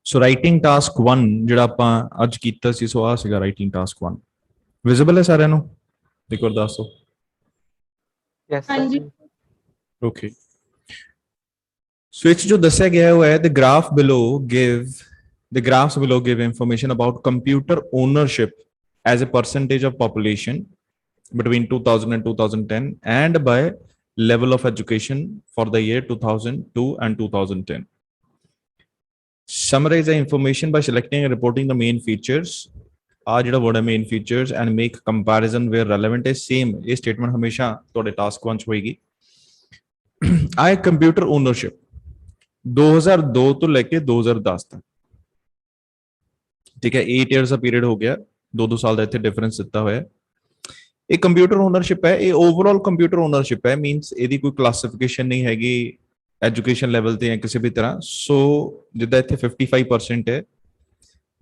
ਸੋ writing task 1 ਜਿਹੜਾ ਆਪਾਂ ਅੱਜ ਕੀਤਾ ਸੀ, ਸੋ ਆ ਸੀਗਾ ਰਾਈਟਿੰਗ ਟਾਸਕ 1। ਵਿਜ਼ੀਬਲ ਹੈ ਸਾਰਿਆਂ ਨੂੰ? ਇੱਕ ਵਾਰ ਦੱਸੋ। Yes, हाँ sir. जी। ਓਕੇ, ਸੋ ਇਹ 'ਚ ਜੋ ਦੱਸਿਆ ਗਿਆ ਉਹ ਹੈ the graphs below give information about computer ownership as a percentage of population between 2000 and 2010 and by level of education for the year 2002 and 2010. Summarize the information by selecting and reporting the main features. ਆ ਜਿਹੜਾ word ਹੈ main features and make comparison where relevant ਹੈ। Same ਇਹ statement ਹਮੇਸ਼ਾ ਤੁਹਾਡੇ task 1 ਚ ਹੋਏਗੀ। ਆ ਕੰਪਿਊਟਰ ਓਨਰਸ਼ਿਪ 2002 ਤੋਂ ਲੈ ਕੇ 2010 ਤੱਕ, ਠੀਕ ਹੈ, 8 ਇਅਰਸ ਦਾ ਪੀਰੀਅਡ ਹੋ ਗਿਆ, 2 ਸਾਲ ਦਾ ਇੱਥੇ ਡਿਫਰੈਂਸ ਦਿੱਤਾ ਹੋਇਆ। ਇਹ ਕੰਪਿਊਟਰ ਓਨਰਸ਼ਿਪ ਹੈ, ਇਹ ਓਵਰਆਲ ਕੰਪਿਊਟਰ ਓਨਰਸ਼ਿਪ ਹੈ, ਮੀਨਸ ਇਹਦੀ ਕੋਈ ਕਲਾਸੀਫਿਕੇਸ਼ਨ ਨਹੀਂ ਹੈਗੀ ਐਜੂਕੇਸ਼ਨ ਲੈਵਲ ਤੇ ਜਾਂ ਕਿਸੇ ਵੀ ਤਰ੍ਹਾਂ। ਸੋ ਜਿੱਦਾਂ ਇੱਥੇ 55% ਹੈ,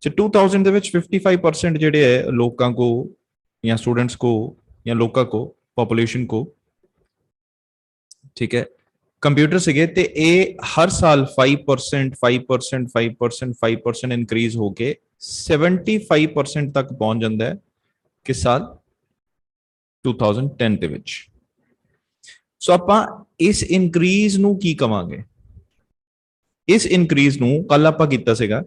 2000 ਦੇ ਵਿੱਚ 55% ਜਿਹੜੇ ਹੈ ਲੋਕਾਂ ਕੋ ਜਾਂ ਸਟੂਡੈਂਟਸ ਕੋ ਜਾਂ ਲੋਕਾਂ ਕੋ ਪੋਪੂਲੇਸ਼ਨ ਕੋ, ਠੀਕ ਹੈ, ਕੰਪਿਊਟਰ ਸੀਗੇ। ਤੇ ਇਹ ਹਰ ਸਾਲ 5% ਇਨਕਰੀਜ਼ ਹੋ ਕੇ 75% ਤੱਕ ਪਹੁੰਚ ਜਾਂਦਾ ਹੈ ਕਿਸ ਸਾਲ? 2010 ਦੇ ਵਿੱਚ। ਸੋ ਆਪਾਂ ਇਸ ਇਨਕਰੀਜ਼ ਨੂੰ ਕੀ ਕਵਾਂਗੇ? ਇਸ ਇਨਕਰੀਜ਼ ਨੂੰ ਕੱਲ ਆਪਾਂ ਕੀਤਾ ਸੀਗਾ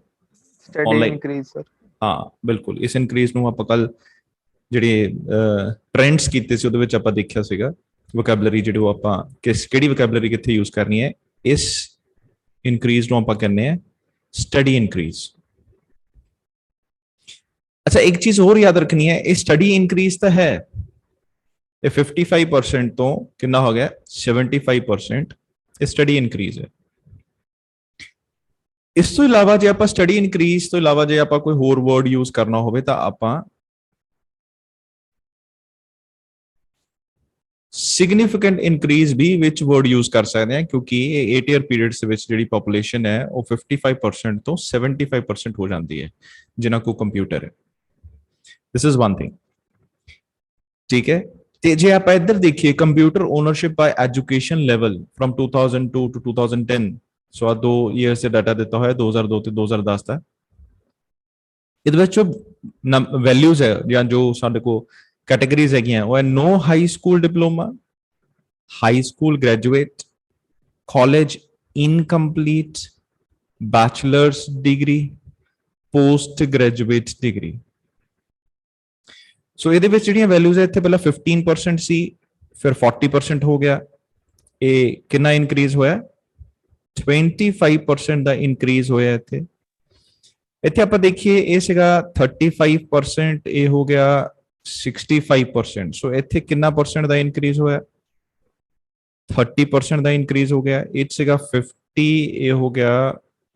Steady increase, sir. ਹਾਂ ਬਿਲਕੁਲ, ਇਸ ਇਨਕਰੀਜ਼ ਨੂੰ ਆਪਾਂ ਕੱਲ ਜਿਹੜੇ ਟ੍ਰੈਂਡਸ ਕੀਤੇ ਸੀ ਉਹਦੇ ਵਿੱਚ ਆਪਾਂ ਦੇਖਿਆ ਸੀਗਾ ਵੋਕੈਬਲਰੀ ਜਿਹੜੀ ਉਹ ਆਪਾਂ ਕਿਹੜੀ ਵੋਕੈਬਲਰੀ ਕਿੱਥੇ ਯੂਜ਼ ਕਰਨੀ ਹੈ। ਇਸ ਇਨਕਰੀਜ਼ ਨੂੰ ਆਪਾਂ ਕਹਿੰਦੇ ਆ ਸਟੱਡੀ ਇਨਕਰੀਜ਼। ਅੱਛਾ, ਇੱਕ ਚੀਜ਼ ਹੋਰ ਯਾਦ ਰੱਖਣੀ ਹੈ, ਇਹ ਸਟੱਡੀ ਇਨਕਰੀਜ਼ ਤਾਂ ਹੈ, ਇਹ 55% ਤੋਂ ਕਿੰਨਾ ਹੋ ਗਿਆ 75%, ਇਹ ਸਟੱਡੀ ਇਨਕਰੀਜ਼ ਹੈ। ਇਸ ਤੋਂ ਇਲਾਵਾ ਜੇ ਆਪਾਂ ਸਟੱਡੀ ਇਨਕਰੀਜ਼ ਤੋਂ ਇਲਾਵਾ ਜੇ ਆਪਾਂ ਕੋਈ ਹੋਰ ਵਰਡ ਯੂਜ਼ ਕਰਨਾ ਹੋਵੇ ਤਾਂ ਆਪਾਂ ਸਿਗਨੀਫੀਕੈਂਟ ਇਨਕਰੀਜ਼ ਵੀ ਵਿੱਚ ਵਰਡ ਯੂਜ਼ ਕਰ ਸਕਦੇ ਹਾਂ, ਕਿਉਂਕਿ ਇਹ 8 ਈਅਰ ਪੀਰੀਅਡਸ ਦੇ ਵਿੱਚ ਜਿਹੜੀ ਪੋਪੂਲੇਸ਼ਨ ਹੈ ਉਹ 55% ਤੋਂ 75% ਹੋ ਜਾਂਦੀ ਹੈ ਜਿਨ੍ਹਾਂ ਕੋਲ ਕੰਪਿਊਟਰ ਹੈ। ਦਿਸ ਇਜ਼ ਵਨ ਥਿੰਗ, ਠੀਕ ਹੈ। ਤੇ ਜੇ ਆਪਾਂ ਇੱਧਰ ਦੇਖੀਏ computer ownership by education level from 2002 to 2010, so ਆ 2 ਇਅਰਸ ਦਾ ਡਾਟਾ ਦਿੱਤਾ ਹੋਇਆ 2002 ਤੇ 2010 ਦਾ। ਇਹਦੇ ਵਿੱਚ ਜੋ ਵੈਲਿਊਜ਼ ਹੈ ਜਾਂ ਜੋ ਸਾਡੇ ਕੋਲ ਕੈਟਾਗਰੀਜ਼ ਹੈਗੀਆਂ ਉਹ ਹੈ no high school diploma, high school graduate, college incomplete, bachelor's degree, post graduate degree. So ਇਹਦੇ ਵਿੱਚ ਜਿਹੜੀਆਂ ਵੈਲਿਊਜ਼ ਹੈ ਇੱਥੇ ਪਹਿਲਾਂ 15% ਸੀ, ਫਿਰ 40% ਹੋ ਗਿਆ। ਇਹ ਕਿੰਨਾ ਇਨਕਰੀਜ਼ ਹੋਇਆ? 25% ਦਾ ਇਨਕਰੀਜ਼ ਹੋਇਆ ਇੱਥੇ। ਇੱਥੇ ਆਪਾਂ ਦੇਖੀਏ ਇਹ ਸੀਗਾ 35%, ਇਹ ਹੋ ਗਿਆ 65%। ਸੋ ਇੱਥੇ ਕਿੰਨਾ ਪਰਸੈਂਟ ਦਾ ਇਨਕਰੀਜ਼ ਹੋਇਆ? 30% ਦਾ ਇਨਕਰੀਜ਼ ਹੋ ਗਿਆ। ਇਹ ਸੀਗਾ 50, ਇਹ ਹੋ ਗਿਆ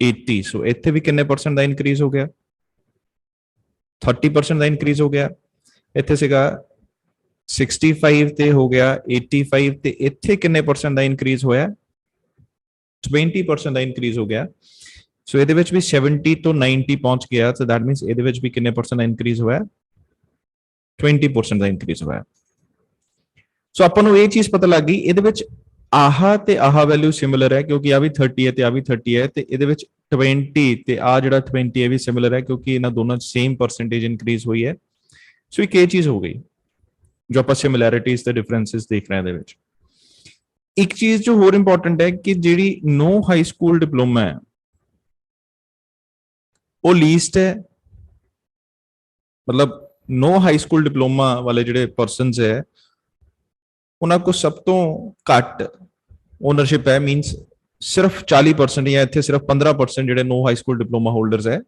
80। ਸੋ ਇੱਥੇ ਵੀ ਕਿੰਨੇ ਪਰਸੈਂਟ ਦਾ ਇਨਕਰੀਜ਼ ਹੋ ਗਿਆ? 30% ਦਾ ਇਨਕਰੀਜ਼ ਹੋ ਗਿਆ। ਇੱਥੇ ਸੀਗਾ 65 ਤੇ ਹੋ ਗਿਆ 85, ਤੇ ਇੱਥੇ ਕਿੰਨੇ ਪਰਸੈਂਟ ਦਾ ਇਨਕਰੀਜ਼ ਹੋਇਆ? 20% ਦਾ ਇਨਕਰੀਜ਼ ਹੋ ਗਿਆ। ਸੋ ਇਹਦੇ ਵਿੱਚ ਵੀ 70 ਤੋਂ 90 ਪਹੁੰਚ ਗਿਆ। ਸੋ ਦੈਟ ਮੀਨਸ ਇਹਦੇ ਵਿੱਚ ਵੀ ਕਿੰਨੇ ਪਰਸੈਂਟ ਦਾ ਇਨਕਰੀਜ਼ ਹੋਇਆ? 20% ਦਾ ਇਨਕਰੀਜ਼ ਹੋਇਆ। ਸੋ ਆਪਾਂ ਨੂੰ ਇਹ ਚੀਜ਼ ਪਤਾ ਲੱਗ ਗਈ ਇਹਦੇ ਵਿੱਚ ਆਹ ਤੇ ਆਹ ਵੈਲਿਊ ਸਿਮਿਲਰ ਹੈ, ਕਿਉਂਕਿ ਆ ਵੀ 30 ਹੈ ਤੇ ਆ ਵੀ 30 ਹੈ, ਤੇ ਇਹਦੇ ਵਿੱਚ 20 ਤੇ ਆ ਜਿਹੜਾ 20 ਹੈ ਵੀ ਸਿਮਿਲਰ ਹੈ, ਕਿਉਂਕਿ ਇਹਨਾਂ ਦੋਨਾਂ 'ਚ ਸੇਮ ਪਰਸੈਂਟੇਜ ਇਨਕਰੀਜ਼ ਹੋਈ ਹੈ। ਸੋ ਇੱਕ ਇਹ ਚੀਜ਼ ਹੋ ਗਈ ਜੋ ਆਪਾਂ ਸਿਮਿਲੈਰਿਟੀਜ਼ ਤੇ ਡਿਫਰੈਂਸਿਸ ਦੇਖ ਰਹੇ ਹਾਂ ਇਹਦੇ ਵਿੱਚ। ਇੱਕ ਚੀਜ਼ ਜੋ ਹੋਰ ਇੰਪੋਰਟੈਂਟ ਹੈ ਕਿ ਜਿਹੜੀ ਨੋ ਹਾਈ ਸਕੂਲ ਡਿਪਲੋਮਾ ਹੈ ਉਹ ਲੀਸਟ ਹੈ, ਮਤਲਬ ਨੋ ਹਾਈ ਸਕੂਲ ਡਿਪਲੋਮਾ ਵਾਲੇ ਜਿਹੜੇ ਪਰਸਨਸ ਹੈ ਉਹਨਾਂ ਕੋਲ ਸਭ ਤੋਂ ਘੱਟ ਓਨਰਸ਼ਿਪ ਹੈ, ਮੀਨਸ ਸਿਰਫ 40% ਜਾਂ ਇੱਥੇ ਸਿਰਫ 15% ਜਿਹੜੇ ਨੋ ਹਾਈ ਸਕੂਲ ਡਿਪਲੋਮਾ ਹੋਲਡਰਸ ਹੈ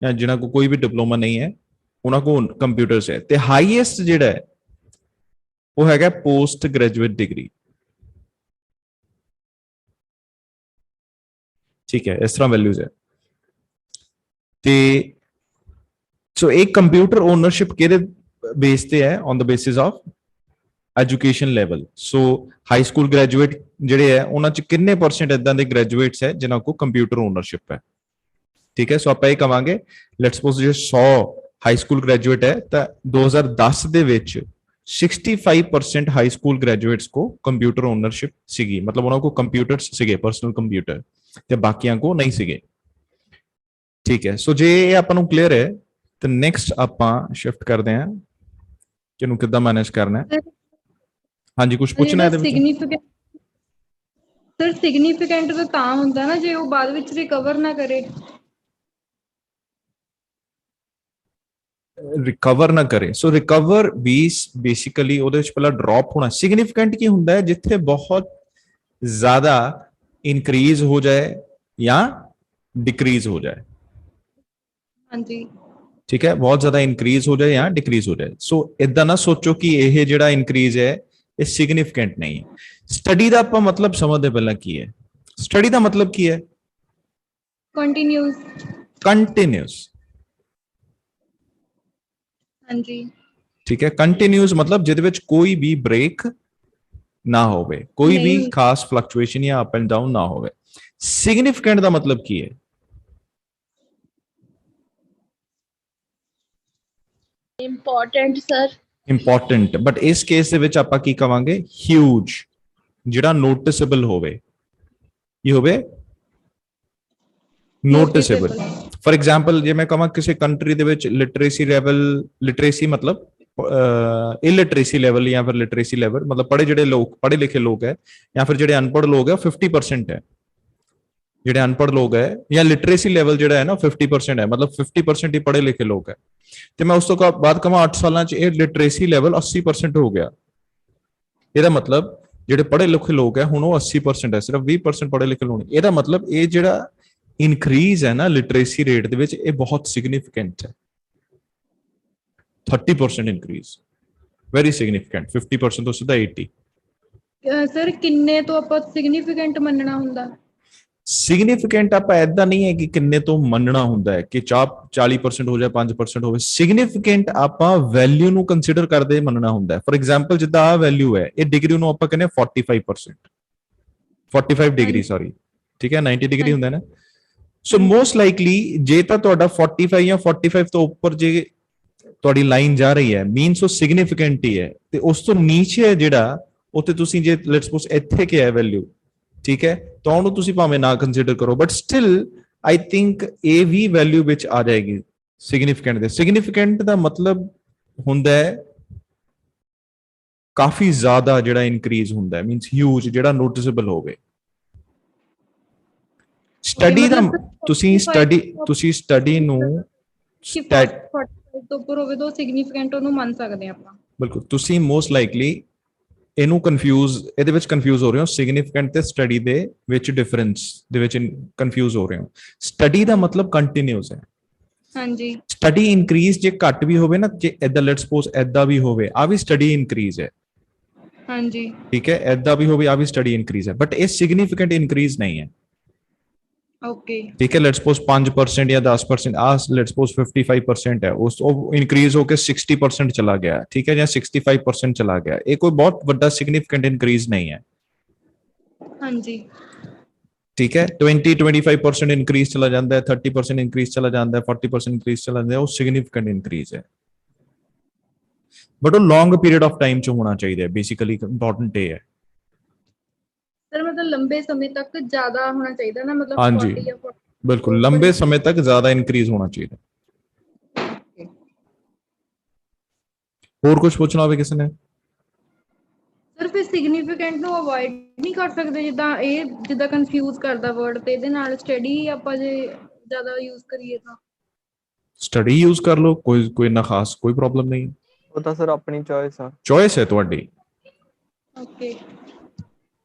ਜਾਂ ਜਿਨ੍ਹਾਂ ਕੋਲ ਕੋਈ ਵੀ ਡਿਪਲੋਮਾ ਨਹੀਂ ਹੈ ਉਹਨਾਂ ਕੋਲ ਕੰਪਿਊਟਰਸ ਹੈ। ਤੇ ਹਾਈਐਸਟ ਜਿਹੜਾ ਹੈ ਉਹ ਹੈਗਾ ਪੋਸਟ ਗ੍ਰੈਜੂਏਟ ਡਿਗਰੀ, ਠੀਕ ਹੈ, ਇਸ ਤਰ੍ਹਾਂ ਵੈਲਿਊਜ਼ ਹੈ। ਤੇ ਸੋ ਇਹ ਕੰਪਿਊਟਰ ਓਨਰਸ਼ਿਪ ਕਿਹਦੇ ਬੇਸ ਤੇ ਹੈ? On the basis of education level. So high school graduate ਜਿਹੜੇ ਹੈ ਉਹਨਾਂ 'ਚ ਕਿੰਨੇ ਪਰਸੈਂਟ ਇਦਾਂ ਦੇ ਗ੍ਰੈਜੂਏਟਸ ਹੈ ਜਿਨ੍ਹਾਂ ਕੋਲ ਕੰਪਿਊਟਰ ਓਨਰਸ਼ਿਪ ਹੈ, ਠੀਕ ਹੈ। ਸੋ ਆਪਾਂ ਇਹ ਕਵਾਂਗੇ ਲੈਟਸ ਸਪੋਜ਼ ਜੇ 100 ਹਾਈ ਸਕੂਲ ਗ੍ਰੈਜੂਏਟ ਹੈ ਤਾਂ 2010 ਦੇ ਵਿੱਚ 65% ਹਾਈ ਸਕੂਲ ਗ੍ਰੈਜੂਏਟਸ ਕੋ ਕੰਪਿਊਟਰ ਓਨਰਸ਼ਿਪ ਸੀਗੀ, ਮਤਲਬ ਉਹਨਾਂ ਕੋ ਕੰਪਿਊਟਰਸ ਸੀਗੇ, ਪਰਸਨਲ ਕੰਪਿਊਟਰ, ਤੇ ਬਾਕੀਆਂ ਕੋ ਨਹੀਂ ਸੀਗੇ। ਠੀਕ ਹੈ। ਸੋ ਜੇ ਇਹ ਆਪਾਂ ਨੂੰ ਕਲੀਅਰ ਹੈ ਤੇ ਨੈਕਸਟ ਆਪਾਂ ਸ਼ਿਫਟ ਕਰਦੇ ਹਾਂ ਕਿ ਇਹਨੂੰ ਕਿੱਦਾਂ ਮੈਨੇਜ ਕਰਨਾ ਹੈ। ਹਾਂਜੀ, ਕੁਝ ਪੁੱਛਣਾ ਇਹਦੇ ਵਿੱਚ? ਸਰ ਸਿਗਨੀਫੀਕੈਂਟ ਤਾਂ ਹੁੰਦਾ ਨਾ ਜੇ ਉਹ ਬਾਅਦ ਵਿੱਚ ਰਿਕਵਰ ਨਾ ਕਰੇ। ਰਿਕਵਰ ਨਾ ਕਰੇ। ਸੋ ਰਿਕਵਰ ਵੀ ਬੇਸਿਕਲੀ ਉਹਦੇ ਵਿੱਚ ਪਹਿਲਾਂ ਡ੍ਰੌਪ ਹੋਣਾ। ਸਿਗਨੀਫੀਕੈਂਟ ਕੀ ਹੁੰਦਾ ਹੈ? ਜਿੱਥੇ ਬਹੁਤ ਜ਼ਿਆਦਾ ਇਨਕਰੀਜ਼ ਹੋ ਜਾਏ ਜਾਂ ਡਿਕਰੀਜ਼ ਹੋ ਜਾਏ। ਹਾਂਜੀ, ਠੀਕ ਹੈ, ਬਹੁਤ ਜ਼ਿਆਦਾ ਇਨਕਰੀਜ਼ ਹੋ ਜਾਏ ਜਾਂ ਡਿਕਰੀਜ਼ ਹੋ ਜਾਏ। ਸੋ ਇਦਾਂ ਨਾ ਸੋਚੋ ਕਿ ਇਹ ਜਿਹੜਾ ਇਨਕਰੀਜ਼ ਹੈ ਇਹ ਸਿਗਨੀਫੀਕੈਂਟ ਨਹੀਂ ਹੈ। ਸਟੱਡੀ ਦਾ ਆਪਾਂ ਮਤਲਬ ਸਮਝਦੇ ਪਹਿਲਾਂ ਕੀ ਹੈ। ਸਟੱਡੀ ਦਾ ਮਤਲਬ ਕੀ ਹੈ? ਕੰਟੀਨਿਊਸ। ਹਾਂਜੀ, ਠੀਕ ਹੈ, ਕੰਟੀਨਿਊਸ ਮਤਲਬ ਜਿਹਦੇ ਵਿੱਚ ਕੋਈ ਵੀ ਬ੍ਰੇਕ ਨਾ ਹੋਵੇ, ਕੋਈ ਵੀ ਖਾਸ ਫਲਕਚੁਏਸ਼ਨ ਜਾਂ ਅਪ ਐਂਡ ਡਾਊਨ ਨਾ ਹੋਵੇ। ਸਿਗਨੀਫੀਕੈਂਟ ਦਾ ਮਤਲਬ ਕੀ ਹੈ? Important sir. ਇੰਪੋਰਟੈਂਟ, ਬਟ ਇਸ ਕੇਸ ਦੇ ਵਿੱਚ ਆਪਾਂ ਕੀ ਕਵਾਂਗੇ? ਹਿਊਜ, ਜਿਹੜਾ ਨੋਟਿਸੇਬਲ ਹੋਵੇ। ਕੀ ਹੋਵੇ? ਨੋਟਿਸੇਬਲ। ਫॉर एग्जांपल ਜੇ ਮੈਂ ਕਹਾਂ ਕਿਸੇ ਕੰਟਰੀ ਦੇ ਵਿੱਚ ਲਿਟਰੇਸੀ ਲੈਵਲ, ਲਿਟਰੇਸੀ ਮਤਲਬ ਇਲਿਟਰੇਸੀ ਲੈਵਲ ਜਾਂ ਫਿਰ ਲਿਟਰੇਸੀ ਲੈਵਲ ਮਤਲਬ ਪੜ੍ਹੇ ਜਿਹੜੇ ਲੋਕ, ਪੜ੍ਹੇ ਲਿਖੇ ਲੋਕ ਹੈ ਜਾਂ ਫਿਰ ਜਿਹੜੇ ਅਨਪੜ੍ਹ ਲੋਕ ਹੈ 50% ਹੈ। ਜਿਹੜੇ ਅਨਪੜ੍ਹ ਲੋਕ ਹੈ ਜਾਂ ਲਿਟਰੇਸੀ ਲੈਵਲ ਜਿਹੜਾ ਹੈ ਨਾ 50% ਹੈ, ਮਤਲਬ 50% ਹੀ ਪੜ੍ਹੇ ਲਿਖੇ ਲੋਕ ਹੈ। ਤੇ ਮੈਂ ਉਸ ਤੋਂ ਬਾਅਦ ਕਹਾਂ 8 ਸਾਲਾਂ 'ਚ ਇਹ ਲਿਟਰੇਸੀ ਲੈਵਲ 80% ਹੋ ਗਿਆ। ਇਹਦਾ ਮਤਲਬ ਜਿਹੜੇ ਪੜ੍ਹੇ ਲਿਖੇ ਲੋਕ ਹੈ ਹੁਣ ਉਹ 80% ਹੈ, ਸਿਰਫ 20% ਪੜ੍ਹੇ ਲਿਖੇ ਲੋਕ। ਇਹਦਾ ਮਤਲਬ ਇਹ ਜਿਹੜਾ ਇਨਕਰੀਜ਼ ਹੈ ਨਾ ਲਿਟਰੇਸੀ ਰੇਟ ਦੇ ਵਿੱਚ, ਇਹ ਬਹੁਤ ਸਿਗਨੀਫੀਕੈਂਟ ਹੈ। 30% ਇਨਕਰੀਜ਼ ਵੈਰੀ ਸਿਗਨੀਫੀਕੈਂਟ। 50% ਤੋਂ ਸਿੱਧਾ 80। ਸਰ ਕਿੰਨੇ ਤੋਂ ਆਪਾਂ ਸਿਗਨੀਫੀਕੈਂਟ ਮੰਨਣਾ ਹੁੰਦਾ? ਸਿਗਨੀਫੀਕੈਂਟ ਆਪਾਂ ਐਦਾਂ ਨਹੀਂ ਹੈ ਕਿ ਕਿੰਨੇ ਤੋਂ ਮੰਨਣਾ ਹੁੰਦਾ ਹੈ ਕਿ 40% ਹੋ ਜਾਏ 5% ਹੋਵੇ। ਸਿਗਨੀਫੀਕੈਂਟ ਆਪਾਂ ਵੈਲਿਊ ਨੂੰ ਕੰਸੀਡਰ ਕਰਦੇ ਮੰਨਣਾ ਹੁੰਦਾ ਹੈ। ਫॉर एग्जांपल ਜਿੱਦਾਂ ਆ ਵੈਲਿਊ ਹੈ, ਇਹ ਡਿਗਰੀ ਨੂੰ ਆਪਾਂ ਕਹਿੰਦੇ 45%, 45 ਡਿਗਰੀ ਸੌਰੀ, ਠੀਕ ਹੈ, 90 ਡਿਗਰੀ ਹੁੰਦਾ ਨਾ। ਸੋ ਮੋਸਟ ਲਾਈਕਲੀ ਜੇ ਤਾਂ ਤੁਹਾਡਾ 45 ਜਾਂ 45 ਤੋਂ ਉੱਪਰ ਜੇ ਤੁਹਾਡੀ ਲਾਈਨ ਜਾ ਰਹੀ ਹੈ, ਮੀਨਸ ਉਹ ਸਿਗਨੀਫੀਕੈਂਟ ਹੀ ਹੈ। ਤੇ ਉਸ ਤੋਂ ਨੀਚੇ ਜਿਹੜਾ ਉੱਥੇ ਤੁਸੀਂ ਜੇ ਲੈਟਸ ਸਪੋਜ਼ ਇੱਥੇ ਕੀ ਹੈ ਵੈਲਿਊ, ਠੀਕ ਹੈ, ਤਾਂ ਉਹਨੂੰ ਤੁਸੀਂ ਭਾਵੇਂ ਨਾ ਕੰਸੀਡਰ ਕਰੋ, ਬਟ ਸਟਿਲ ਆਈ ਥਿੰਕ ਇਹ ਵੀ ਵੈਲਿਊ ਵਿੱਚ ਆ ਜਾਏਗੀ ਸਿਗਨੀਫੀਕੈਂਟ ਦੇ। ਸਿਗਨੀਫੀਕੈਂਟ ਦਾ ਮਤਲਬ ਹੁੰਦਾ ਹੈ ਕਾਫੀ ਜ਼ਿਆਦਾ ਜਿਹੜਾ ਇਨਕਰੀਜ਼ ਹੁੰਦਾ ਹੈ, ਮੀਨਸ ਹਿਊਜ, ਜਿਹੜਾ ਨੋਟਿਸੇਬਲ ਹੋਵੇ। ਸਟੱਡੀ ਦਾ ਤੁਸੀਂ ਸਟੱਡੀ ਨੂੰ 45 ਤੋਂ ਉੱਪਰ ਹੋਵੇ ਤਾਂ ਸਿਗਨੀਫੀਕੈਂਟ ਉਹਨੂੰ ਮੰਨ ਸਕਦੇ ਆਪਾਂ। ਬਿਲਕੁਲ, ਤੁਸੀਂ ਮੋਸਟ ਲਾਈਕਲੀ ਇਹਨੂੰ ਇਹਦੇ ਵਿੱਚ ਕਨਫਿਊਜ਼ ਹੋ ਰਹੇ ਹੋ। ਸਿਗਨੀਫੀਕੈਂਟ ਤੇ ਸਟੱਡੀ ਦੇ ਵਿੱਚ ਡਿਫਰੈਂਸ ਦੇ ਵਿੱਚ ਕਨਫਿਊਜ਼ ਹੋ ਰਹੇ ਹੋ। ਸਟੱਡੀ ਦਾ ਮਤਲਬ ਕੰਟੀਨਿਊਸ ਹੈ। ਹਾਂਜੀ, ਸਟੱਡੀ ਇਨਕਰੀਜ਼ ਜੇ ਘੱਟ ਵੀ ਹੋਵੇ ਨਾ, ਜੇ ਇਦਾਂ ਲੈਟਸ ਸਪੋਜ਼ ਇਦਾਂ ਵੀ ਹੋਵੇ, ਆ ਵੀ ਸਟੱਡੀ ਇਨਕਰੀਜ਼ ਹੈ। ਹਾਂਜੀ, ਠੀਕ ਹੈ, ਇਦਾਂ ਵੀ ਹੋਵੇ, ਆ ਵੀ ਸਟੱਡੀ ਇਨਕਰੀਜ਼ ਹੈ, ਬਟ ਇਹ ਸਿਗਨੀਫੀਕੈਂਟ ਇਨਕਰੀਜ਼ ਨਹੀਂ ਹੈ। ਓਕੇ, ਠੀਕ ਹੈ, ਲੈਟਸ ਸਪੋਜ਼ 5% ਜਾਂ 10%, ਆ ਲੈਟਸ ਸਪੋਜ਼ 55% ਹੈ, ਉਸ ਉਹ ਇਨਕਰੀਜ਼ ਹੋ ਕੇ 60% ਚਲਾ ਗਿਆ, ਠੀਕ ਹੈ, ਜਾਂ 65% ਚਲਾ ਗਿਆ। ਇਹ ਕੋਈ ਬਹੁਤ ਵੱਡਾ ਸਿਗਨੀਫੀਕੈਂਟ ਇਨਕਰੀਜ਼ ਨਹੀਂ ਹੈ। ਹਾਂਜੀ, ਠੀਕ ਹੈ, 20-25% ਇਨਕਰੀਜ਼ ਚਲਾ ਜਾਂਦਾ ਹੈ, 30% ਇਨਕਰੀਜ਼ ਚਲਾ ਜਾਂਦਾ ਹੈ, 40% ਇਨਕਰੀਜ਼ ਚਲਾ ਜਾਂਦਾ ਹੈ, ਉਹ ਸਿਗਨੀਫੀਕੈਂਟ ਇਨਕਰੀਜ਼ ਹੈ। ਬਟ ਉਹ ਲੌਂਗ ਪੀਰੀਅਡ ਆਫ ਟਾਈਮ 'ਚ ਹੋਣਾ ਚਾਹੀਦਾ ਹੈ। ਬੇਸਿਕਲੀ ਇੰਪੋਰਟੈਂਟ ਇਹ ਹੈ। ਸਰ ਮਤਲਬ ਲੰਬੇ ਸਮੇਂ ਤੱਕ ਜ਼ਿਆਦਾ ਹੋਣਾ ਚਾਹੀਦਾ ਨਾ, ਮਤਲਬ ਹਾਂਜੀ, 40 ਜਾਂ 40 ਬਿਲਕੁਲ, ਲੰਬੇ ਸਮੇਂ ਤੱਕ ਜ਼ਿਆਦਾ ਇਨਕਰੀਜ਼ ਹੋਣਾ ਚਾਹੀਦਾ। ਹੋਰ ਕੁਝ ਪੁੱਛਣਾ ਹੋਵੇ ਕਿਸੇ ਨੇ? ਸਰ ਫਿਰ ਸਿਗਨੀਫੀਕੈਂਟ ਨੂੰ ਅਵੋਇਡ ਨਹੀਂ ਕਰ ਸਕਦੇ, ਜਿੱਦਾਂ ਕਨਫਿਊਜ਼ ਕਰਦਾ ਵਰਡ, ਤੇ ਇਹਦੇ ਨਾਲ ਸਟੱਡੀ ਆਪਾਂ ਜੇ ਜ਼ਿਆਦਾ ਯੂਜ਼ ਕਰੀਏ ਤਾਂ? ਸਟੱਡੀ ਯੂਜ਼ ਕਰ ਲਓ, ਕੋਈ ਨਾ ਖਾਸ, ਕੋਈ ਪ੍ਰੋਬਲਮ ਨਹੀਂ। ਉਹ ਤਾਂ ਸਰ ਆਪਣੀ ਚੋਇਸ ਆ। ਚੋਇਸ ਹੈ ਤੁਹਾਡੀ। ਓਕੇ,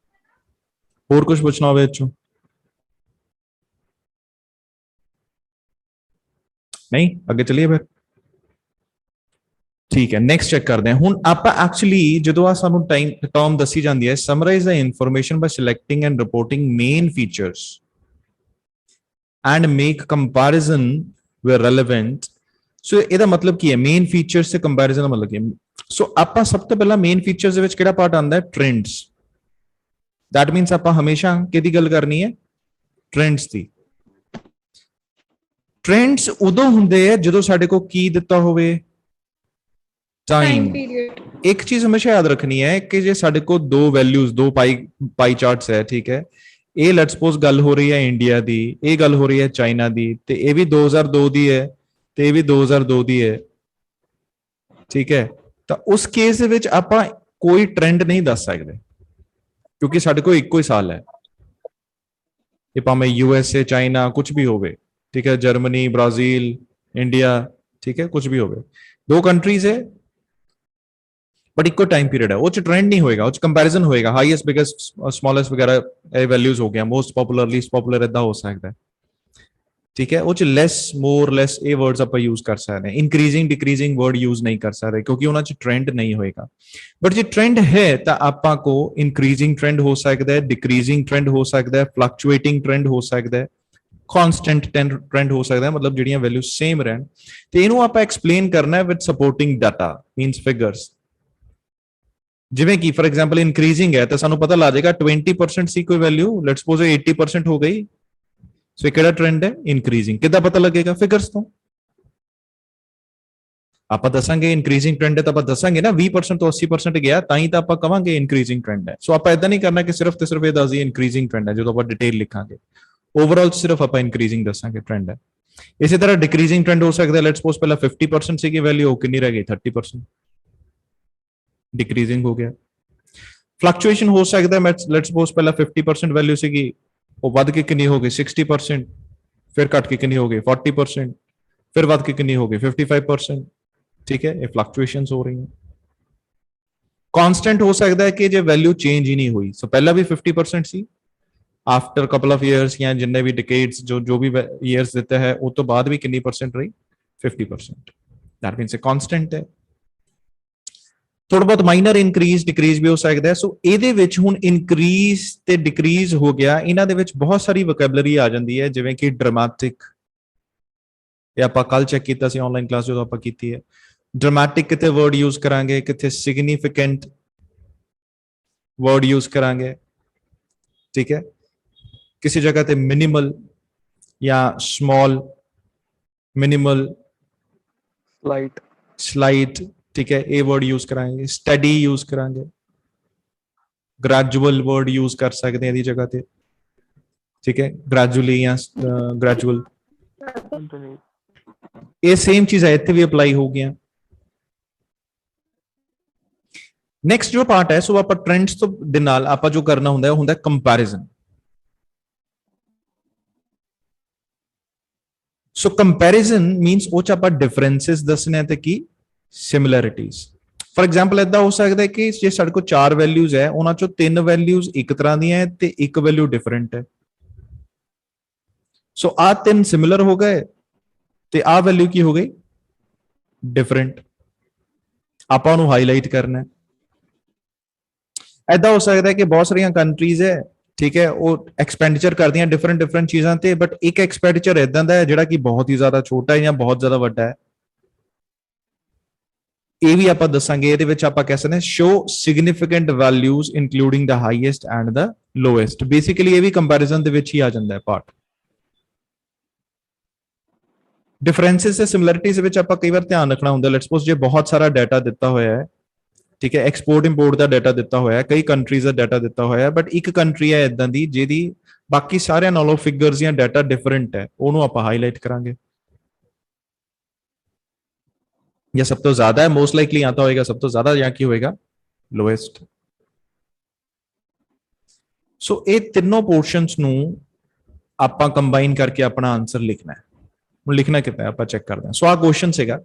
ਹੋਰ ਕੁਝ ਪੁੱਛਣਾ ਹੋਵੇ ਇੱਥੋਂ? ਨਹੀਂ, ਅੱਗੇ ਚਲੀਏ ਫਿਰ। ਠੀਕ ਹੈ, ਨੈਕਸਟ ਚੈੱਕ ਕਰਦੇ ਹਾਂ। ਹੁਣ ਆਪਾਂ ਐਕਚੁਅਲੀ ਜਦੋਂ ਆ ਸਾਨੂੰ ਟਰਮ ਦੱਸੀ ਜਾਂਦੀ ਹੈ, summarise the information by selecting and reporting main features and make comparison where relevant. So ਇਹਦਾ ਮਤਲਬ ਕੀ ਹੈ? ਮੇਨ ਫੀਚਰਸ ਤੇ ਕੰਪੈਰੀਜ਼ਨ ਦਾ ਮਤਲਬ ਕੀ ਹੈ? ਸੋ ਆਪਾਂ ਸਭ ਤੋਂ ਪਹਿਲਾਂ ਮੇਨ ਫੀਚਰਸ ਦੇ ਵਿੱਚ ਕਿਹੜਾ ਪਾਰਟ ਆਉਂਦਾ ਹੈ? ਟ੍ਰੈਂਡਸ। ਦੈਟ ਮੀਨਸ ਆਪਾਂ ਹਮੇਸ਼ਾ ਕਿਹਦੀ ਗੱਲ ਕਰਨੀ ਹੈ? ਟ੍ਰੈਂਡਸ ਦੀ। ਟ੍ਰੈਂਡਸ ਉਦੋਂ ਹੁੰਦੇ ਆ ਜਦੋਂ ਸਾਡੇ ਕੋਲ ਕੀ ਦਿੱਤਾ ਹੋਵੇ? Time period. ਇੱਕ ਚੀਜ਼ ਹਮੇਸ਼ਾ ਯਾਦ ਰੱਖਣੀ ਹੈ ਕਿ ਜੇ ਸਾਡੇ ਕੋਲ ਦੋ ਵੈਲਿਊਜ਼, ਦੋ ਪਾਈ ਚਾਰਟਸ ਹੈ, ਠੀਕ ਹੈ, ਇਹ ਲੈਟਸ ਸਪੋਜ਼ ਗੱਲ ਹੋ ਰਹੀ ਹੈ ਇੰਡੀਆ ਦੀ, ਇਹ ਗੱਲ ਹੋ ਰਹੀ ਹੈ ਚਾਈਨਾ ਦੀ, ਤੇ ਇਹ ਵੀ 2002 ਦੀ ਹੈ ਤੇ ਇਹ ਵੀ 2002 ਦੀ ਹੈ, ਠੀਕ ਹੈ। ਤਾਂ ਉਸ ਕੇਸ ਦੇ ਵਿੱਚ ਆਪਾਂ ਕੋਈ ਟ੍ਰੈਂਡ ਨਹੀਂ ਦੱਸ ਸਕਦੇ ਕਿਉਂਕਿ ਸਾਡੇ ਕੋਲ ਇੱਕੋ ਹੀ ਸਾਲ ਹੈ। ਇਹ ਭਾਵੇਂ USA, ਚਾਈਨਾ, ਕੁਝ ਵੀ ਹੋਵੇ, ਠੀਕ ਹੈ, ਜਰਮਨੀ, ਬ੍ਰਾਜ਼ੀਲ, ਇੰਡੀਆ, ਠੀਕ ਹੈ, ਕੁਝ ਵੀ ਹੋਵੇ, ਦੋ ਕੰਟਰੀਜ਼ ਹੈ ਬਟ ਇੱਕੋ ਟਾਈਮ ਪੀਰੀਅਡ ਹੈ, ਉਹ ਚ ਟ੍ਰੈਂਡ ਨਹੀਂ ਹੋਏਗਾ, ਉਹ ਚ ਕੰਪੈਰੀਜ਼ਨ ਹੋਏਗਾ, ਹਾਈਐਸਟ, ਬਿਗੇਸਟ, ਸਮਾਲੈਸਟ ਵਗੈरह ਇਹ ਵੈਲਿਊਜ਼ ਹੋ ਗਿਆ, ਮੋਸਟ ਪਪੂਲਰ, ਲੀਸਟ ਪਪੂਲਰ, ਇਦਾਂ ਹੋ ਸਕਦਾ ਹੈ, ਠੀਕ ਹੈ। ਉਹ ਚ ਲੈਸ, ਮੋਰ, ਲੈਸ ਇਹ ਵਰਡਸ ਆਪਾਂ ਯੂਜ਼ ਕਰ ਸਕਦੇ ਹਾਂ। ਇਨਕਰੀਜ਼ਿੰਗ, ਡਿਕਰੀਜ਼ਿੰਗ ਵਰਡ ਯੂਜ਼ ਨਹੀਂ ਕਰ ਸਕਦੇ ਕਿਉਂਕਿ ਉਹਨਾਂ ਚ ਟ੍ਰੈਂਡ ਨਹੀਂ ਹੋਏਗਾ। ਬਟ ਜੇ ਟ੍ਰੈਂਡ ਹੈ ਤਾਂ ਆਪਾਂ ਕੋ ਇਨਕਰੀਜ਼ਿੰਗ ਟ੍ਰੈਂਡ ਹੋ ਸਕਦਾ ਹੈ, ਡਿਕਰੀਜ਼ਿੰਗ ਟ੍ਰੈਂਡ ਹੋ ਸਕਦਾ ਹੈ, ਫਲਕਚੁਏਟਿੰਗ ਟ੍ਰੈਂਡ ਹੋ ਸਕਦਾ ਹੈ, ਕਾਂਸਟੈਂਟ ਟ੍ਰੈਂਡ ਹੋ ਸਕਦਾ ਹੈ, ਮਤਲਬ ਜਿਹੜੀਆਂ ਵੈਲਿਊ ਸੇਮ ਰਹਿਣ। ਤੇ ਇਹਨੂੰ ਆਪਾਂ ਐਕਸਪਲੇਨ ਕਰਨਾ ਹੈ with supporting data, means figures. ਜਿਵੇਂ ਕਿ ਫॉर एग्जांपल ਇਨਕਰੀਜ਼ਿੰਗ ਹੈ ਤਾਂ ਸਾਨੂੰ ਪਤਾ ਲੱਗ ਜਾਏਗਾ 20% ਸੀ ਕੋਈ ਵੈਲਿਊ, ਲੈਟਸ ਸਪੋਜ਼ 80% ਹੋ ਗਈ, ਸੋ ਇਹ ਕਿਹੜਾ ਟ੍ਰੈਂਡ ਹੈ? ਇਨਕਰੀਜ਼ਿੰਗ। ਕਿੱਦਾਂ ਪਤਾ ਲੱਗੇਗਾ? ਫਿਗਰਸ ਤੋਂ। ਆਪਾਂ ਦੱਸਾਂਗੇ ਇਨਕਰੀਜ਼ਿੰਗ ਟ੍ਰੈਂਡ ਹੈ ਤਾਂ ਆਪਾਂ ਦੱਸਾਂਗੇ ਨਾ 20% ਤੋਂ 80% ਗਿਆ, ਤਾਂ ਹੀ ਤਾਂ ਆਪਾਂ ਕਵਾਂਗੇ ਇਨਕਰੀਜ਼ਿੰਗ ਟ੍ਰੈਂਡ ਹੈ। ਸੋ ਆਪਾਂ ਇਦਾਂ ਨਹੀਂ ਕਰਨਾ ਕਿ ਸਿਰਫ ਤੇ ਸਿਰਫ ਇਹ ਦੱਸ ਦਈਏ ਇਨਕਰੀਜ਼ਿੰਗ ਟ੍ਰੈਂਡ ਹੈ, ਜਦੋਂ ਆਪਾਂ ਡਿਟੇਲ ਲਿਖਾਂਗੇ ਓਵਰਆਲ ਸਿਰਫ ਆਪਾਂ ਇਨਕਰੀਜ਼ਿੰਗ ਦੱਸਾਂਗੇ ਟ੍ਰੈਂਡ ਹੈ। ਇਸੇ ਤਰ੍ਹਾਂ ਡਿਕਰੀਜ਼ਿੰਗ ਟ੍ਰੈਂਡ ਹੋ ਸਕਦਾ ਹੈ, ਲੈਟਸ ਸਪੋਜ਼ ਪਹਿਲਾਂ 50% ਸੀਗੀ ਵੈਲਿਊ, ਕਿੰਨੀ ਰਹਿ ਗਈ? 30%, ਡਿਕਰੀਜ਼ਿੰਗ ਹੋ ਗਿਆ। ਫਲਕਚੁਏਸ਼ਨ ਹੋ ਸਕਦਾ ਹੈ, ਲੈਟਸ ਸਪੋਜ਼ ਪਹਿਲਾਂ 50% ਵੈਲਿਊ ਸੀਗੀ, ਉਹ ਵੱਧ ਕੇ ਕਿੰਨੀ ਹੋ ਗਈ? 60%, ਫਿਰ ਘਟ ਕੇ ਕਿੰਨੀ ਹੋ ਗਈ? 40%, ਫਿਰ ਵੱਧ ਕੇ ਕਿੰਨੀ ਹੋ ਗਈ? 55%, ਠੀਕ ਹੈ। ਇਹ ਫਲਕਚੁਏਸ਼ਨਸ ਹੋ ਰਹੀਆਂ। ਕਾਂਸਟੈਂਟ ਹੋ ਸਕਦਾ ਹੈ ਕਿ ਜੇ ਵੈਲਿਊ ਚੇਂਜ ਹੀ ਨਹੀਂ ਹੋਈ, ਸੋ ਪਹਿਲਾਂ ਵੀ 50% ਸੀ, आफ्टर कपल ऑफ ईयर्स या जिन्ने भी डिकेड्स जो भी ईयर्स देता है वो तो बाद भी कितनी परसेंट रही? 50%। दैट मींस ए कांस्टेंट है। थोड़ा बहुत माइनर इंक्रीज डिक्रीज भी हो सकता है। सो ਇਹਦੇ ਵਿੱਚ ਹੁਣ इंक्रीज ਤੇ डिक्रीज ਹੋ ਗਿਆ, ਇਹਨਾਂ ਦੇ ਵਿੱਚ ਬਹੁਤ ਸਾਰੀ ਵੋਕੈਬਲਰੀ ਆ ਜਾਂਦੀ ਹੈ, ਜਿਵੇਂ ਕਿ ਡਰਾਮੈਟਿਕ, ਇਹ ਆਪਾਂ ਕੱਲ ਚੈੱਕ ਕੀਤਾ ਸੀ ਆਨਲਾਈਨ ਕਲਾਸ ਜਦੋਂ ਆਪਾਂ ਕੀਤੀ ਹੈ। ਡਰਾਮੈਟਿਕ ਕਿਤੇ ਵਰਡ ਯੂਜ਼ ਕਰਾਂਗੇ, ਕਿਤੇ ਸਿਗਨੀਫੀਕੈਂਟ ਵਰਡ ਯੂਜ਼ ਕਰਾਂਗੇ, ਠੀਕ ਹੈ। किसी जगह पे मिनिमल या स्मॉल, मिनिमल, स्लाइट, स्लाइट, ठीक है, ए वर्ड यूज कराएंगे। स्टडी यूज कराएंगे, ग्रेजुअल वर्ड यूज कर सकते हैं जगह पे, ठीक है, ग्रेजुअली या ग्रेजुअल, ये सेम चीज है इत्थे भी अप्लाई हो गया। नेक्स्ट जो पार्ट है, सो आप ट्रेंड्स तो दे नाल आप जो करना हुंदा है कंपैरिजन। सो कंपैरिजन मींस ਉਹ ਚ ਆਪਾਂ ਡਿਫਰੈਂਸਸ ਦੱਸਣੇ ਤੇ ਕੀ ਸਿਮਿਲੈਰਿਟੀਜ਼। ਫॉर एग्जांपल ਇਦਾਂ ਹੋ ਸਕਦਾ ਹੈ ਕਿ ਜੇ ਸਾਡੇ ਕੋਲ 4 ਵੈਲਿਊਜ਼ ਹੈ, ਉਹਨਾਂ ਚੋਂ 3 ਵੈਲਿਊਜ਼ ਇੱਕ ਤਰ੍ਹਾਂ ਦੀਆਂ ਹੈ ਤੇ ਇੱਕ ਵੈਲਿਊ ਡਿਫਰੈਂਟ ਹੈ। ਸੋ ਆ 3 ਸਿਮਿਲਰ ਹੋ ਗਏ ਤੇ ਆ ਵੈਲਿਊ ਕੀ ਹੋ ਗਈ? ਡਿਫਰੈਂਟ। ਆਪਾਂ ਉਹਨੂੰ ਹਾਈਲਾਈਟ ਕਰਨਾ ਹੈ। ਇਦਾਂ ਹੋ ਸਕਦਾ ਹੈ ਕਿ ਬਹੁਤ ਸਾਰੀਆਂ ਕੰਟਰੀਜ਼ ਹੈ, ठीक है, वो एक्सपेंडिचर कर दिया डिफरेंट चीजों ते, बट एक एक्सपेंडिचर इदां दा है जिहड़ा कि बहुत ही ज्यादा छोटा है या बहुत ज्यादा वड्डा है। ये भी आपां दसांगे। इहदे विच आपां कह सकदे show significant values including the highest and the lowest. Basically ये भी कंपैरिजन दे विच ही आ जांदा है पार्ट। डिफरेंसेस ते सिमिलरिटीज विच आपां कई बार ध्यान रखना हुंदा। लेट्स सपोज जे बहुत सारा डाटा दिता होया है, ठीक है, एक्सपोर्ट इंपोर्ट का डाटा दिता होया है, कई कंट्रीज का डाटा दिता होया है, बट एक कंट्री है इदां दी जिहदी बाकी सारे नालों फिगर्स या डाटा डिफरेंट है, ਉਹਨੂੰ ਆਪਾਂ ਹਾਈਲਾਈਟ ਕਰਾਂਗੇ। या सब तो ज्यादा है, मोस्ट लाइकली आता होएगा सब तो ज्यादा, या की होएगा? लोएस्ट। सो ये तीनों पोर्शंस ਨੂੰ ਆਪਾਂ ਕੰਬਾਈਨ ਕਰਕੇ ਆਪਣਾ ਆਨਸਰ ਲਿਖਣਾ ਹੈ। ਹੁਣ ਲਿਖਣਾ ਕਿੱਦਾਂ ਆਪਾਂ ਚੈੱਕ ਕਰਦੇ ਹਾਂ। ਸੋ ਆ ਕੁਐਸਚਨ ਸੀਗਾ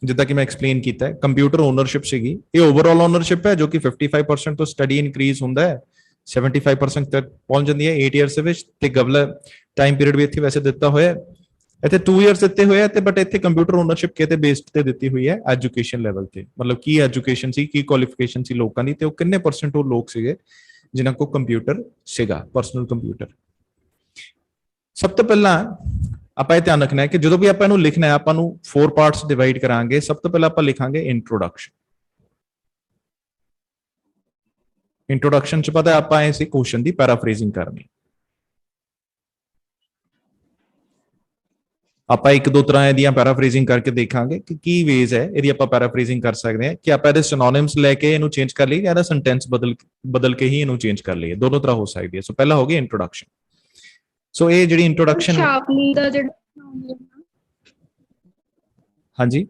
ਜਿੱਦਾਂ ਕਿ ਮੈਂ ਐਕਸਪਲੇਨ ਕੀਤਾ ਹੈ। ਕੰਪਿਊਟਰ ਓਨਰਸ਼ਿਪ ਸੀਗੀ, ਇਹ ਓਵਰਆਲ ਓਨਰਸ਼ਿਪ ਹੈ ਜੋ ਕਿ 55% ਤੋਂ ਸਟੱਡੀ ਇਨਕਰੀਜ਼ ਹੁੰਦਾ ਹੈ, 75% ਤੱਕ ਪਹੁੰਚ ਜਾਂਦੀ ਹੈ 8 ਇਅਰਸ ਦੇ ਵਿੱਚ। ਤੇ ਗਵਲ ਟਾਈਮ ਪੀਰੀਅਡ ਵੀ ਇੱਥੇ ਵੈਸੇ ਦਿੱਤਾ ਹੋਇਆ ਹੈ, ਇੱਥੇ 2 ਇਅਰਸ ਦਿੱਤੇ ਹੋਏ ਆ ਤੇ ਬਟ ਇੱਥੇ ਕੰਪਿਊਟਰ ਓਨਰਸ਼ਿਪ ਕਿਤੇ ਬੇਸਡ ਤੇ ਦਿੱਤੀ ਹੋਈ ਹੈ ਐਜੂਕੇਸ਼ਨ ਲੈਵਲ ਤੇ, ਮਤਲਬ ਕੀ ਐਜੂਕੇਸ਼ਨ ਸੀ, ਕੀ ਕੁਆਲੀਫਿਕੇਸ਼ਨ ਸੀ ਲੋਕਾਂ ਦੀ, ਤੇ ਉਹ ਕਿੰਨੇ ਪਰਸੈਂਟ ਉਹ ਲੋਕ ਸੀਗੇ ਜਿਨ੍ਹਾਂ ਕੋਲ ਕੰਪਿਊਟਰ ਸੀਗਾ, ਪਰਸਨਲ ਕੰਪਿਊਟਰ। ਸਭ ਤੋਂ ਪਹਿਲਾਂ ਆਪਾਂ ਇਹ ਧਿਆਨ ਰੱਖਣਾ ਹੈ ਕਿ ਜਦੋਂ ਵੀ ਆਪਾਂ ਇਹਨੂੰ ਲਿਖਣਾ ਹੈ ਆਪਾਂ ਨੂੰ 4 ਪਾਰਟਸ ਡਿਵਾਈਡ ਕਰਾਂਗੇ। ਸਭ ਤੋਂ ਪਹਿਲਾਂ ਆਪਾਂ ਲਿਖਾਂਗੇ ਇੰਟਰੋਡਕਸ਼ਨ। ਇੰਟਰੋਡਕਸ਼ਨ ਚ ਪਤਾ ਆਪਾਂ ਇਸ ਕੁਐਸਚਨ ਦੀ ਪੈਰਾਫਰੇਜ਼ਿੰਗ ਕਰਨੀ। ਆਪਾਂ ਇੱਕ ਦੋ ਤਰ੍ਹਾਂ ਦੀਆਂ ਪੈਰਾਫਰੇਜ਼ਿੰਗ ਕਰਕੇ ਦੇਖਾਂਗੇ ਕਿ ਕੀ ਵੇਜ਼ ਹੈ ਇਹਦੀ ਆਪਾਂ ਪੈਰਾਫਰੇਜ਼ਿੰਗ ਕਰ ਸਕਦੇ ਹਾਂ ਕਿ ਆਪਾਂ ਇਹਦੇ ਸਿਨੋਨਿਮਸ ਲੈ ਕੇ ਇਹਨੂੰ ਚੇਂਜ ਕਰ ਲਈਏ ਜਾਂ ਇਹਦਾ ਸੈਂਟੈਂਸ ਬਦਲ ਕੇ ਹੀ ਇਹਨੂੰ ਚੇਂਜ ਕਰ ਲਈਏ ਦੋਨੋਂ ਤਰ੍ਹਾਂ ਹੋ ਸਕਦੀ ਹੈ ਸੋ ਪਹਿਲਾ ਹੋ ਗਿਆ ਇੰਟਰੋਡਕਸ਼ਨ ਸੋ ਇਹ ਜਿਹੜੀ ਇੰਟਰੋਡਕਸ਼ਨ ਸ਼ਾਰਪਲੀ ਦਾ ਜਿਹੜਾ ਹਾਂਜੀ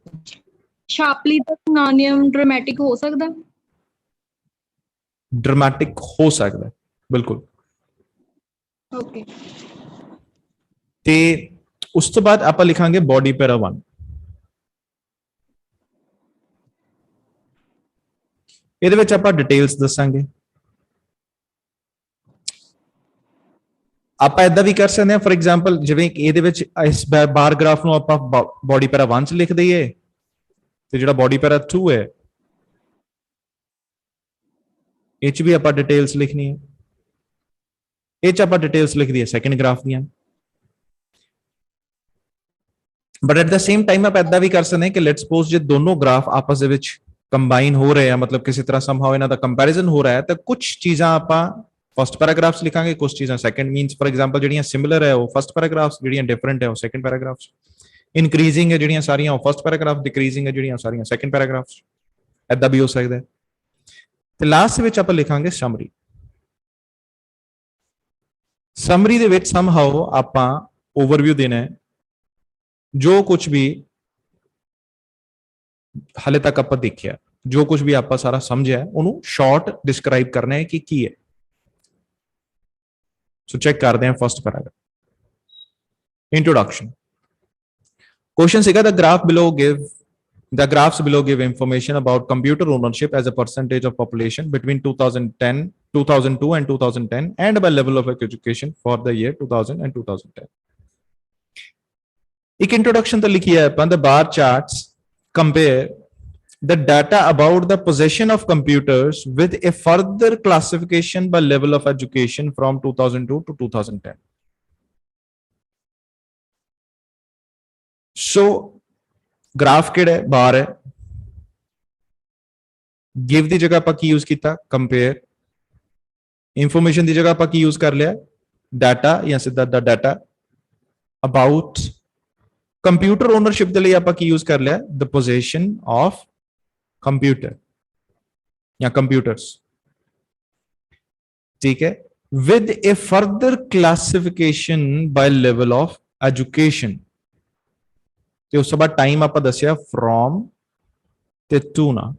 ਸ਼ਾਰਪਲੀ ਦਾ ਸਿਨੋਨਿਮ ਡਰਾਮੈਟਿਕ ਹੋ ਸਕਦਾ ਡਰਾਮੈਟਿਕ ਹੋ ਸਕਦਾ ਬਿਲਕੁਲ ਓਕੇ ਤੇ ਉਸ ਤੋਂ ਬਾਅਦ ਆਪਾਂ ਲਿਖਾਂਗੇ ਬੋਡੀ ਪੈਰਾ 1 ਇਹਦੇ ਵਿੱਚ ਆਪਾਂ ਡਿਟੇਲਸ ਦੱਸਾਂਗੇ ਆਪਾਂ ਇਦਾਂ ਵੀ ਕਰ ਸਕਦੇ ਹਾਂ ਫॉर ਐਗਜ਼ਾਮਪਲ ਜਿਵੇਂ ਇਹਦੇ ਵਿੱਚ ਇਸ ਬਾਰ ਗ੍ਰਾਫ ਨੂੰ ਆਪਾਂ ਬੋਡੀ ਪੈਰਾ 1 ਚ ਲਿਖ ਦਈਏ ਤੇ ਜਿਹੜਾ ਬੋਡੀ ਪੈਰਾ 2 ਹੈ ਇਹ ਚ ਵੀ ਆਪਾਂ ਡਿਟੇਲਸ ਲਿਖਣੀ ਹੈ ਇਹ ਚ ਆਪਾਂ ਡਿਟੇਲਸ ਲਿਖ ਦਈਏ ਸੈਕੰਡ ਗ੍ਰਾਫ ਦੀਆਂ but at the same time ਆਪਾਂ ਇਦਾਂ ਵੀ ਕਰ ਸਕਦੇ ਹਾਂ ਕਿ ਲੈਟਸ ਸਪੋਜ਼ ਜੇ ਦੋਨੋਂ ਗ੍ਰਾਫ ਆਪਸ ਦੇ ਵਿੱਚ ਕੰਬਾਈਨ ਹੋ ਰਹੇ ਆ ਮਤਲਬ ਕਿਸੇ ਤਰ੍ਹਾਂ ਸਮਹਾਉ ਇਹਨਾਂ ਦਾ ਕੰਪੈਰੀਜ਼ਨ ਹੋ ਰਿਹਾ ਹੈ ਤਾਂ ਕੁਝ ਚੀਜ਼ਾਂ ਆਪਾਂ ਫਸਟ ਪੈਰਾਗ੍ਰਾਫਸ ਲਿਖਾਂਗੇ ਕੁਝ ਚੀਜ਼ਾਂ ਸੈਕੰਡ ਮੀਨਸ ਫॉर ਐਗਜ਼ਾਮਪਲ ਜਿਹੜੀਆਂ ਸਿਮਿਲਰ ਹੈ ਉਹ ਫਸਟ ਪੈਰਾਗ੍ਰਾਫਸ ਜਿਹੜੀਆਂ ਡਿਫਰੈਂਟ ਹੈ ਉਹ ਸੈਕੰਡ ਪੈਰਾਗ੍ਰਾਫਸ ਇਨਕਰੀਜ਼ਿੰਗ ਹੈ ਜਿਹੜੀਆਂ ਸਾਰੀਆਂ ਉਹ ਫਸਟ ਪੈਰਾਗ੍ਰਾਫ ਡਿਕਰੀਜ਼ਿੰਗ ਹੈ ਜਿਹੜੀਆਂ ਸਾਰੀਆਂ ਸੈਕੰਡ ਪੈਰਾਗ੍ਰਾਫਸ ਇਦਾਂ ਵੀ ਹੋ ਸਕਦਾ ਹੈ ਤੇ ਲਾਸਟ ਵਿੱਚ ਆਪਾਂ ਲਿਖਾਂਗੇ ਸਮਰੀ ਸਮਰੀ ਦੇ ਵਿੱਚ ਸਮਹਾਉ ਆਪਾਂ ਓਵਰਵਿਊ ਦੇਣਾ ਹੈ ਜੋ ਕੁਝ ਵੀ ਹਾਲੇ ਤੱਕ ਆਪਾਂ ਦੇਖਿਆ ਜੋ ਕੁਝ ਵੀ ਆਪਾਂ ਸਾਰਾ ਸਮਝਿਆ ਉਹਨੂੰ ਸ਼ਾਰਟ ਡਿਸਕ੍ਰਾਈਬ ਕਰਨਾ ਹੈ ਕਿ ਕੀ ਹੈ ਸੋ ਚੈੱਕ ਕਰਦੇ ਹਾਂ ਫਸਟ ਪੈਰਾਗ੍ਰਾਫ ਇੰਟਰੋਡਕਸ਼ਨ क्वेश्चन सीखा the graphs below give information about computer ownership as a percentage of population between 2002 and 2010 and by level of education for the year 2000 and 2010 एक introduction तो लिखी है अपन the bar charts compare the data about the possession of computers with a further classification by level of education from 2002 to 2010 so graph किहड़ा है बार है give की जगह आप use किया कंपेयर इंफॉर्मेशन की जगह आप यूज कर लिया डाटा या सीधा डाटा अबाउट कंप्यूटर ओनरशिप के लिए आप यूज कर लिया द पोजेशन ऑफ कंप्यूटर या कंप्यूटर्स ठीक है with A further classification by level of education ਤੇ ਉਸ ਤੋਂ ਬਾਅਦ ਟਾਈਮ ਆਪਾਂ ਦੱਸਿਆ ਫਰੋਮ ਤੇ ਟੂ ਨਾ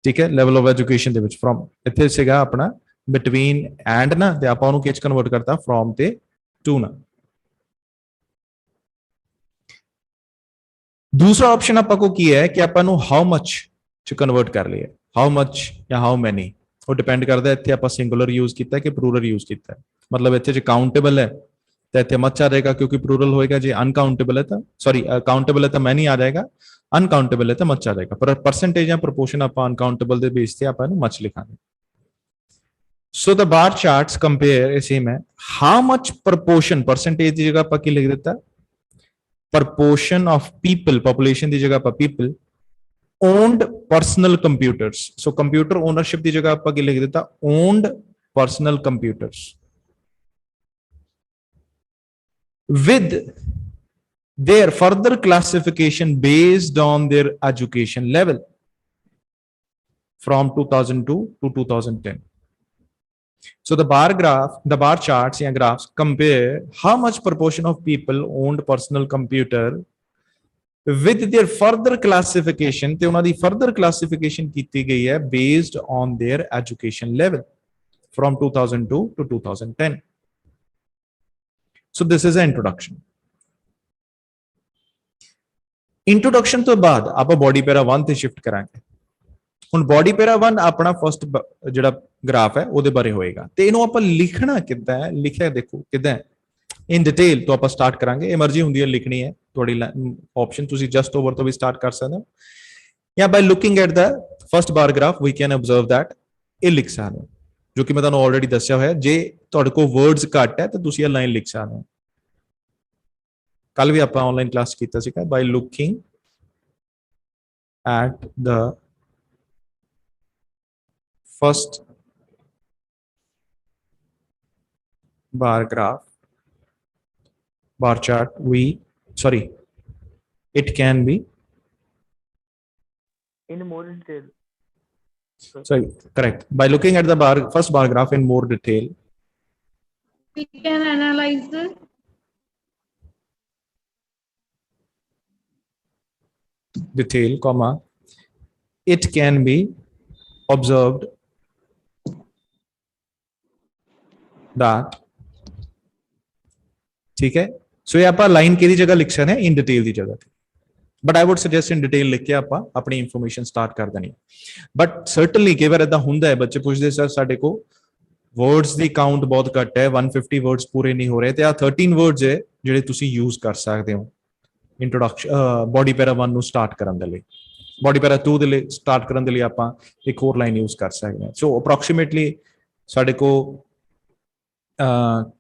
ਠੀਕ ਹੈ ਲੈਵਲ ਆਫ ਐਜੂਕੇਸ਼ਨ ਦੇ ਵਿੱਚ ਫਰੋਮ ਇੱਥੇ ਸੀਗਾ ਆਪਣਾ ਬਿਟਵੀਨ ਐਂਡ ਨਾ ਤੇ ਆਪਾਂ ਉਹਨੂੰ ਕਿਚ ਕਨਵਰਟ ਕਰਤਾ ਫਰੋਮ ਤੇ ਟੂ ਨਾ ਦੂਸਰਾ ਆਪਸ਼ਨ ਆਪਾਂ ਕੋ ਕੀ ਹੈ ਕਿ ਆਪਾਂ ਨੂੰ ਹਾਊ ਮਚ ਚ ਕਨਵਰਟ ਕਰ ਲਈਏ ਹਾਊ ਮਚ ਜਾਂ ਹਾਊ ਮੈਨੀ ਉਹ ਡਿਪੈਂਡ ਕਰਦਾ ਇੱਥੇ ਆਪਾਂ ਸਿੰਗੂਲਰ ਯੂਜ਼ ਕੀਤਾ ਕਿ ਪਲੂਰਲ ਯੂਜ਼ ਕੀਤਾ ਮਤਲਬ ਇੱਥੇ ਜੇ ਕਾਊਂਟੇਬਲ ਹੈ तो इतने मच आ जाएगा क्योंकि प्लूरल होएगा जी अनकाउंटेबल है तो सॉरी काउंटेबल है तो मैनी आ जाएगा अनकाउंटेबल है तो मच आ जाएगा पर परसेंटेज या प्रोपोर्शन आप अनकाउंटेबल दे बेस ते आप मच लिखांगे so the bar charts compare same है हाउ मच प्रोपोर्शन परसेंटेज की जगह आप की लिख देता प्रोपोर्शन ऑफ पीपल पॉपुलेशन की जगह आप people owned personal computers so computer ownership की जगह आप की लिख देता owned personal computers with their further classification based on their education level from 2002 to 2010 so the bar charts and graphs compare how much proportion of people owned personal computer with their further classification te ਉਹਨਾਂ ਦੀ further classification ਕੀਤੀ ਗਈ ਹੈ based on their education level from 2002 to 2010 so this is an introduction ਤੋਂ ਬਾਅਦ ਆਪਾਂ body ਪੈਰਾ 1 ਤੇ shift ਕਰਾਂਗੇ ਹੁਣ ਬੋਡੀ ਪੈਰਾ 1 ਆਪਣਾ ਫਸਟ ਜਿਹੜਾ ਗ੍ਰਾਫ ਹੈ ਉਹਦੇ ਬਾਰੇ ਹੋਏਗਾ ਤੇ ਇਹਨੂੰ ਆਪਾਂ ਲਿਖਣਾ ਕਿੱਦਾਂ ਹੈ ਲਿਖਿਆ ਦੇਖੋ ਕਿੱਦਾਂ ਇਨ ਡਿਟੇਲ ਤੋਂ ਆਪਾਂ ਸਟਾਰਟ ਕਰਾਂਗੇ ਇਹ ਮਰਜ਼ੀ ਹੁੰਦੀ ਹੈ ਲਿਖਣੀ ਹੈ ਤੁਹਾਡੀ ਆਪਸ਼ਨ ਤੁਸੀਂ ਜਸਟ ਓਵਰ ਤੋਂ ਵੀ ਸਟਾਰਟ ਕਰ ਸਕਦੇ ਹੋ ਜਾਂ by looking at the first bar graph we can observe that ਇਹ ਲਿਖ ਸਕਦੇ ਹੋ ਜੋ ਕਿ ਮੈਂ ਤੁਹਾਨੂੰ ਆਲਰੇਡੀ ਦੱਸਿਆ ਹੋਇਆ ਜੇ ਤੁਹਾਡੇ ਕੋਲ ਵਰਡਸ ਘੱਟ ਹੈ ਤਾਂ ਤੁਸੀਂ ਇਹ ਲਾਈਨ ਲਿਖ ਸਕਦੇ ਹੋ ਕੱਲ ਵੀ ਆਪਾਂ ਆਨਲਾਈਨ ਕਲਾਸ ਕੀਤਾ ਸੀਗਾ by looking at the first bar graph bar chart, it can be, In more detail. sorry, correct, by looking at the first bar graph in more detail. We can analyze the Detail, comma, it can be observed that, ठीक है, सो ये आप line की जगह लिख सकते हैं in detail की जगह, but I would suggest in detail लिख के आप अपनी इंफॉर्मेशन स्टार्ट कर देनी, बट सर्टनली कई बार इदा होंगे बच्चे पूछते सर साडे को वर्ड्स की काउंट बहुत घट है, 150 वर्ड्स पूरे नहीं हो रहे, तो 13 वर्ड्स है ਜਿਹੜੇ ਤੁਸੀਂ यूज कर सकते हो इंट्रोडक्शन बॉडी पैरा 1 ਨੂੰ स्टार्ट ਕਰਨ ਦੇ ਲਈ, बॉडी पैरा 2 ਦੇ ਲਈ स्टार्ट ਕਰਨ ਦੇ ਲਈ ਆਪਾਂ ਇੱਕ ਹੋਰ ਲਾਈਨ यूज कर सकते हैं। सो ਅਪਰੋਕਸੀਮੇਟਲੀ ਸਾਡੇ को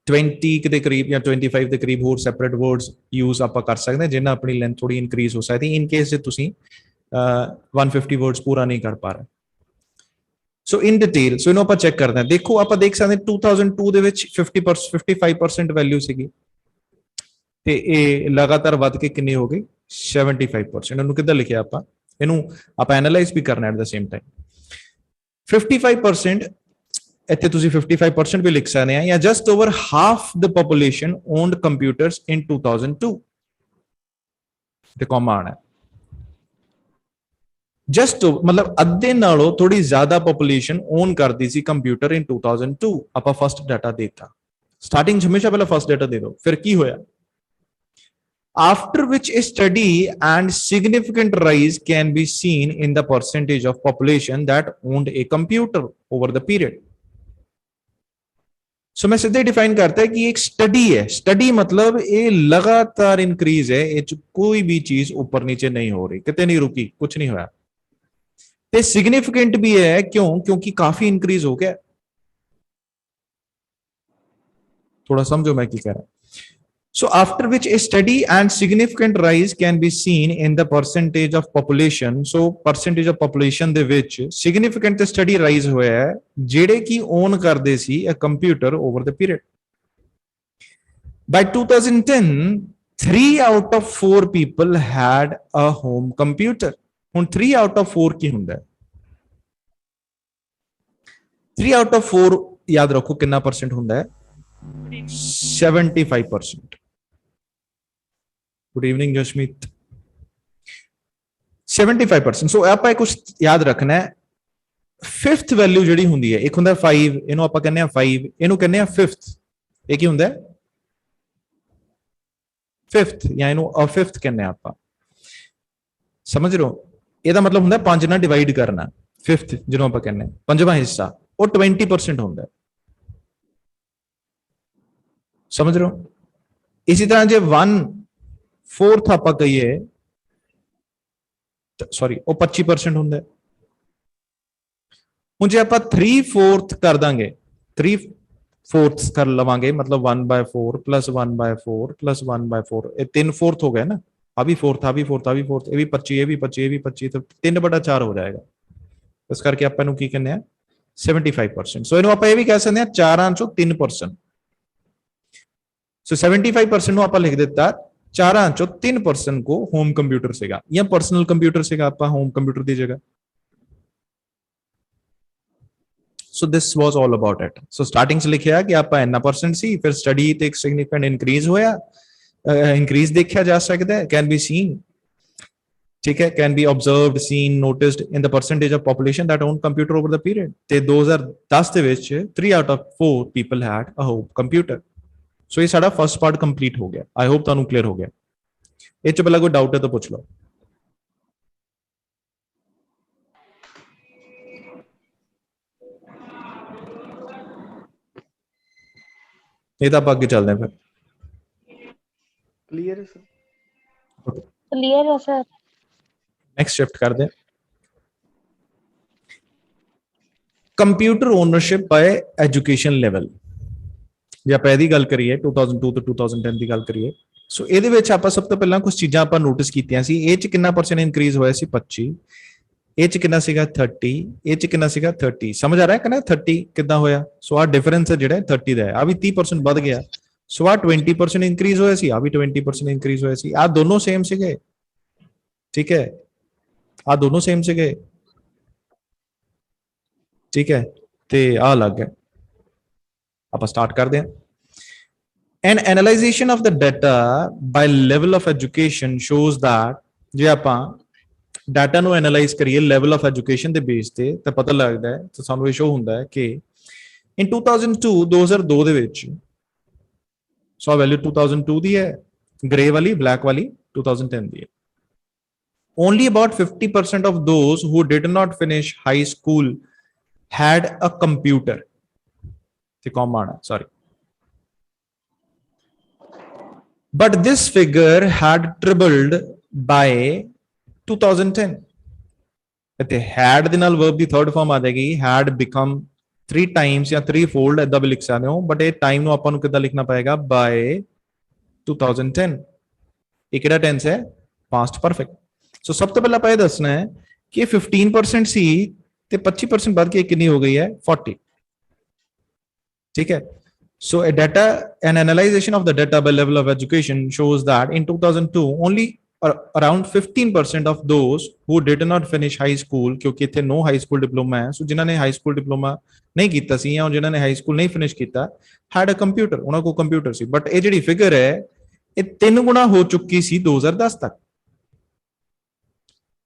20 ਦੇ ਕਰੀਬ ਜਾਂ 25 ਦੇ ਕਰੀਬ ਹੋਰ ਸੈਪਰੇਟ ਵਰਡਸ ਯੂਜ਼ ਆਪਾਂ ਕਰ ਸਕਦੇ ਹਾਂ, ਜਿਨ੍ਹਾਂ ਆਪਣੀ ਲੈਂਥ ਥੋੜੀ ਇਨਕਰੀਜ਼ ਹੋ ਸਕਦੀ ਇਨ ਕੇਸ ਜੇ ਤੁਸੀਂ 150 ਵਰਡਸ ਪੂਰਾ ਨਹੀਂ ਕਰ ਪਾ ਰਹੇ। ਸੋ ਇਨ ਡਿਟੇਲ, ਸੋ ਇਹਨੂੰ ਆਪਾਂ ਚੈੱਕ ਕਰਦੇ ਹਾਂ। ਦੇਖੋ ਆਪਾਂ ਦੇਖ ਸਕਦੇ ਹਾਂ 2002 ਦੇ ਵਿੱਚ 55% ਵੈਲਿਊ ਸੀਗੀ ਤੇ ਇਹ ਲਗਾਤਾਰ ਵੱਧ ਕੇ ਕਿੰਨੀ ਹੋ ਗਈ 75%। ਇਹਨੂੰ ਕਿੱਦਾਂ ਲਿਖਿਆ ਆਪਾਂ, ਇਹਨੂੰ ਆਪਾਂ ਐਨਾਲਾਈਜ਼ ਵੀ ਕਰਨਾ ਐਟ ਦ ਸੇਮ ਟਾਈਮ। 55% ਇੱਥੇ ਤੁਸੀਂ 55% ਵੀ ਲਿਖ ਸਕਦੇ ਆ, ਜਾਂ ਜਸਟ ਓਵਰ ਹਾਫ ਦ ਪੋਪੂਲੇਸ਼ਨ ਓਨਡ ਕੰਪਿਊਟਰਸ ਇਨ 2002 ਤੇ ਕੌਮਾ ਆਣਾ ਜਸਟ ਮਤਲਬ ਅੱਧੇ ਨਾਲੋਂ ਥੋੜੀ ਜ਼ਿਆਦਾ ਪੋਪੂਲੇਸ਼ਨ ਓਨ ਕਰਦੀ ਸੀ ਕੰਪਿਊਟਰ ਇਨ 2002। ਆਪਾਂ ਫਸਟ ਡਾਟਾ ਦੇਤਾ, ਸਟਾਰਟਿੰਗ ਹਮੇਸ਼ਾ ਪਹਿਲਾਂ ਫਸਟ ਡਾਟਾ ਦੇ ਦਿਓ, ਫਿਰ ਕੀ ਹੋਇਆ after which a steady and significant rise can be seen in the percentage of population that owned a computer over the period। सो मैं सीधे डिफाइन करता है कि एक स्टडी है, स्टडी मतलब ये लगातार इंक्रीज है, ये कोई भी चीज ऊपर नीचे नहीं हो रही, कितने नहीं रुकी, कुछ नहीं होया, ते सिग्निफिकेंट भी है, क्यों, क्योंकि काफी इंक्रीज हो गया। थोड़ा समझो मैं क्या कह रहा हूं। So after which a steady and significant rise can be seen in the percentage of population। So percentage of population ਦੇ ਵਿੱਚ significant ਤੇ steady rise ਹੋਇਆ ਹੈ ਜਿਹੜੇ ਕੀ own ਕਰਦੇ ਸੀ a computer over the period। By 2010 3 out of 4 people had a home computer। ਹੁਣ 3 out of 4 ਕੀ ਹੁੰਦਾ ਹੈ? 3 out of 4 ਯਾਦ ਰੱਖੋ ਕਿੰਨਾ ਪਰਸੈਂਟ ਹੁੰਦਾ ਹੈ? 75%। Good evening Jasmeet. 75%। सो ਆਪਾਂ ਕੁਝ ਯਾਦ ਰੱਖਣਾ ਹੈ, ਫਿਫਥ ਵੈਲਿਊ ਜਿਹੜੀ ਹੁੰਦੀ ਹੈ, ਇੱਕ ਹੁੰਦਾ 5, ਇਹਨੂੰ ਆਪਾਂ ਕਹਿੰਦੇ ਆ 5, ਇਹਨੂੰ ਕਹਿੰਦੇ ਆ ਫਿਫਥ। ਇਹ ਕੀ ਹੁੰਦਾ ਹੈ? ਫਿਫਥ, ਜਾਂ ਇਹਨੂੰ ਅ ਫਿਫਥ ਕਹਿੰਦੇ ਆ ਆਪਾਂ, ਸਮਝ ਰਹੇ ਹੋ? ਇਹਦਾ ਮਤਲਬ ਹੁੰਦਾ 5 ਨਾਲ ਡਿਵਾਈਡ ਕਰਨਾ। ਫਿਫਥ ਜਿਹਨੂੰ ਆਪਾਂ ਕਹਿੰਦੇ ਆ ਪੰਜਵਾਂ ਹਿੱਸਾ, ਉਹ 20% ਹੁੰਦਾ ਹੈ, ਸਮਝ ਰਹੇ ਹੋ? ਇਸੇ ਤਰ੍ਹਾਂ ਜੇ 1/4 ਆਪਾਂ ਕਹੀਏ, ਸੌਰੀ, ਉਹ 25% ਹੁੰਦਾ ਹੈ। ਹੁਣ ਜੇ ਆਪਾਂ 3/4 ਕਰ ਦਾਂਗੇ, 3/4 ਕਰ ਲਵਾਂਗੇ, ਮਤਲਬ 1/4 plus 1/4 plus 1/4, ਇਹ 3/4 ਹੋ ਗਿਆ ਨਾ। ਆ ਵੀ 4th, ਆ ਵੀ 4th, ਆ ਵੀ 4th, ਇਹ ਵੀ 25, ਇਹ ਵੀ 25, ਇਹ ਵੀ 25, ਤਾਂ 3/4 ਹੋ ਜਾਏਗਾ। ਇਸ ਕਰਕੇ ਆਪਾਂ ਇਹਨੂੰ ਕੀ ਕਹਿੰਦੇ ਆ 75%। ਸੋ ਇਹਨੂੰ ਆਪਾਂ ਇਹ ਵੀ ਕਹਿ ਸਕਦੇ ਆ 4 ਚੋਂ 3%। सो 75% ਨੂੰ ਆਪਾਂ ਲਿਖ ਦਿੱਤਾ 4 ਚੋਂ 3% को होम कंप्यूटर सेगा या पर्सनल कंप्यूटर सेगा, आपका होम कंप्यूटर दी जगह। So this was all about it. So starting से लिखिया कि आपका इतना परसेंट सी, फिर स्टडी ते एक सिग्निफिकेंट इंक्रीज होया, इंक्रीज देखा जा सकता है, कैन बी सीन, ठीक है, can be observed, seen, noticed in the percentage of population that own computer over the period. ते 2010 ਦੇ ਵਿੱਚ 3 out of 4 people had a home computer। सो ये साडा फर्स्ट पार्ट कंप्लीट हो गया। आई होप तुहानू क्लियर हो गया। ਇਹ ਚ ਪਹਿਲਾਂ ਕੋਈ ਡਾਊਟ ਹੈ ਤਾਂ ਪੁੱਛ ਲਓ। ਇਹ ਤਾਂ ਆਪਾਂ ਅੱਗੇ ਚੱਲਦੇ ਹਾਂ ਫਿਰ। क्लियर है सर? क्लियर है सर। नेक्स्ट शिफ्ट कर दे। Computer ownership by education level. ਜੇ ਆਪਾਂ ਇਹਦੀ ਗੱਲ ਕਰੀਏ 2002 ਤੋਂ 2010 ਦੀ ਗੱਲ ਕਰੀਏ, ਸੋ ਇਹਦੇ ਵਿੱਚ ਆਪਾਂ ਸਭ ਤੋਂ ਪਹਿਲਾਂ ਕੁਝ ਚੀਜ਼ਾਂ ਆਪਾਂ ਨੋਟਿਸ ਕੀਤੀਆਂ ਸੀ। ਇਹ ਚ ਕਿੰਨਾ ਪਰਸੈਂਟ ਇਨਕਰੀਜ਼ ਹੋਇਆ ਸੀ? 25। ਇਹ ਚ ਕਿੰਨਾ ਸੀਗਾ? 30। ਇਹ ਚ ਕਿੰਨਾ ਸੀਗਾ? 30। ਸਮਝ ਆ ਰਿਹਾ ਕਿ ਨਾ 30 ਕਿੱਦਾਂ ਹੋਇਆ? ਸੋ ਆ ਡਿਫਰੈਂਸ ਹੈ ਜਿਹੜਾ 30 ਦਾ ਹੈ, ਆ ਵੀ 30% ਵੱਧ ਗਿਆ। सो आ 20% इंक्रीज होया सी, आ भी 20% इंक्रीज होया सी, आ दोनों सेम सीगे, ठीक है, आ दोनों सेम सीगे, ठीक है, ते आ अलग है। आप स्टार्ट कर दें। An analyzation of the data by level of education shows that जे ਆਪਾਂ ਡਾਟਾ ਨੂੰ ਐਨਾਲਾਈਜ਼ ਕਰੀਏ ਲੈਵਲ ਆਫ ਐਜੂਕੇਸ਼ਨ ਦੇ ਬੇਸ ਤੇ ਤਾਂ ਪਤਾ ਲੱਗਦਾ ਹੈ, ਤਾਂ ਸਾਨੂੰ ਇਹ ਸ਼ੋ ਹੁੰਦਾ ਹੈ ਕਿ ਇਨ 2002 ਦੇ ਵਿੱਚ ਸੋ ਵੈਲਿਊ 2002 ਦੀ ਹੈ, ਗ੍ਰੇ ਵਾਲੀ ਬਲੈਕ ਵਾਲੀ 2010 ਦੀ ਹੈ। Only about 50% of those who did not finish high school had a computer. ਤੇ ਕੌਮ ਆਣਾ, sorry. But this figure had tripled by 2010. ਇੱਥੇ had ਦੇ ਨਾਲ verb ਦੀ third form ਆ ਜਾਏਗੀ, had become 3 times ਜਾਂ 3-fold, ਏਦਾਂ ਵੀ ਲਿਖ ਸਕਦੇ ਹੋ, ਬਟ ਇਹ ਟਾਈਮ ਨੂੰ ਆਪਾਂ ਨੂੰ ਕਿੱਦਾਂ ਲਿਖਣਾ ਪਏਗਾ, by 2010। ਇਹ ਕਿਹੜਾ ਟੈਂਸ ਹੈ, ਪਾਸਟ ਪਰਫੈਕਟ। ਸੋ ਸਭ ਤੋਂ ਪਹਿਲਾਂ ਆਪਾਂ ਇਹ ਦੱਸਣਾ ਹੈ ਕਿ 15% ਸੀ ਤੇ 25% ਵੱਧ ਕੇ ਕਿੰਨੀ ਹੋ ਗਈ ਹੈ, 40, ਠੀਕ ਹੈ। So a data, an analyzation of the data by level of education shows that in 2002 only around 15% of those who did not finish high school, क्योंकि इतने no high school diploma है, so जिन्होंने high school diploma नहीं कीता सी या जिन्होंने high school नहीं finish कीता, had a computer, उन्होंने को computer सी, but ये जड़ी figure है ये 3 गुना हो चुकी सी 2010 तक,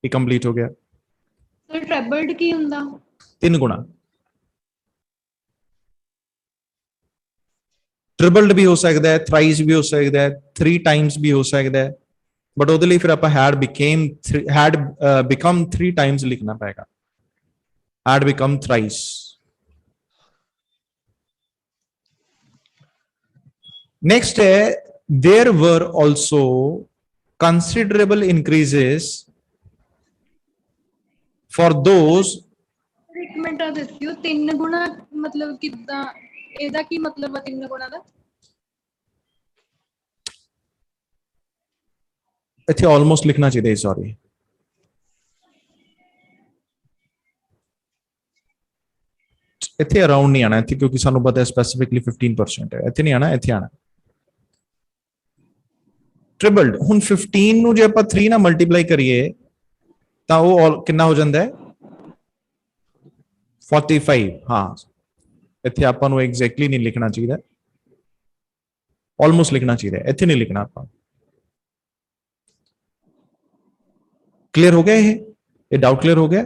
ये complete हो गया। ਸਰ ਟ੍ਰਿਪਲਡ ਕੀ ਹੁੰਦਾ? 3 गुना, ट्रिपल्ड भी हो सकता है, थ्राइस भी हो सकता है, 3 times भी हो सकता है, बट ਉਹਦੇ ਲਈ ਫਿਰ ਆਪਾਂ had become 3 times ਲਿਖਣਾ ਪਏਗਾ, had become thrice। next है there were also considerable increases for those, ਇੱਕ ਮਿੰਟ ਦੱਸਿਓ 3 ਗੁਣਾ ਮਤਲਬ ਕਿੱਦਾਂ, ਇਹਦਾ ਕੀ ਮਤਲਬ ਹੈ 3 ਗੁਣਾ ਦਾ? ਇੱਥੇ ਆਲਮੋਸਟ ਲਿਖਣਾ ਚਾਹੀਦਾ, ਸੌਰੀ, ਇੱਥੇ ਅਰਾਊਂਡ ਨਹੀਂ ਆਣਾ ਇੱਥੇ, ਕਿਉਂਕਿ ਸਾਨੂੰ ਪਤਾ ਹੈ ਸਪੈਸੀਫਿਕਲੀ 15% ਹੈ, ਇੱਥੇ ਨਹੀਂ ਆਣਾ, ਇੱਥੇ ਆਣਾ ਟ੍ਰਿਪਲਡ। ਹੁਣ 15 ਨੂੰ ਜੇ ਆਪਾਂ 3 ਨਾਲ ਮਲਟੀਪਲਾਈ ਕਰੀਏ ਤਾਂ ਉਹ ਕਿੰਨਾ ਹੋ ਜਾਂਦਾ ਹੈ, 45। ਹਾਂ, ਇੱਥੇ ਆਪਾਂ ਨੂੰ ਐਗਜ਼ੈਕਟਲੀ ਨਹੀਂ ਲਿਖਣਾ ਚਾਹੀਦਾ, ਆਲਮੋਸਟ ਲਿਖਣਾ ਚਾਹੀਦਾ, ਇੱਥੇ ਨਹੀਂ ਲਿਖਣਾ ਆਪਾਂ। क्लियर हो गया ये डाउट क्लियर हो गया?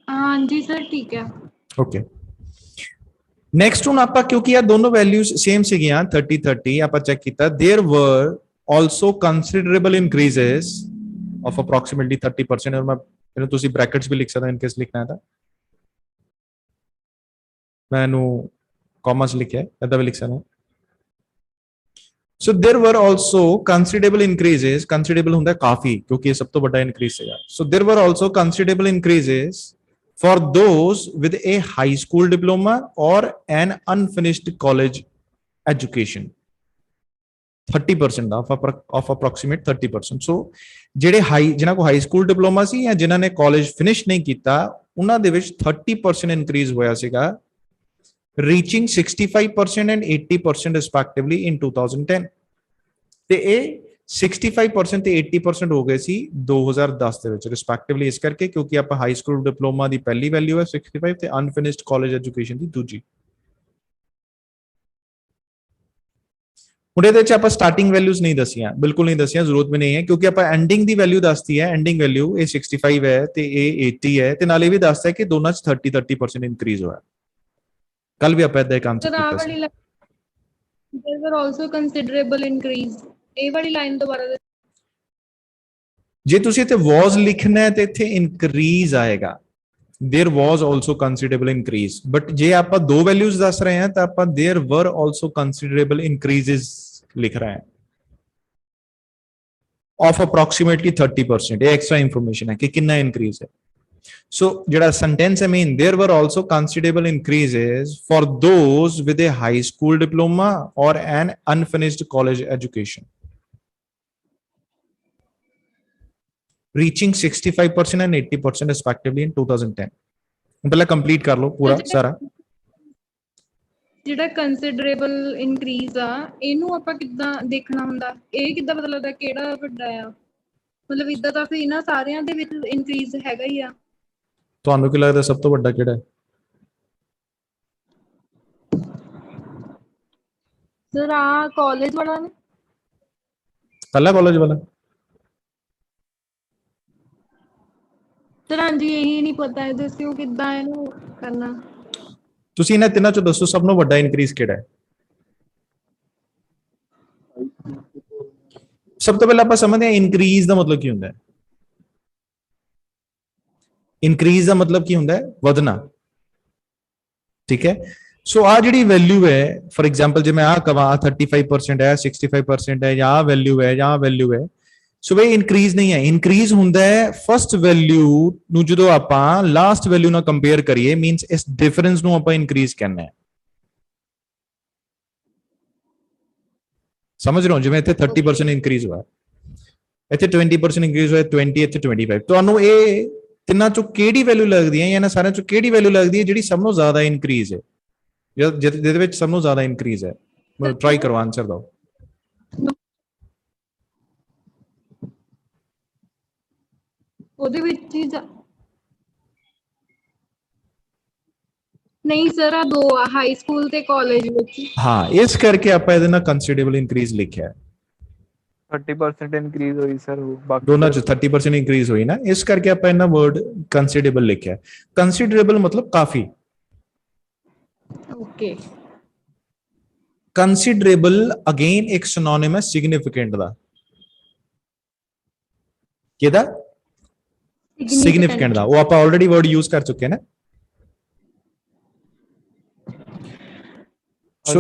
हाँ जी सर, ठीक है। ओके, नेक्स्ट ਹੁਣ ਆਪਾਂ ਕਿਉਂਕਿ ਇਹ ਦੋਨੋਂ ਵੈਲਿਊਜ਼ ਸੇਮ ਸੀਗੀਆਂ 30 ਆਪਾਂ ਚੈੱਕ ਕੀਤਾ, there were also considerable increases of approximately 30%, ਔਰ ਮੈਂ ਇਹਨੂੰ ਤੁਸੀਂ ਬ੍ਰੈਕਟਸ ਵੀ ਲਿਖ ਸਕਦਾ ਇਨ ਕੇਸ ਲਿਖਣਾ ਹੈ ਤਾਂ, ਮੈਂ ਇਹਨੂੰ ਕਾਮਾ 'ਚ ਲਿਖਿਆ, ਏਦਾਂ ਵੀ ਲਿਖ ਸਕਦਾ। So there were also considerable increases, considerable ਹੁੰਦਾ ਕਾਫੀ, ਕਿਉਂਕਿ ਇਹ ਸਭ ਤੋਂ ਵੱਡਾ ਇਨਕਰੀਜ਼ ਸੀਗਾ। So there were also considerable increases for those with a high school diploma or an unfinished college education, 30% of approximate 30%। So ਜਿਹੜੇ ਜਿਨ੍ਹਾਂ ਕੋ ਹਾਈ ਸਕੂਲ ਡਿਪਲੋਮਾ ਸੀ ਜਾਂ ਜਿਨ੍ਹਾਂ ਨੇ ਕਾਲਜ ਫਿਨਿਸ਼ ਨਹੀਂ ਕੀਤਾ, ਉਹਨਾਂ ਦੇ ਵਿੱਚ 30% ਇਨਕਰੀਜ਼ ਹੋਇਆ ਸੀਗਾ, reaching 65% and 80% respectively in 2010। ਤੇ ਇਹ 65% ਤੇ 80% ਹੋ ਗਏ ਸੀ 2010 ਦੇ ਵਿੱਚ ਰਿਸਪੈਕਟਿਵਲੀ, ਇਸ ਕਰਕੇ ਕਿਉਂਕਿ ਆਪਾਂ ਹਾਈ ਸਕੂਲ ਡਿਪਲੋਮਾ ਦੀ ਪਹਿਲੀ ਵੈਲਿਊ ਹੈ 65 ਤੇ ਅਨਫਿਨਿਸ਼ਡ ਕਾਲਜ ਐਜੂਕੇਸ਼ਨ ਦੀ ਦੂਜੀ। ਹੁਣ ਇਹਦੇ ਵਿੱਚ ਆਪਾਂ ਸਟਾਰਟਿੰਗ ਵੈਲਿਊਜ਼ ਨਹੀਂ ਦੱਸੀਆਂ, ਬਿਲਕੁਲ ਨਹੀਂ ਦੱਸੀਆਂ, ਜ਼ਰੂਰਤ ਵੀ ਨਹੀਂ ਹੈ, ਕਿਉਂਕਿ ਆਪਾਂ ਐਂਡਿੰਗ ਦੀ ਵੈਲਿਊ ਦੱਸਦੀ ਹੈ। ਐਂਡਿੰਗ ਵੈਲਿਊ ਇਹ 65 ਹੈ ਤੇ ਇਹ 80 ਹੈ, ਤੇ ਨਾਲ ਇਹ ਵੀ ਦੱਸਦਾ ਹੈ ਕਿ ਦੋਨਾਂ 'ਚ 30% ਇਨਕਰੀਜ਼ ਹੋਇਆ। ਕੱਲ ਵੀ ਆਪਾਂ ਇਦਾਂ ਇੱਕ ਆਨਸਰ ਕੀਤਾ ਸੀ। there were also considerable increase, ਇਹ ਵਾਲੀ ਲਾਈਨ ਦੁਬਾਰਾ ਜੇ ਤੁਸੀਂ ਇੱਥੇ ਵਾਸ ਲਿਖਣਾ ਹੈ ਤੇ ਇੱਥੇ ਇਨਕਰੀਜ਼ ਆਏਗਾ, there was also considerable increase, but ਜੇ ਆਪਾਂ ਦੋ ਵੈਲਿਊਜ਼ ਦੱਸ ਰਹੇ ਹਾਂ ਤਾਂ ਆਪਾਂ there were also considerable increases ਲਿਖ ਰਹੇ ਹਾਂ of approximately 30%। ਇਹ ਐਕਸਟਰਾ ਇਨਫੋਰਮੇਸ਼ਨ ਹੈ ਕਿ ਕਿੰਨਾ ਇਨਕਰੀਜ਼ ਹੈ। So ਜਿਹੜਾ sentence I mean there were also considerable increases for those with a high school diploma or an unfinished college education, reaching 65% and 80% respectively in 2010। ਪਹਿਲਾਂ ਕੰਪਲੀਟ ਕਰ ਲਓ ਪੂਰਾ ਸਾਰਾ। ਜਿਹੜਾ ਕੰਸੀਡਰੇਬਲ ਇਨਕਰੀਜ਼ ਆ ਇਹਨੂੰ ਆਪਾਂ ਕਿੱਦਾਂ ਦੇਖਣਾ ਹੁੰਦਾ, ਇਹ ਕਿੱਦਾਂ ਪਤਾ ਲੱਗਦਾ ਕਿਹੜਾ ਵੱਡਾ ਆ? ਮਤਲਬ ਇਦਾਂ ਤਾਂ ਫਿਰ ਇਹਨਾਂ ਸਾਰਿਆਂ ਦੇ ਵਿੱਚ ਇਨਕਰੀਜ਼ ਹੈਗਾ ਹੀ ਆ। ਤੁਹਾਨੂੰ ਕੀ ਲੱਗਦਾ ਸਭ ਤੋਂ ਵੱਡਾ ਕਿਹੜਾ ਹੈ? ਸਰ ਆ ਕਾਲਜ ਵਾਲਾ ਨੇ? ਕੱਲਾ ਕਾਲਜ ਵਾਲਾ? ਸਰ ਹਾਂਜੀ ਇਹੀ ਨਹੀਂ ਪਤਾ ਹੈ, ਦੱਸਿਓ ਕਿੱਦਾਂ ਇਹਨੂੰ ਕਰਨਾ। ਤੁਸੀਂ ਇਹਨਾਂ ਤਿੰਨਾਂ ਚੋਂ ਦੱਸੋ ਸਭ ਤੋਂ ਵੱਡਾ ਇਨਕਰੀਜ਼ ਕਿਹੜਾ ਹੈ? ਸਭ ਤੋਂ ਪਹਿਲਾਂ ਆਪਾਂ ਸਮਝਦੇ ਹਾਂ ਇਨਕਰੀਜ਼ ਦਾ ਮਤਲਬ ਕੀ ਹੁੰਦਾ ਹੈ। ਇਨਕਰੀਜ਼ ਦਾ ਮਤਲਬ ਕੀ ਹੁੰਦਾ ਹੈ? ਵਧਣਾ। ਠੀਕ ਹੈ, ਸੋ ਆ ਜਿਹੜੀ ਵੈਲਿਊ ਹੈ, ਫॉर एग्जांपल ਜੇ ਮੈਂ ਆ ਕਹਾਂ 35% ਹੈ, 65% ਹੈ, ਜਾਂ ਆ ਵੈਲਿਊ ਹੈ, ਜਾਂ ਆ ਵੈਲਿਊ ਹੈ, ਸੋ ਇਹ ਇਨਕਰੀਜ਼ ਨਹੀਂ ਹੈ। ਇਨਕਰੀਜ਼ ਹੁੰਦਾ ਹੈ ਫਸਟ ਵੈਲਿਊ ਨੂੰ ਜਦੋਂ ਆਪਾਂ ਲਾਸਟ ਵੈਲਿਊ ਨਾਲ ਕੰਪੇਅਰ ਕਰੀਏ, ਮੀਨਸ ਇਸ ਡਿਫਰੈਂਸ ਨੂੰ ਆਪਾਂ ਇਨਕਰੀਜ਼ ਕਰਨਾ ਹੈ। ਸਮਝ ਰਹੇ ਹੋ? ਜਿਵੇਂ ਇੱਥੇ 30% ਇਨਕਰੀਜ਼ ਹੋਇਆ, ਇੱਥੇ 20% ਇਨਕਰੀਜ਼ ਹੋਇਆ, 20 ਇੱਥੇ 25। ਤੁਹਾਨੂੰ ਇਹ ਤਿੰਨਾਂ ਚੋਂ ਕਿਹੜੀ ਵੈਲਿਊ ਲੱਗਦੀ ਹੈ, ਜਾਂ ਇਹਨਾਂ ਸਾਰਿਆਂ ਚੋਂ ਕਿਹੜੀ ਵੈਲਿਊ ਲੱਗਦੀ ਹੈ ਜਿਹੜੀ ਸਭ ਤੋਂ ਜ਼ਿਆਦਾ ਇਨਕਰੀਜ਼ ਹੈ, ਜਿਹਦੇ ਵਿੱਚ ਸਭ ਤੋਂ ਜ਼ਿਆਦਾ ਇਨਕਰੀਜ਼ ਹੈ? ਮਤਲਬ ਟਰਾਈ ਕਰੋ, ਆਨਸਰ ਦਿਓ। ਉਹਦੇ ਵਿੱਚ ਹੀ ਨਹੀਂ ਸਰ, ਆ ਦੋ ਆ, ਹਾਈ ਸਕੂਲ ਤੇ ਕਾਲਜ ਵਿੱਚ। ਹਾਂ, ਇਸ ਕਰਕੇ ਆਪਾਂ ਇਹਦੇ ਨਾਲ ਕੰਸੀਡਰੇਬਲ ਇਨਕਰੀਜ਼ ਲਿਖਿਆ ਹੈ। 30% ਇਨਕਰੀਜ਼ ਹੋਈ ਸਰ, ਬਾਕੀ ਦੋਨਾਂ ਚ 30% ਇਨਕਰੀਜ਼ ਹੋਈ ਨਾ, ਇਸ ਕਰਕੇ ਆਪਾਂ ਇਹਨਾਂ ਵਰਡ ਕੰਸੀਡਰੇਬਲ ਲਿਖਿਆ ਹੈ। ਕੰਸੀਡਰੇਬਲ ਮਤਲਬ ਕਾਫੀ। ਓਕੇ। ਕੰਸੀਡਰੇਬਲ ਅਗੇਨ ਇੱਕ ਸਿਨੋਨਿਮ ਹੈ ਸਿਗਨੀਫੀਕੈਂਟ ਦਾ। ਕਿਹਦਾ? ਸਿਗਨੀਫੀਕੈਂਟ ਦਾ। ਉਹ ਆਪਾਂ ਆਲਰੇਡੀ ਵਰਡ ਯੂਜ਼ ਕਰ ਚੁੱਕੇ ਨਾ। So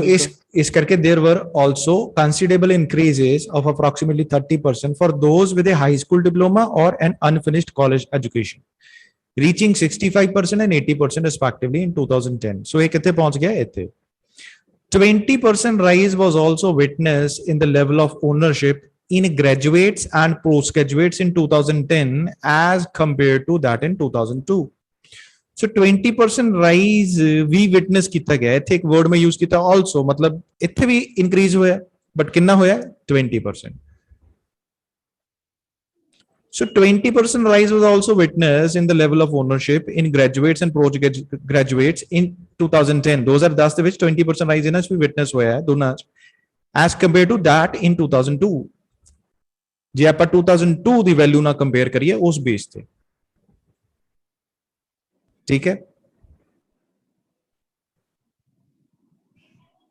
is karke there were also considerable increases of approximately 30% for those with a high school diploma or an unfinished college education, reaching 65% and 80% respectively in 2010. So ek kithe pahunch gaya itthe. 20% rise was also witnessed in the level of ownership in graduates and postgraduates in 2010 as compared to that in 2002. So 20% rise we witness ਕੀਤਾ ਗਿਆ। ਇੱਥੇ ਇੱਕ word ਮੈਂ use ਕੀਤਾ also, ਮਤਲਬ ਇੱਥੇ ਵੀ increase ਹੋਇਆ, but ਕਿੰਨਾ ਹੋਇਆ? 20%. So 20% rise was also witnessed in the level of ownership in graduates and postgraduates in 2010. 2010 ਦੇ ਵਿੱਚ 20% rise ਇਹਨਾਂ 'ਚ ਵੀ witness ਹੋਇਆ ਹੈ ਦੋਨਾਂ 'ਚ, as compared to that in 2002. ਜੇ ਆਪਾਂ 2002 ਦੀ ਵੈਲਿਊ ਨਾਲ ਕੰਪੇਅਰ ਕਰੀਏ ਉਸ ਬੇਸ ਤੇ, ठीक है।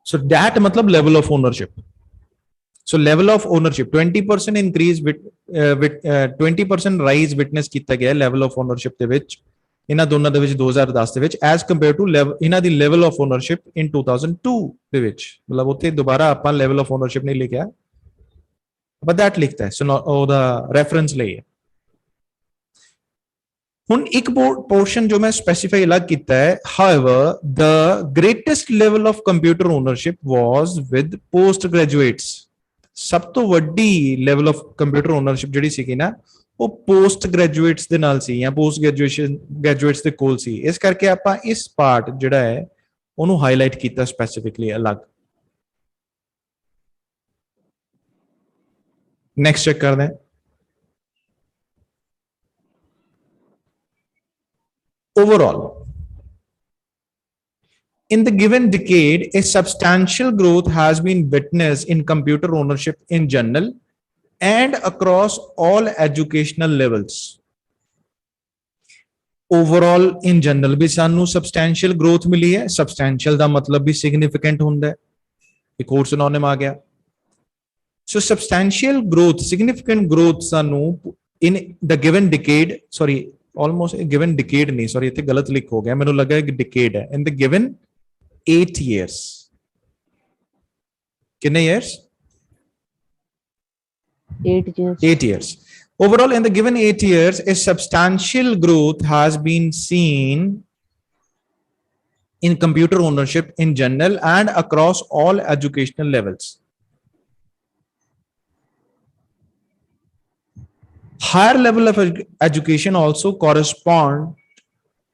So that मतलब level of ownership. So level of ownership 20% increase with 20% rise witness ਕੀਤਾ ਗਿਆ level of ownership ਦੇ ਵਿੱਚ ਇਹਨਾਂ ਦੋਨਾਂ ਦੇ ਵਿੱਚ 2010 ਦੇ ਵਿੱਚ as compared to ਇਹਨਾਂ ਦੀ level of ownership in 2002 ਦੇ ਵਿੱਚ। ਮਤਲਬ ਉੱਥੇ ਦੁਬਾਰਾ ਆਪਾਂ level of ownership ਨਹੀਂ ਲਿਖਿਆ, but that ਲਿਖਤਾ ਹੈ। ਸੋ ਉਹਦਾ ਰੈਫਰੈਂਸ ਲਈ ਹੈ। ਹੁਣ ਇੱਕ ਪੋਰਸ਼ਨ ਜੋ ਮੈਂ ਸਪੈਸੀਫਾਈ ਅਲੱਗ ਕੀਤਾ ਹੈ, however the greatest level of computer ownership was with post graduates. ਸਭ ਤੋਂ ਵੱਡੀ ਲੈਵਲ ਆਫ ਕੰਪਿਊਟਰ ਓਨਰਸ਼ਿਪ ਜਿਹੜੀ ਸੀਗੀ ਨਾ, ਉਹ ਪੋਸਟ ਗ੍ਰੈਜੂਏਟਸ ਦੇ ਨਾਲ ਸੀ, ਜਾਂ ਪੋਸਟ ਗ੍ਰੈਜੂਏਟਸ ਦੇ ਕੋਲ ਸੀ। ਇਸ ਕਰਕੇ ਆਪਾਂ ਇਸ ਪਾਰਟ ਜਿਹੜਾ ਹੈ ਉਹਨੂੰ ਹਾਈਲਾਈਟ ਕੀਤਾ ਸਪੈਸੀਫਿਕਲੀ ਅਲੱਗ। ਨੈਕਸਟ ਚੈੱਕ ਕਰਦੇ ਹਾਂ। Overall, in the given decade, a substantial growth has been witnessed in computer ownership in general and across all educational levels. Overall, in general, भी सानू substantial growth मिली है। Substantial दा मतलब भी significant होंदा है, एक और synonym आ गया। So substantial growth, significant growth सानू in the given decade, sorry, almost a given decade नहीं, sorry इतने गलत लिख हो गया, मैंने लगा एक decade है। in the given 8 years, कितने years? 8 years. Overall, in the given 8 years, a substantial growth has been seen in computer ownership in general and across all educational levels. Higher level of education also correspond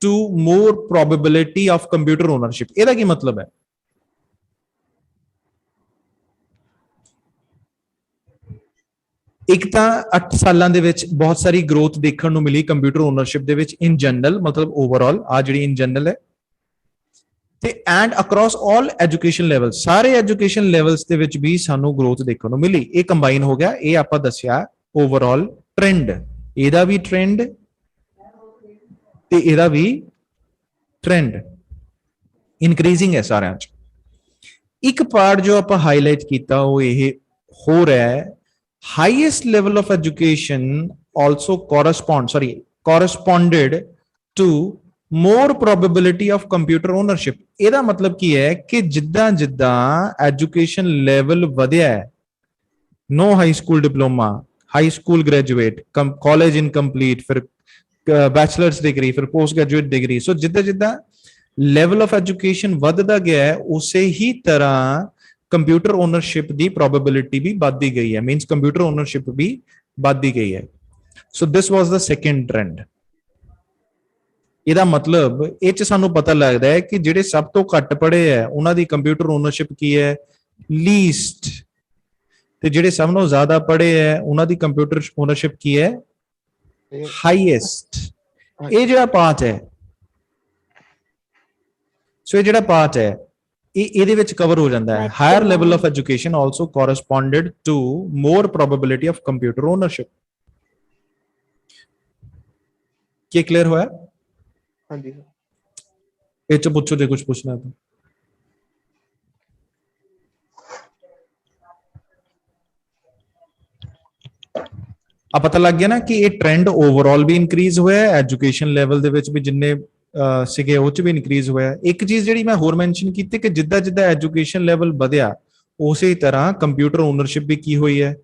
to more probability of computer ownership. ਇਹਦਾ ਕੀ ਮਤਲਬ ਹੈ? ਇੱਕ ਤਾਂ 8 ਸਾਲਾਂ ਦੇ ਵਿੱਚ ਬਹੁਤ ਸਾਰੀ growth ਦੇਖਣ ਨੂੰ ਮਿਲੀ ਕੰਪਿਊਟਰ ਓਨਰਸ਼ਿਪ ਦੇ ਵਿੱਚ ਇਨ ਜਨਰਲ, ਮਤਲਬ ਓਵਰਆਲ ਆ ਜਿਹੜੀ ਇਨ ਜਨਰਲ ਹੈ, ਤੇ and across all education level, ਸਾਰੇ ਐਜੂਕੇਸ਼ਨ ਲੈਵਲਸ ਦੇ ਵਿੱਚ ਵੀ ਸਾਨੂੰ ਗਰੋਥ ਦੇਖਣ ਨੂੰ ਮਿਲੀ। ਇਹ ਕੰਬਾਈਨ ਹੋ ਗਿਆ, ਇਹ ਆਪਾਂ ਦੱਸਿਆ ਓਵਰਆਲ ਟ੍ਰੈਂਡ, ਇਹਦਾ ਵੀ ਟ੍ਰੈਂਡ ਤੇ ਇਹਦਾ ਵੀ ਟ੍ਰੈਂਡ ਇਨਕਰੀਜ਼ਿੰਗ ਹੈ ਸਾਰਿਆਂ 'ਚ। ਇੱਕ ਪਾਰਟ ਜੋ ਆਪਾਂ ਹਾਈਲਾਈਟ ਕੀਤਾ ਉਹ ਇਹ ਹੋ ਰਿਹਾ ਹੈ, highest level of education also corresponded to more probability of computer ownership। ਇਹਦਾ ਮਤਲਬ ਕੀ ਹੈ ਕਿ ਜਿੱਦਾਂ ਜਿੱਦਾਂ ਐਜੂਕੇਸ਼ਨ ਲੈਵਲ ਵਧਿਆ ਹੈ, no high school diploma, high school graduate, college incomplete, ਫਿਰ bachelor's degree, ਫਿਰ post graduate degree, so ਜਿੱਦਾਂ ਜਿੱਦਾਂ ਲੈਵਲ ਆਫ ਐਜੂਕੇਸ਼ਨ ਵੱਧਦਾ ਗਿਆ ਹੈ ਉਸੇ ਹੀ ਤਰ੍ਹਾਂ ਕੰਪਿਊਟਰ ਓਨਰਸ਼ਿਪ ਦੀ ਪ੍ਰੋਬੇਬਿਲਿਟੀ ਵੀ ਵੱਧਦੀ ਗਈ ਹੈ, ਮੀਨਸ ਕੰਪਿਊਟਰ ਓਨਰਸ਼ਿਪ ਵੀ ਵੱਧਦੀ ਗਈ ਹੈ। ਸੋ ਦਿਸ ਵਾਸ ਦਾ ਸੈਕੰਡ ਟ੍ਰੈਂਡ। ਇਹਦਾ ਮਤਲਬ ਇਹ ਚ ਸਾਨੂੰ ਪਤਾ ਲੱਗਦਾ ਹੈ ਕਿ ਜਿਹੜੇ ਸਭ ਤੋਂ ਘੱਟ ਪੜ੍ਹੇ ਹੈ ਉਹਨਾਂ ਦੀ ਕੰਪਿਊਟਰ ਓਨਰਸ਼ਿਪ ਕੀ ਹੈ, ਲੀਸਟ, ਤੇ ਜਿਹੜੇ ਸਭ ਤੋਂ ਜ਼ਿਆਦਾ ਪੜ੍ਹੇ ਹੈ ਉਹਨਾਂ ਦੀ ਕੰਪਿਊਟਰ ਓਨਰਸ਼ਿਪ ਕੀ ਹੈ, ਹਾਈਐਸਟ। ਇਹ ਜਿਹੜਾ ਪਾਥ ਹੈ, ਸੋ ਇਹ ਜਿਹੜਾ ਪਾਥ ਹੈ ਇਹਦੇ ਵਿੱਚ ਕਵਰ ਹੋ ਜਾਂਦਾ ਹੈ। Higher level of education also corresponded to more probability of computer ownership. ਕੀ ਕਲੀਅਰ ਹੋਇਆ? ਹਾਂਜੀ ਸਰ। ਇਹ ਚ ਪੁੱਛੋ ਜੇ ਕੁਝ ਪੁੱਛਣਾ ਤਾਂ। ਆ ਪਤਾ ਲੱਗ ਗਿਆ ਨਾ ਕਿ ਇਹ ਟ੍ਰੈਂਡ ਓਵਰਆਲ ਵੀ ਇਨਕਰੀਜ਼ ਹੋਇਆ, ਐਜੂਕੇਸ਼ਨ ਲੈਵਲ ਦੇ ਵਿੱਚ ਵੀ ਜਿੰਨੇ ਸੀਗੇ ਉਹ ਚ ਵੀ ਇਨਕਰੀਜ਼ ਹੋਇਆ। ਇੱਕ ਚੀਜ਼ ਜਿਹੜੀ ਮੈਂ ਹੋਰ ਮੈਂਸ਼ਨ ਕੀਤੀ ਕਿ ਜਿੱਦਾਂ ਜਿੱਦਾਂ ਐਜੂਕੇਸ਼ਨ ਲੈਵਲ ਵਧਿਆ ਉਸੇ ਤਰ੍ਹਾਂ ਕੰਪਿਊਟਰ ਓਨਰਸ਼ਿਪ ਵੀ ਕੀ ਹੋਈ ਹੈ,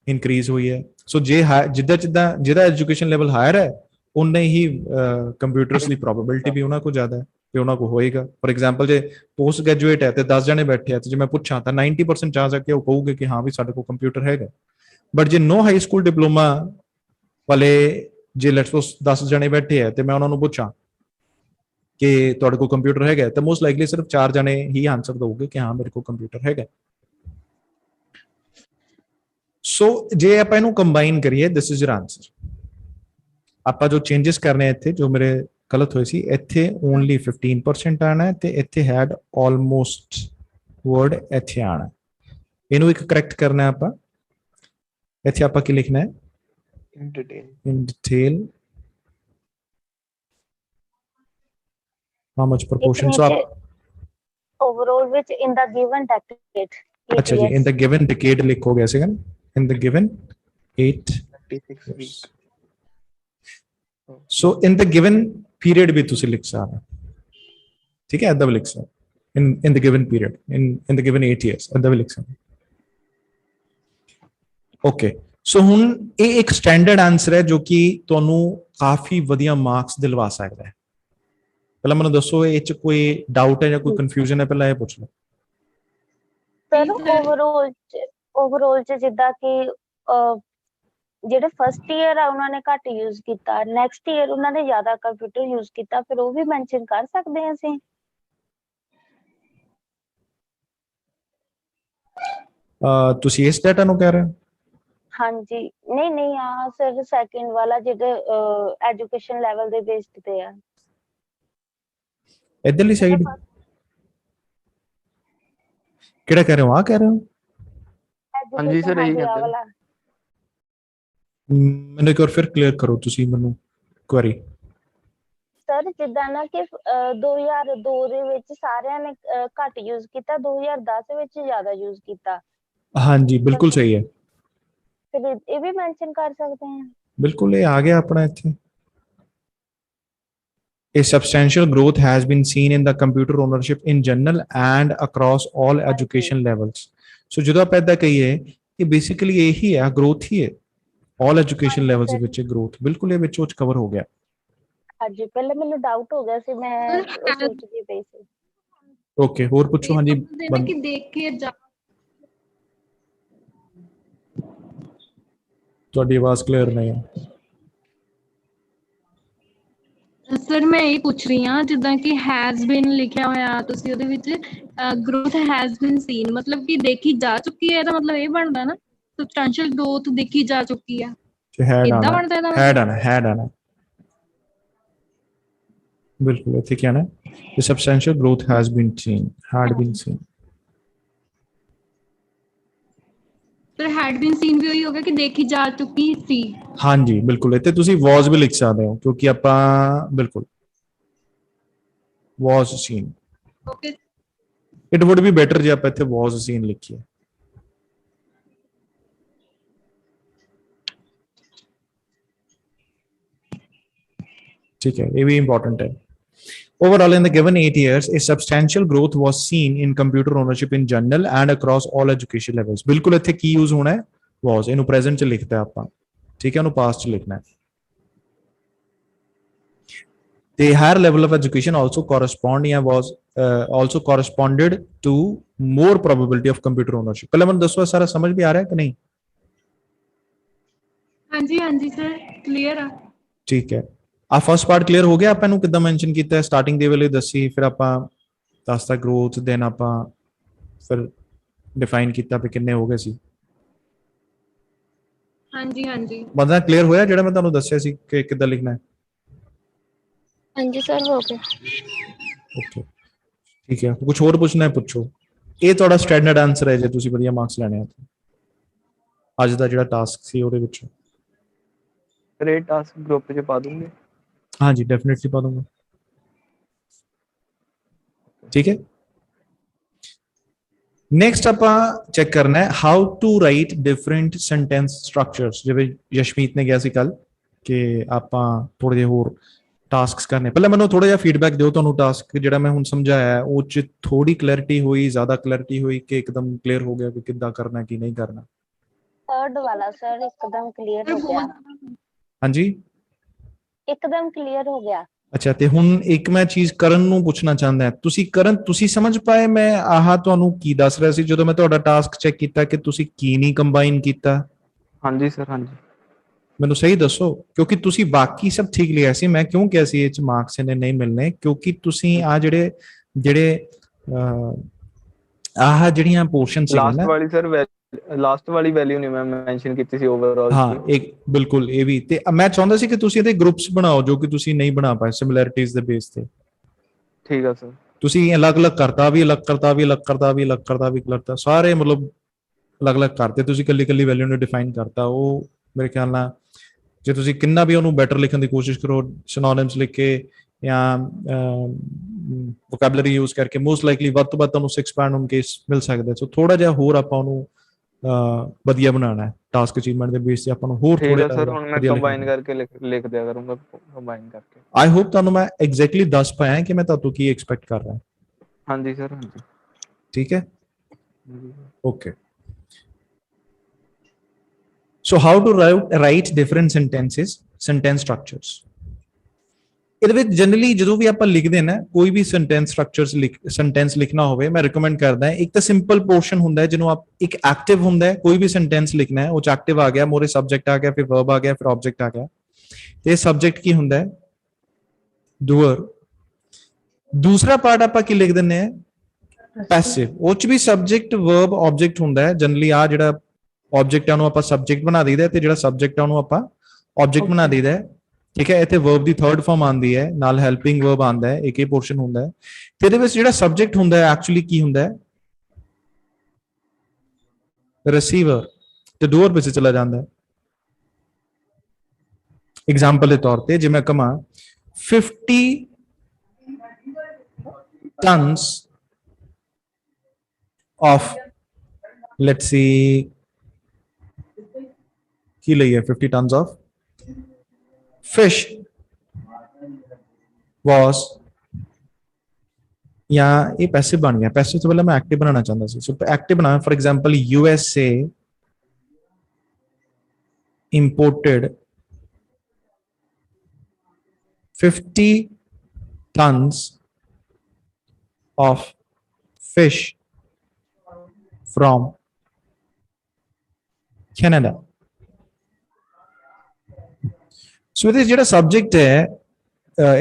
ਇਨਕਰੀਜ਼ ਹੋਈ ਹੈ। ਸੋ ਜੇ ਜਿੱਦਾਂ ਜਿੱਦਾਂ ਜਿਹਦਾ ਐਜੂਕੇਸ਼ਨ ਲੈਵਲ ਹਾਇਰ ਹੈ ਉਨੇ ਹੀ ਕੰਪਿਊਟਰਸ ਦੀ ਪ੍ਰੋਬੇਬਿਲਿਟੀ ਵੀ ਉਹਨਾਂ ਕੋਲ ਜ਼ਿਆਦਾ ਹੈ ਤੇ ਉਹਨਾਂ ਕੋਲ ਹੋਏਗਾ। ਫॉर एग्जांपल ਜੇ ਪੋਸਟ ਗ੍ਰੈਜੂਏਟ ਹੈ ਤੇ 10 ਜਣੇ ਬੈਠੇ ਆ ਤੇ ਜੇ ਮੈਂ ਪੁੱਛਾਂ ਤਾਂ 90% ਚਾਂਸ ਹੈ ਕਿ ਉਹ ਕਹੂਗੇ ਕਿ ਹਾਂ ਵੀ ਸਾਡੇ ਕੋਲ ਕੰਪਿਊਟਰ ਹੈਗਾ। ਬਟ ਜੇ ਨੋ ਹਾਈ ਸਕੂਲ ਡਿਪਲੋਮਾ ਵਾਲੇ ਜੇ ਲੈਟਸ ਸਪੋਜ਼ 10 ਜਣੇ ਬੈਠੇ ਆ ਤੇ ਮੈਂ ਉਹਨਾਂ ਨੂੰ ਪੁੱਛਾਂ ਕਿ ਤੁਹਾਡੇ ਕੋਲ ਕੰਪਿਊਟਰ ਹੈਗਾ ਤਾਂ ਮੋਸਟ ਲਾਈਕਲੀ ਸਿਰਫ 4 ਜਣੇ ਹੀ ਆਨਸਰ ਦੋਗੇ ਕਿ ਹਾਂ ਮੇਰੇ ਕੋਲ ਕੰਪਿਊਟਰ ਹੈਗਾ। ਸੋ ਜੇ ਆਪਾਂ ਇਹਨੂੰ ਕੰਬਾਈਨ ਕਰੀਏ, ਦਿਸ ਇਜ਼ ਯਰ ਆਨਸਰ। ਆਪਾਂ ਜੋ ਚੇਂजेस ਕਰਨੇ ਇੱਥੇ ਜੋ ਮੇਰੇ ਗਲਤ ਹੋਏ ਸੀ, ਇੱਥੇ ਓਨਲੀ 15% ਆਣਾ ਹੈ ਤੇ ਇੱਥੇ ਹੈਡ ਆਲਮੋਸਟ ਵਰਡ ਇੱਥੇ ਆਣਾ। ਇਹਨੂੰ ਇੱਕ ਕਰੈਕਟ ਕਰਨਾ ਆਪਾਂ। ਇੱਥੇ ਆਪਾਂ ਕੀ ਲਿਖਣਾ ਹੈ, in detail how much proportion। so overall which in the given decade। अच्छा जी, in the given decade लिखोगे ऐसे kan, in the given 8 years। so in the given period भी तुसी लिख सकते हो, ठीक है, ऐदा भी लिख सकते in the given period, in the given 8 years ऐदा भी लिख सकते। okay, ਸੋ ਹੁਣ ਇਹ ਇੱਕ ਸਟੈਂਡਰਡ ਆਨਸਰ ਹੈ ਜੋ ਕਿ ਤੁਹਾਨੂੰ ਕਾਫੀ ਵਧੀਆ ਮਾਰਕਸ ਦਿਲਵਾ ਸਕਦਾ ਹੈ। ਪਹਿਲਾਂ ਮੈਨੂੰ ਦੱਸੋ ਇਹ ਚ ਕੋਈ ਡਾਊਟ ਹੈ ਜਾਂ ਕੋਈ ਕਨਫਿਊਜ਼ਨ ਹੈ, ਪਹਿਲਾਂ ਇਹ ਪੁੱਛ ਲਓ। ਸਰ ਓਵਰਆਲ ਚ ਜਿੱਦਾਂ ਕਿ ਜਿਹੜੇ ਫਸਟ ਈਅਰ ਆ ਉਹਨਾਂ ਨੇ ਘੱਟ ਯੂਜ਼ ਕੀਤਾ, ਨੈਕਸਟ ਈਅਰ ਉਹਨਾਂ ਨੇ ਜ਼ਿਆਦਾ ਕੰਪਿਊਟਰ ਯੂਜ਼ ਕੀਤਾ, ਫਿਰ ਉਹ ਵੀ ਮੈਂਸ਼ਨ ਕਰ ਸਕਦੇ ਹਾਂ ਅਸੀਂ? ਤੁਸੀਂ ਇਸ ਡਾਟਾ ਨੂੰ ਕਹਿ ਰਹੇ ਹੋ? ਹਾਂਜੀ, ਨਹੀਂ ਆ ਸਰ ਸੈਕਿੰਡ ਵਾਲਾ ਜਿਹੜੇ ਐਜੂਕੇਸ਼ਨ ਲੈਵਲ ਦੇ ਬੇਸਡ ਤੇ ਆ। ਇਧਰਲੀ ਸਾਈਡ ਕਿਹੜਾ ਕਹਿ ਰਹੇ ਹੋ? ਆ ਕਹਿ ਰਹੇ ਹੋ? ਹਾਂਜੀ ਸਰ, ਇਹੀ ਕਹਿੰਦੇ ਵਾਲਾ। ਮੈਨੂੰ ਇੱਕ ਵਾਰ ਫਿਰ ਕਲੀਅਰ ਕਰੋ ਤੁਸੀਂ ਮੈਨੂੰ ਕੁਐਰੀ। ਸਰ ਜਿੱਦਾਂ ਨਾ ਕਿ 2002 ਦੇ ਵਿੱਚ ਸਾਰਿਆਂ ਨੇ ਘੱਟ ਯੂਜ਼ ਕੀਤਾ, 2010 ਵਿੱਚ ਜ਼ਿਆਦਾ ਯੂਜ਼ ਕੀਤਾ। ਹਾਂਜੀ ਬਿਲਕੁਲ ਸਹੀ ਹੈ। ਫਿਰ ਇਹ ਵੀ ਮੈਂਸ਼ਨ ਕਰ ਸਕਦੇ ਹਾਂ? ਬਿਲਕੁਲ, ਇਹ ਆ ਗਿਆ ਆਪਣਾ ਇੱਥੇ। A substantial growth has been seen in the computer ownership in general and across all education levels। So ਜਦੋਂ ਆਪਾਂ ਏਦਾਂ ਕਹੀਏ ਕਿ ਬੇਸਿਕਲੀ ਇਹੀ ਹੈ, ਗਰੋਥ ਹੀ ਹੈ all education levels ਵਿੱਚ growth, ਬਿਲਕੁਲ ਇਹ ਵਿੱਚੋਂ ਕਵਰ ਹੋ ਗਿਆ। ਹਾਂਜੀ, ਪਹਿਲਾਂ ਮੈਨੂੰ ਡਾਊਟ ਹੋ ਗਿਆ ਸੀ, ਮੈਂ ਸੋਚਦੀ ਪਈ ਸੀ। ਓਕੇ, ਹੋਰ ਪੁੱਛੋ। ਹਾਂਜੀ, ਕਿ ਦੇਖ ਕੇ ਤੁਹਾਡੀ ਆਵਾਜ਼ ਕਲੀਅਰ ਨਹੀਂ ਹੈ ਸਰ। ਮੈਂ ਇਹ ਪੁੱਛ ਰਹੀ ਹਾਂ ਜਿੱਦਾਂ ਕਿ ਹੈਜ਼ ਬੀਨ ਲਿਖਿਆ ਹੋਇਆ ਤੁਸੀਂ ਉਹਦੇ ਵਿੱਚ, ਗਰੋਥ ਹੈਜ਼ ਬੀਨ ਸੀਨ, ਮਤਲਬ ਕਿ ਦੇਖੀ ਜਾ ਚੁੱਕੀ ਹੈ, ਇਹਦਾ ਮਤਲਬ ਇਹ ਬਣਦਾ ਨਾ ਸਬਸਟੈਂਸ਼ੀਅਲ ਗਰੋਥ ਦੇਖੀ ਜਾ ਚੁੱਕੀ ਆ, ਹੈਡ ਇਦਾਂ ਆਣਾ, ਬਣਦਾ ਇਹਦਾ ਹੈਡ ਆਣਾ ਬਿਲਕੁਲ ਇੱਥੇ ਕੀ ਆਣਾ, the substantial growth has been seen, had been seen। Sir had been seen ਵੀ ਉਹੀ ਹੋ ਗਿਆ ਕਿ ਦੇਖੀ ਜਾ ਚੁੱਕੀ ਸੀ। ਹਾਂਜੀ ਬਿਲਕੁਲ, ਇੱਥੇ ਤੁਸੀਂ was ਵੀ ਲਿਖ ਸਕਦੇ ਹੋ ਕਿਉਂਕਿ ਆਪਾਂ ਬਿਲਕੁਲ was seen, okay it would be better ਜੇ ਆਪਾਂ ਇੱਥੇ was seen ਲਿਖੀਏ। ठीक है, ये भी इंपॉर्टेंट है। Overall, in the given 8 years, a substantial growth was seen in computer ownership in general and across all education levels। बिल्कुल इत्थे की यूज होना है was, इनु present च लिखता है आपा, ठीक है, इनु past च लिखना है। The higher level of education also correspond या was also corresponded to more probability of computer ownership। पहले मैंने दसो सारा समझ भी आ रहा है कि नहीं? ਹਾਂਜੀ ਹਾਂਜੀ ਸਰ ਕਲੀਅਰ ਆ। ठीक है, ਆ ਫਸਟ ਪਾਰਟ ਕਲੀਅਰ ਹੋ ਗਿਆ। ਆਪਾਂ ਨੂੰ ਕਿੱਦਾਂ ਮੈਂਸ਼ਨ ਕੀਤਾ ਹੈ, ਸਟਾਰਟਿੰਗ ਦੇ ਵੇਲੇ ਦੱਸੀ, ਫਿਰ ਆਪਾਂ ਦੱਸਤਾ ਗਰੋਥ, ਦੈਨ ਆਪਾਂ ਫਿਰ ਡਿਫਾਈਨ ਕੀਤਾ ਵੀ ਕਿੰਨੇ ਹੋ ਗਏ ਸੀ। ਹਾਂਜੀ ਹਾਂਜੀ ਬੰਦਾ ਕਲੀਅਰ ਹੋਇਆ ਜਿਹੜਾ ਮੈਂ ਤੁਹਾਨੂੰ ਦੱਸਿਆ ਸੀ ਕਿ ਕਿੱਦਾਂ ਲਿਖਣਾ ਹੈ? ਹਾਂਜੀ ਸਰ ਹੋ ਗਿਆ। ਓਕੇ ਠੀਕ ਹੈ, ਕੁਝ ਹੋਰ ਪੁੱਛਣਾ ਹੈ ਪੁੱਛੋ। ਇਹ ਤੁਹਾਡਾ ਸਟੈਂਡਰਡ ਆਨਸਰ ਹੈ ਜੇ ਤੁਸੀਂ ਵਧੀਆ ਮਾਰਕਸ ਲੈਣੇ ਆ ਅੱਜ ਦਾ ਜਿਹੜਾ ਟਾਸਕ ਸੀ ਉਹਦੇ ਵਿੱਚ। ਸਰ ਇਹ ਟਾਸਕ ਗਰੁੱਪ 'ਚ ਪਾ ਦੂੰਗੇ? हाँ जी डेफिनेटली पा दूंगा, ठीक है। नेक्स्ट आप चेक करना है how to write different sentence structures. जिवें यशमीत ने कहा सी कल कि आप थोड़े जे होर टास्क्स करने, पहले मैंने थोड़ा जिहा फीडबैक दिओ तुहानूं टास्क जिहड़ा मैं हुण समझाया है उह च थोड़ी क्लैरिटी हुई, ज्यादा क्लैरिटी हुई कि एकदम क्लियर हो गया कि किद्दां करना की नहीं करना? थर्ड वाला सर एकदम क्लियर हो गया। हाँ जी एकदम क्लियर हो गया। अच्छा, ਤੇ ਹੁਣ ਇੱਕ ਮੈਂ ਚੀਜ਼ ਕਰਨ ਨੂੰ ਪੁੱਛਣਾ ਚਾਹੁੰਦਾ, ਤੁਸੀਂ ਸਮਝ ਪਾਏ ਮੈਂ ਆਹ ਤੁਹਾਨੂੰ ਕੀ ਦੱਸ ਰਿਹਾ ਸੀ ਜਦੋਂ ਮੈਂ ਤੁਹਾਡਾ ਟਾਸਕ ਚੈੱਕ ਕੀਤਾ ਕਿ ਤੁਸੀਂ ਕੀ ਨਹੀਂ ਕੰਬਾਈਨ ਕੀਤਾ? ਹਾਂਜੀ ਸਰ ਹਾਂਜੀ। ਮੈਨੂੰ ਸਹੀ ਦੱਸੋ, ਕਿਉਂਕਿ ਤੁਸੀਂ ਬਾਕੀ ਸਭ ਠੀਕ ਲਿਆ ਸੀ, ਮੈਂ ਕਿਉਂ ਕਿਹਾ ਸੀ ਇਹ ਚ ਮਾਰਕਸ ਇਹਨੇ ਨਹੀਂ ਮਿਲਣੇ, ਕਿਉਂਕਿ ਤੁਸੀਂ ਆ ਜਿਹੜੇ ਆਹ ਜਿਹੜੀਆਂ ਪੋਰਸ਼ਨ ਸੀ ਲਾਸਟ ਵਾਲੀ ਸਰ ਲਾਸਟ ਵਾਲੀ ਵੈਲਿਊ ਨਹੀਂ ਮੈਂ ਮੈਂਸ਼ਨ ਕੀਤੀ ਸੀ ਓਵਰਆਲ। ਹਾਂ ਇੱਕ ਬਿਲਕੁਲ ਇਹ ਵੀ, ਤੇ ਮੈਂ ਚਾਹੁੰਦਾ ਸੀ ਕਿ ਤੁਸੀਂ ਇਹਦੇ ਗਰੁੱਪਸ ਬਣਾਓ ਜੋ ਕਿ ਤੁਸੀਂ ਨਹੀਂ ਬਣਾ ਪਾਏ ਸਿਮਿਲੈਰਿਟੀਜ਼ ਦੇ ਬੇਸ ਤੇ। ਠੀਕ ਆ ਸਰ। ਤੁਸੀਂ ਅਲੱਗ-ਅਲੱਗ ਕਰਤਾ ਵੀ, ਅਲੱਗ ਕਰਤਾ ਵੀ, ਅਲੱਗ ਕਰਤਾ ਵੀ, ਅਲੱਗ ਕਰਤਾ ਵੀ, ਕਰਤਾ ਸਾਰੇ ਮਤਲਬ ਅਲੱਗ-ਅਲੱਗ ਕਰਤੇ ਤੁਸੀਂ, ਕੱਲੀ ਵੈਲਿਊ ਨੂੰ ਡਿਫਾਈਨ ਕਰਤਾ। ਉਹ ਮੇਰੇ ਖਿਆਲ ਨਾਲ ਜੇ ਤੁਸੀਂ ਕਿੰਨਾ ਵੀ ਉਹਨੂੰ ਬੈਟਰ ਲਿਖਣ ਦੀ ਕੋਸ਼ਿਸ਼ ਕਰੋ, ਸਿਨੋਨਿਮਸ ਲਿਖ ਕੇ ਜਾਂ ਵੋਕੈਬਲਰੀ ਯੂਜ਼ ਕਰਕੇ, ਮੋਸਟ ਲਾਈਕਲੀ ਵੱਧ ਤੋਂ ਵੱਧ ਤੁਹਾਨੂੰ 6 ਬੈਂਡ ਹੁਣ ਕੇਸ ਮਿਲ ਸਕਦਾ। ਸੋ ਥੋੜਾ ਜਿਹਾ ਹੋਰ ਆਪਾਂ ਉਹਨੂੰ ਵਧੀਆ ਬਣਾਉਣਾ ਹੈ ਟਾਸਕ ਅਚੀਵਮੈਂਟ ਦੇ ਬੇਸ ਤੇ ਆਪਾਂ ਨੂੰ ਹੋਰ ਥੋੜਾ ਸਰ ਹੁਣ ਮੈਂ ਕੰਬਾਈਨ ਕਰਕੇ ਲਿਖ ਦਿਆ ਕਰੂੰਗਾ, ਕੰਬਾਈਨ ਕਰਕੇ। ਆਈ ਹੋਪ ਤੁਹਾਨੂੰ ਮੈਂ ਐਗਜ਼ੈਕਟਲੀ ਦੱਸ ਪਾਇਆ ਕਿ ਮੈਂ ਤੁਹਾਨੂੰ ਕੀ ਐਕਸਪੈਕਟ ਕਰ ਰਿਹਾ। ਹਾਂਜੀ ਸਰ ਹਾਂਜੀ ਠੀਕ ਹੈ okay. So how to write different sentences, sentence structures? ਇਹਦੇ ਵਿੱਚ ਜਨਰਲੀ ਜਦੋਂ ਵੀ ਆਪਾਂ ਲਿਖਦੇ ਨਾ ਕੋਈ ਵੀ ਸੈਂਟੈਂਸ ਲਿਖਣਾ ਹੋਵੇ, ਮੈਂ ਰਿਕਮੈਂਡ ਕਰਦਾ ਇੱਕ ਤਾਂ ਸਿੰਪਲ ਪੋਰਸ਼ਨ ਹੁੰਦਾ ਹੈ ਜਿਹਨੂੰ ਆਪ ਇੱਕ ਐਕਟਿਵ ਹੁੰਦਾ ਹੈ। ਕੋਈ ਵੀ ਸੈਂਟੈਂਸ ਲਿਖਣਾ ਹੈ ਉਹ ਚ ਐਕਟਿਵ ਆ ਗਿਆ, ਮੋਰੇ ਸਬਜੈਕਟ ਆ ਗਿਆ, ਫਿਰ ਵਰਬ ਆ ਗਿਆ, ਫਿਰ ਆਬਜੈਕਟ ਆ ਗਿਆ, ਤੇ ਸਬਜੈਕਟ ਕੀ ਹੁੰਦਾ ਹੈ? ਡੂਅਰ। ਦੂਸਰਾ ਪਾਰਟ ਆਪਾਂ ਕੀ ਲਿਖ ਦਿੰਦੇ ਆ? ਪੈਸਿਵ। ਉਹ ਚ ਵੀ ਸਬਜੈਕਟ ਵਰਬ ਆਬਜੈਕਟ ਹੁੰਦਾ ਹੈ। ਜਨਰਲੀ ਆ ਜਿਹੜਾ ਆਬਜੈਕਟ ਹੈ ਉਹਨੂੰ ਆਪਾਂ ਸਬਜੈਕਟ ਬਣਾ ਦਈਦਾ ਤੇ ਜਿਹੜਾ ਸਬਜੈਕਟ ਹੈ ਉਹਨੂੰ ਆਪਾਂ ਆਬਜੈਕਟ ਬਣਾ ਦਈਦਾ। ਠੀਕ ਹੈ, ਇੱਥੇ ਵਰਬ ਦੀ ਥਰਡ ਫਾਰਮ ਆਉਂਦੀ ਹੈ, ਨਾਲ ਹੈਲਪਿੰਗ ਵਰਬ ਆਉਂਦਾ ਹੈ, ਇੱਕ ਹੀ ਪੋਰਸ਼ਨ ਹੁੰਦਾ ਹੈ। ਤੇ ਇਹਦੇ ਵਿੱਚ ਜਿਹੜਾ ਸਬਜੈਕਟ ਹੁੰਦਾ ਹੈ ਐਕਚੁਅਲੀ ਕੀ ਹੁੰਦਾ ਹੈ? ਰਿਸੀਵਰ, ਤੇ ਡੂਅਰ ਵਿੱਚ ਚਲਾ ਜਾਂਦਾ ਹੈ। एग्जाम्पल के तौर पर जे मैं कमा 50 tons of, let's see की लई है 50 tons of fish was, या ये पैसिव बन गया। पैसिव तो पहले मैं एक्टिव बनाना चाहता सी, सो एक्टिव बना। For example USA imported 50 tons of fish from Canada. So this ਜਿਹੜਾ subject ਹੈ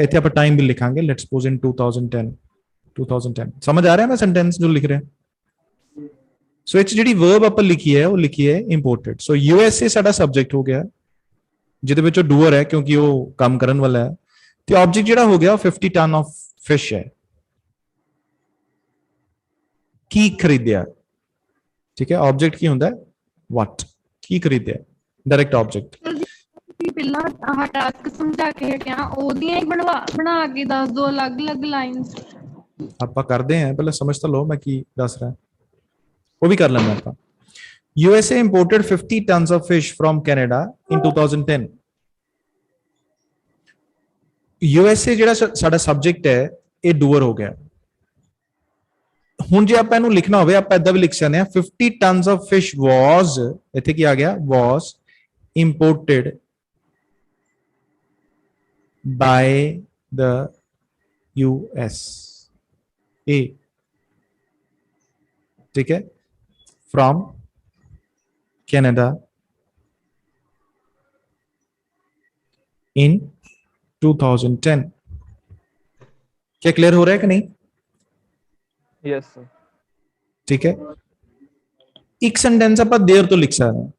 ਇੱਥੇ ਆਪਾਂ time ਵੀ ਲਿਖਾਂਗੇ, let's suppose in 2010 ਸਮਝ ਆ ਰਿਹਾ ਮੈਂ sentence ਜੋ ਲਿਖ ਰਿਹਾ? ਸੋ ਇਹ 'ਚ ਜਿਹੜੀ verb ਆਪਾਂ ਲਿਖੀ ਹੈ ਉਹ ਲਿਖੀ ਹੈ imported। ਸੋ USA ਸਾਡਾ ਸਬਜੈਕਟ ਹੋ ਗਿਆ ਜਿਹਦੇ ਵਿੱਚ ਉਹ ਡੂਅਰ ਹੈ ਕਿਉਂਕਿ ਉਹ ਕੰਮ ਕਰਨ ਵਾਲਾ ਹੈ, ਤੇ ਆਬਜੈਕਟ ਜਿਹੜਾ ਹੋ ਗਿਆ ਉਹ 50 ਟਨ ਆਫ ਫਿਸ਼ ਹੈ। ਕੀ ਖਰੀਦਿਆ, ਠੀਕ ਹੈ, ਆਬਜੈਕਟ ਕੀ ਹੁੰਦਾ ਹੈ, what, ਕੀ ਖਰੀਦਿਆ, ਡਾਇਰੈਕਟ ਆਬਜੈਕਟ। ਪਹਿਲਾਂ ਆਹ ਟਾਸਕ ਸਮਝਾ ਕੇ ਹਟਿਆ, ਉਹਦੀਆਂ ਹੀ ਬਣਾ ਕੇ ਦੱਸ ਦੋ ਅਲੱਗ-ਅਲੱਗ ਲਾਈਨਸ। ਆਪਾਂ ਕਰਦੇ ਹਾਂ, ਪਹਿਲਾਂ ਸਮਝ ਤਾਂ ਲਓ ਮੈਂ ਕੀ ਦੱਸ ਰਿਹਾ, ਉਹ ਵੀ ਕਰ ਲੈਂਦੇ ਆਪਾਂ। USA imported 50 tons of fish from Canada in 2010। USA ਜਿਹੜਾ ਸਾਡਾ ਸਬਜੈਕਟ ਹੈ ਇਹ ਡੂਅਰ ਹੋ ਗਿਆ। ਹੁਣ ਜੇ ਆਪਾਂ ਇਹਨੂੰ ਲਿਖਣਾ ਹੋਵੇ ਆਪਾਂ ਇਦਾਂ ਵੀ ਲਿਖ ਸਕਦੇ ਹਾਂ 50 tons of fish was, ਇੱਥੇ ਕੀ ਆ ਗਿਆ, was imported by the USA, ठीक है, from Canada in 2010। क्या क्लियर हो रहा है कि नहीं? Yes sir. ठीक है, एक सेंटेंस आप देर तो लिख सकते हैं।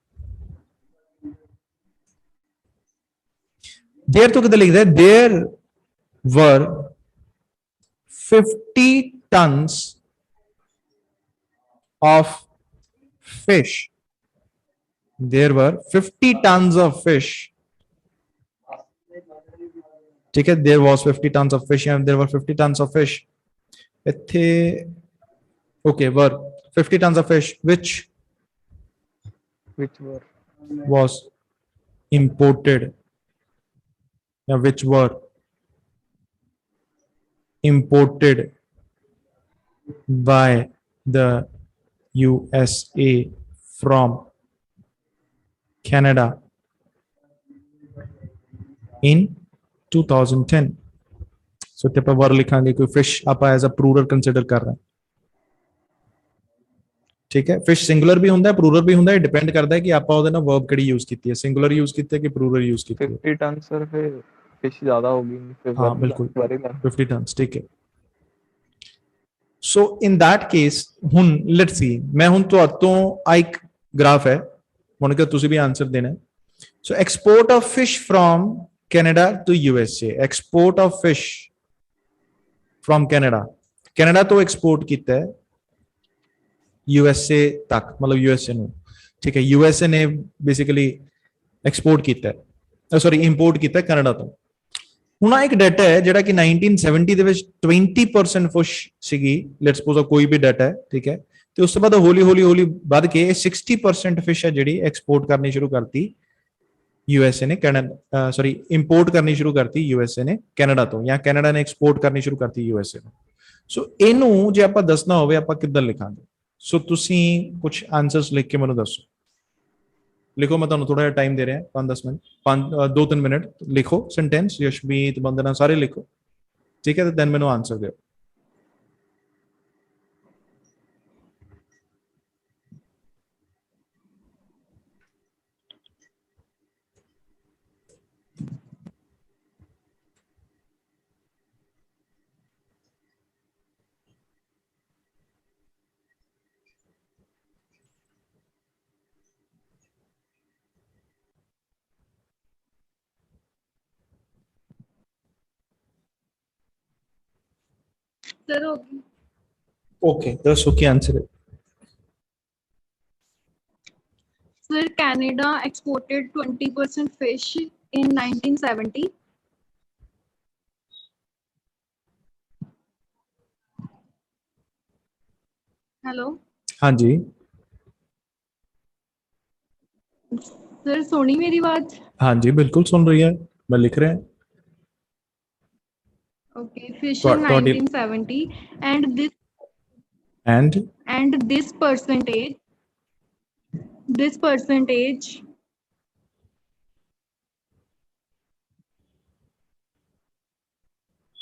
देर तो कितना लिखता है, देर वर 50 tons of fish, there were 50 tons of fish, ठीक है, there was 50 tons of fish and there were 50 tons of fish ਇੱਥੇ, okay, were 50 tons of fish which was imported, which were imported by the USA from Canada in 2010। सो इत्थे ਆਪਾਂ were लिखांगे कोई fish ਆਪਾਂ as a plural consider कर रहे हैं, ठीक है। फिश सिंगुलर भी ਹੁੰਦਾ ਹੈ, प्लूरल भी ਹੁੰਦਾ ਹੈ, डिपेंड करता है कि ਆਪਾਂ ਉਹਦੇ ਨਾਲ वर्ब ਕਿਹੜੀ यूज ਕੀਤੀ ਹੈ, सिंगुलर यूज ਕੀਤੀ ਹੈ ਕਿ प्लूरल यूज ਕੀਤੀ है। 50 टन सर, फिर फिश ज्यादा होगी, फिर हाँ बिल्कुल 50 टन्स, ठीक है। सो इन दैट केस ਹੁਣ ਲੈਟਸ ਸੀ, ਮੈਂ ਹੁਣ ਤੁਹਾਤੋਂ ਆ ਇੱਕ ਗ੍ਰਾਫ ਹੈ, ਹੁਣ ਕਿ ਤੁਸੀਂ ਵੀ ਆਨਸਰ ਦੇਣਾ ਹੈ। So export of fish from Canada to USA, export of fish from Canada तो एक्सपोर्ट किया है USA तक, मतलब USA ਨੂੰ, ठीक है, USA ने बेसिकली एक्सपोर्ट किया है, सॉरी इंपोर्ट किया है कनाडा तो। ਹੁਣ ਇੱਕ ਡਾਟਾ ਹੈ ਜਿਹੜਾ ਕਿ 1970 ਦੇ ਵਿੱਚ 20% ਫਿਸ਼ ਸੀਗੀ, ਲੈਟਸ ਸਪੋਜ਼ ਕੋਈ ਵੀ ਡਾਟਾ ਹੈ, ਠੀਕ ਹੈ, ਤੇ ਉਸ ਤੋਂ ਬਾਅਦ ਹੌਲੀ ਹੌਲੀ ਵੱਧ ਕੇ 60% ਫਿਸ਼ ਹੈ ਜਿਹੜੀ ਐਕਸਪੋਰਟ ਕਰਨੀ ਸ਼ੁਰੂ ਕਰਤੀ USA ਨੇ, ਕੈਨੇਡਾ ਸੌਰੀ ਇੰਪੋर्ट ਕਰਨੀ ਸ਼ੁਰੂ ਕਰਤੀ USA ਨੇ ਕੈਨੇਡਾ ਤੋਂ, ਜਾਂ ਕੈਨੇਡਾ ਨੇ ਐਕਸਪੋर्ट ਕਰਨੀ ਸ਼ੁਰੂ ਕਰਤੀ USA ਨੂੰ। ਸੋ ਇਹਨੂੰ ਜੇ ਆਪਾਂ ਦੱਸਣਾ ਹੋਵੇ ਆਪਾਂ ਕਿੱਦਾਂ ਲਿਖਾਂਗੇ? ਸੋ ਤੁਸੀਂ ਕੁਝ ਆਨਸਰਸ ਲਿਖ ਕੇ ਮੈਨੂੰ ਦੱਸੋ, ਲਿਖੋ, ਮੈਂ ਤੁਹਾਨੂੰ ਥੋੜਾ ਜਿਹਾ ਟਾਈਮ ਦੇ ਰਿਹਾ, 5-10 ਮਿੰਟ, 2-3 ਮਿੰਟ ਲਿਖੋ ਸੈਂਟੈਂਸ, ਯਸ਼ਮੀਤ, ਬੰਦਨਾ, ਸਾਰੇ ਲਿਖੋ, ਠੀਕ ਹੈ, ਤੇ ਦੈਨ ਮੈਨੂੰ ਆਨਸਰ ਦਿਓ। सर ओके, दसो क्या आंसर है? Sir Canada exported 20% fish in 1970। Hello, हाँ जी सर सुनी मेरी बात? हाँ जी बिल्कुल सुन रही है, मैं लिख रहा हूँ। Okay, fish in 1970 and this percentage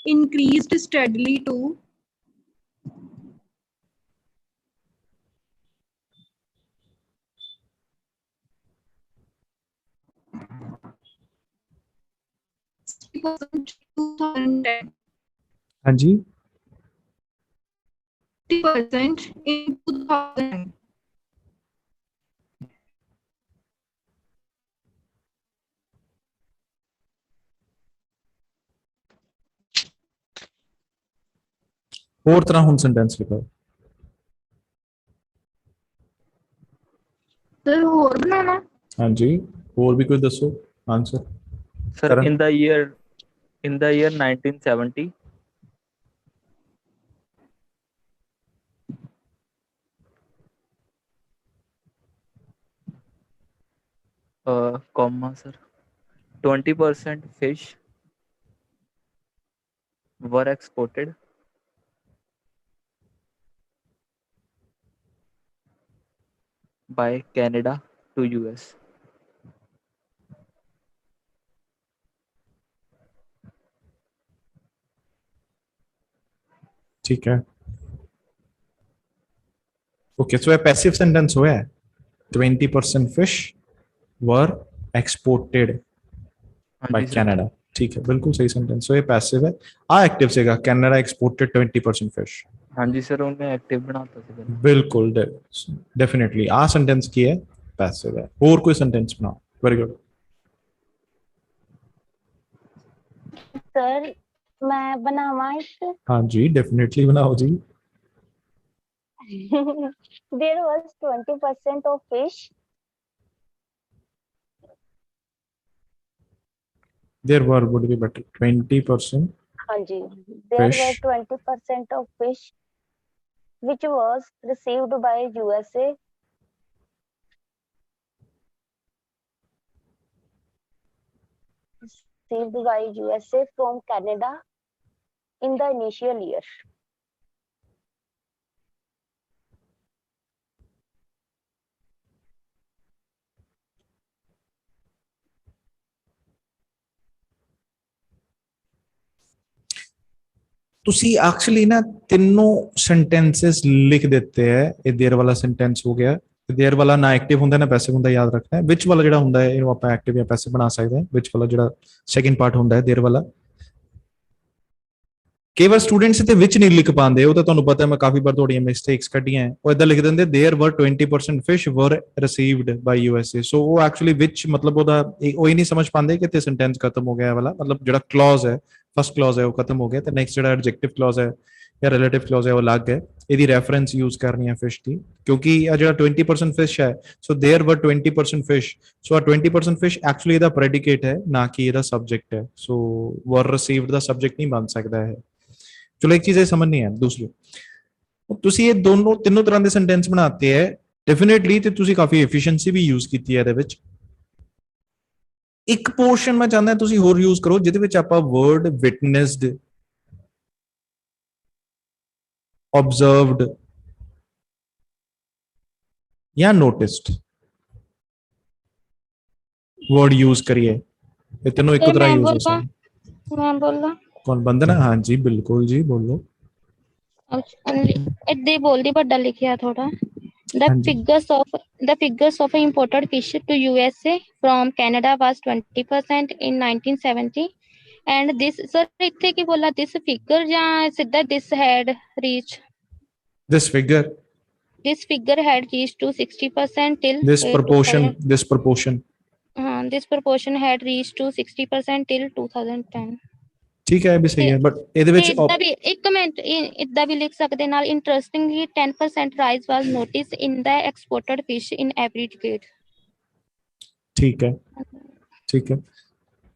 increased steadily to 2010। हाँ जी 50% in 2010। ਹੋਰ ਤਰ੍ਹਾਂ ਹੁਣ ਸੈਂਟੈਂਸ ਲਿਖੋ। ਸਰ ਹੋਰ ਬਣਾਉਣਾ? ਹਾਂਜੀ, ਹੋਰ ਵੀ ਕੋਈ ਦੱਸੋ answer. Sir, Karan? in the year 1970, comma sir, 20% fish were exported by Canada to US. ठीक है, ओके, सो ये पैसिव सेंटेंस हुआ है। 20% फिश वर एक्सपोर्टेड बाय हाँ जी सर। कनाडा। ठीक है, बिल्कुल सही सेंटेंस। सो ये पैसिव है। आ एक्टिव सेगा, कनाडा एक्सपोर्टेड 20% फिश। हाँ जी सर, उन्हें एक्टिव बनाता था पहले। बिल्कुल, डेफिनेटली आ सेंटेंस की है, पैसिव है। और कोई सेंटेंस बनाओ। Very good. सर मैं बनावा एक। हाँ जी, डेफिनेटली बनाओ जी। There was 20% of fish. There were would be better. 20% हाँ जी, there were fish 20% of fish which was received by USA from Canada in the initial year. ਤੁਸੀਂ ਐਕਚੁਅਲੀ ਨਾ ਤਿੰਨੋਂ ਸੈਂਟੈਂਸਸ ਲਿਖ ਦਿੱਤੇ ਹੈ। ਇਹ देयर ਵਾਲਾ ਸੈਂਟੈਂਸ ਹੋ ਗਿਆ। देयर ਵਾਲਾ ਨਾ ਐਕਟਿਵ ਹੁੰਦਾ ਨਾ ਪੈਸਿਵ ਹੁੰਦਾ, ਯਾਦ ਰੱਖਣਾ ਹੈ। ਵਿਚ ਵਾਲਾ ਜਿਹੜਾ ਹੁੰਦਾ ਹੈ ਇਹਨੂੰ ਆਪਾਂ ਐਕਟਿਵ ਜਾਂ ਪੈਸਿਵ ਬਣਾ ਸਕਦੇ ਹਾਂ। ਵਿਚ ਵਾਲਾ ਜਿਹੜਾ ਸੈਕਿੰਡ ਪਾਰਟ ਹੁੰਦਾ ਹੈ देयर ਵਾਲਾ, ਕਈ ਵਾਰ ਸਟੂਡੈਂਟਸ ਤੇ ਵਿੱਚ ਨਹੀਂ ਲਿਖ ਪਾਉਂਦੇ। ਉਹ ਤਾਂ ਤੁਹਾਨੂੰ ਪਤਾ ਹੈ, ਮੈਂ ਕਾਫੀ ਵਾਰ ਤੁਹਾਡੀਆਂ ਮਿਸਟੇਕਸ ਕੱਢੀਆਂ ਹੈ। ਉਹ ਇਦਾਂ ਲਿਖ ਦਿੰਦੇ देयर वर 20% ਫਿਸ਼ ਵਰ ਰਿਸੀਵਡ ਬਾਈ USA। ਸੋ ਉਹ ਐਕਚੁਅਲੀ ਵਿੱਚ ਮਤਲਬ ਉਹਦਾ ਉਹ ਹੀ ਨਹੀਂ ਸਮਝ ਪਾਉਂਦੇ ਕਿ ਇੱਥੇ ਸੈਂਟੈਂਸ ਖਤਮ ਹੋ ਗਿਆ ਵਾਲਾ, ਮਤਲਬ ਜਿਹੜਾ ਕਲੌਜ਼ ਹੈ, ਫਸਟ ਕਲੌਜ਼ ਹੈ ਉਹ ਖਤਮ ਹੋ ਗਿਆ ਤੇ ਨੈਕਸਟ ਜਿਹੜਾ ਐਡਜੈਕਟਿਵ ਕਲੌਜ਼ ਹੈ ਜਾਂ ਰਿਲੇਟਿਵ ਕਲੌਜ਼ ਹੈ ਉਹ ਅਲੱਗ ਹੈ। ਇਹਦੀ ਰੈਫਰੈਂਸ ਯੂਜ਼ ਕਰਨੀ ਹੈ ਫਿਸ਼ ਦੀ, ਕਿਉਂਕਿ ਆ ਜਿਹੜਾ 20% ਫਿਸ਼ ਹੈ, ਸੋ देयर वर 20% ਫਿਸ਼, ਸੋ ਆ 20% ਫਿਸ਼ ਐਕਚੁਅਲੀ ਇਹਦਾ ਪ੍ਰੈਡੀਕੇਟ ਹੈ, ਨਾ ਕਿ ਇਹਦਾ ਸਬਜੈਕਟ ਹੈ। ਸੋ ਵਰ ਰਿਸੀਵਡ ਦਾ ਸਬਜੈਕਟ ਨਹੀਂ ਬਣ ਸਕਦਾ ਹੈ। चलो एक चीज ये समझनी है। दूसरी, ਤੁਸੀਂ ਇਹ ਦੋਨੋਂ ਤਿੰਨੋਂ ਤਰ੍ਹਾਂ ਦੇ ਸੈਂਟੈਂਸ ਬਣਾਤੇ ਹੈ ਡੈਫੀਨਿਟਲੀ, ਤੇ ਤੁਸੀਂ ਕਾਫੀ ਐਫੀਸ਼ੀਐਂਸੀ ਵੀ ਯੂਜ਼ ਕੀਤੀ ਹੈ ਇਹਦੇ ਵਿੱਚ। ਇੱਕ ਪੋਰਸ਼ਨ ਮੈਂ ਚਾਹੁੰਦਾ ਤੁਸੀਂ ਹੋਰ ਯੂਜ਼ ਕਰੋ ਜਿਹਦੇ ਵਿੱਚ ਆਪਾਂ ਵਰਡ ਵਿਟਨੈਸਡ, ਆਬਜ਼ਰਵਡ ਜਾਂ ਨੋਟਿਸਡ वर्ड यूज करिए। ये तीनों एक तरह यूज हो सकते। मैं बोला कौन बंदना? हाँ जी बिल्कुल जी, बोलो। इधे बोल दी बड़ा लिखिया थोड़ा। The हाँ जी। figures of imported fish to USA from Canada was 20% in 1970 and this sir इत्थे की बोला this figure या सीधा this had reached This figure had reached to 60% till this proportion this proportion had reached to 60% till 2010। ठीक है, भी सही है, बट ਇਹਦੇ ਵਿੱਚ ਇਦਾਂ ਵੀ ਇੱਕ ਮਿੰਟ ਇਦਾਂ ਵੀ ਲਿਖ ਸਕਦੇ ਨਾਲ interestingly 10% rise was noticed in the exported fish in every decade। ਠੀਕ ਹੈ, ਠੀਕ ਹੈ।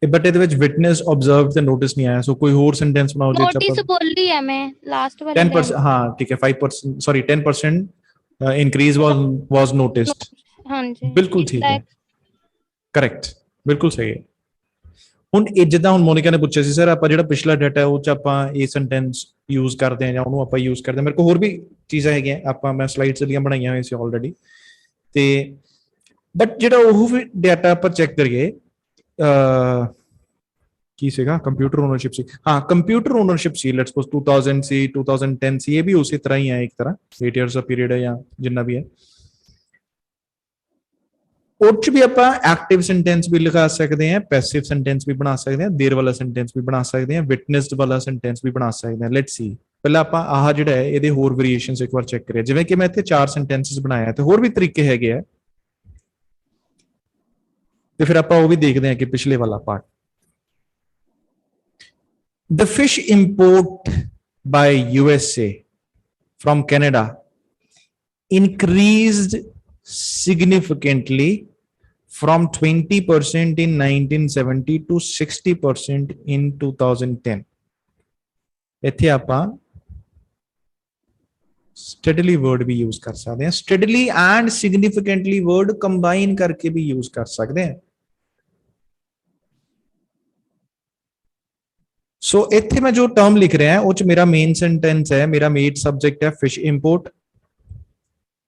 ਬਟ ਇਹਦੇ ਵਿੱਚ ਵਿਟਨੈਸ, ਆਬਜ਼ਰਵਡ ਤੇ ਨੋਟਿਸ ਨਹੀਂ ਆਇਆ। ਸੋ ਕੋਈ ਹੋਰ ਸੈਂਟੈਂਸ ਬਣਾਓ ਜੇ ਨੋਟਿਸ ਬੋਲੀ ਹੈ ਮੈਂ ਲਾਸਟ ਵਾਲੀ 10%। ਹਾਂ ਠੀਕ ਹੈ, 5% ਸੌਰੀ 10% increase was noticed। ਹਾਂਜੀ ਬਿਲਕੁਲ ਠੀਕ ਹੈ, ਕਰੈਕਟ, ਬਿਲਕੁਲ ਸਹੀ ਹੈ। ਹੁਣ ਇਹ ਜਿੱਦਾਂ ਹੁਣ ਮੋਨਿਕਾ ਨੇ ਪੁੱਛਿਆ ਸੀ ਸਰ, ਆਪਾਂ ਜਿਹੜਾ ਪਿਛਲਾ ਡਾਟਾ ਉਹ ਚ ਆਪਾਂ ਇਹ ਸੈਂਟੈਂਸ ਯੂਜ਼ ਕਰਦੇ ਹਾਂ ਜਾਂ ਉਹਨੂੰ ਆਪਾਂ ਯੂਜ਼ ਕਰਦੇ ਹਾਂ। ਮੇਰੇ ਕੋਲ ਹੋਰ ਵੀ ਚੀਜ਼ਾਂ ਹੈਗੀਆਂ, ਆਪਾਂ ਮੈਂ ਸਲਾਈਡਸ ਦੀਆਂ ਬਣਾਈਆਂ ਹੋਈਆਂ ਸੀ ਆਲਰੇਡੀ। ਤੇ ਬਟ ਜਿਹੜਾ ਉਹ ਵੀ ਡਾਟਾ ਆਪਾਂ ਚੈੱਕ ਕਰੀਏ, ਕੀ ਸੀਗਾ? ਕੰਪਿਊਟਰ ਓਨਰਸ਼ਿਪ ਸੀ। ਹਾਂ, computer ownership C. Let's suppose 2000 ਸੀ, 2010 ਸੀ। ਇਹ ਵੀ ਉਸੇ ਤਰ੍ਹਾਂ ਹੀ ਹੈ, ਇੱਕ ਤਰ੍ਹਾਂ 8 ਇਅਰਸ ਦਾ ਪੀਰੀਅਡ ਹੈ ਜਾਂ ਜਿੰਨਾ ਵੀ ਹੈ। ਉਹ ਚ ਵੀ ਆਪਾਂ ਐਕਟਿਵ ਸੈਂਟੈਂਸ ਵੀ ਲਿਖਾ ਸਕਦੇ ਹਾਂ, ਪੈਸਿਵ ਸੈਂਟੈਂਸ ਵੀ ਬਣਾ ਸਕਦੇ ਹਾਂ, ਦੇਰ ਵਾਲਾ ਸੈਂਟੈਂਸ ਵੀ ਬਣਾ ਸਕਦੇ ਹਾਂ, ਵਿਟਨੈਸਡ ਵਾਲਾ ਸੈਂਟੈਂਸ ਵੀ ਬਣਾ ਸਕਦੇ ਹਾਂ। ਲੈਟਸ ਸੀ, ਪਹਿਲਾਂ ਆਪਾਂ ਆਹ ਜਿਹੜਾ ਹੈ ਇਹਦੇ ਹੋਰ ਵੇਰੀਏਸ਼ਨਸ ਇੱਕ ਵਾਰ ਚੈੱਕ ਕਰੀਏ। ਜਿਵੇਂ ਕਿ ਮੈਂ ਇੱਥੇ 4 ਸੈਂਟੈਂਸਸ ਬਣਾਇਆ ਤੇ ਹੋਰ ਵੀ ਤਰੀਕੇ ਹੈਗੇ ਆ, ਤੇ ਫਿਰ ਆਪਾਂ ਉਹ ਵੀ ਦੇਖਦੇ ਹਾਂ ਕਿ ਪਿਛਲੇ ਵਾਲਾ part. The fish import by USA from Canada increased significantly from 20% in 1970 to 60% in 2010. ਇੱਥੇ ਆਪਾਂ steadily word भी use कर सकते हैं, steadily and significantly word combine करके भी use कर सकते हैं. सो इत्थे मैं जो टर्म लिख रहा है वो मेरा मेन सेंटेंस है, मेरा मेन सब्जेक्ट है फिश इंपोर्ट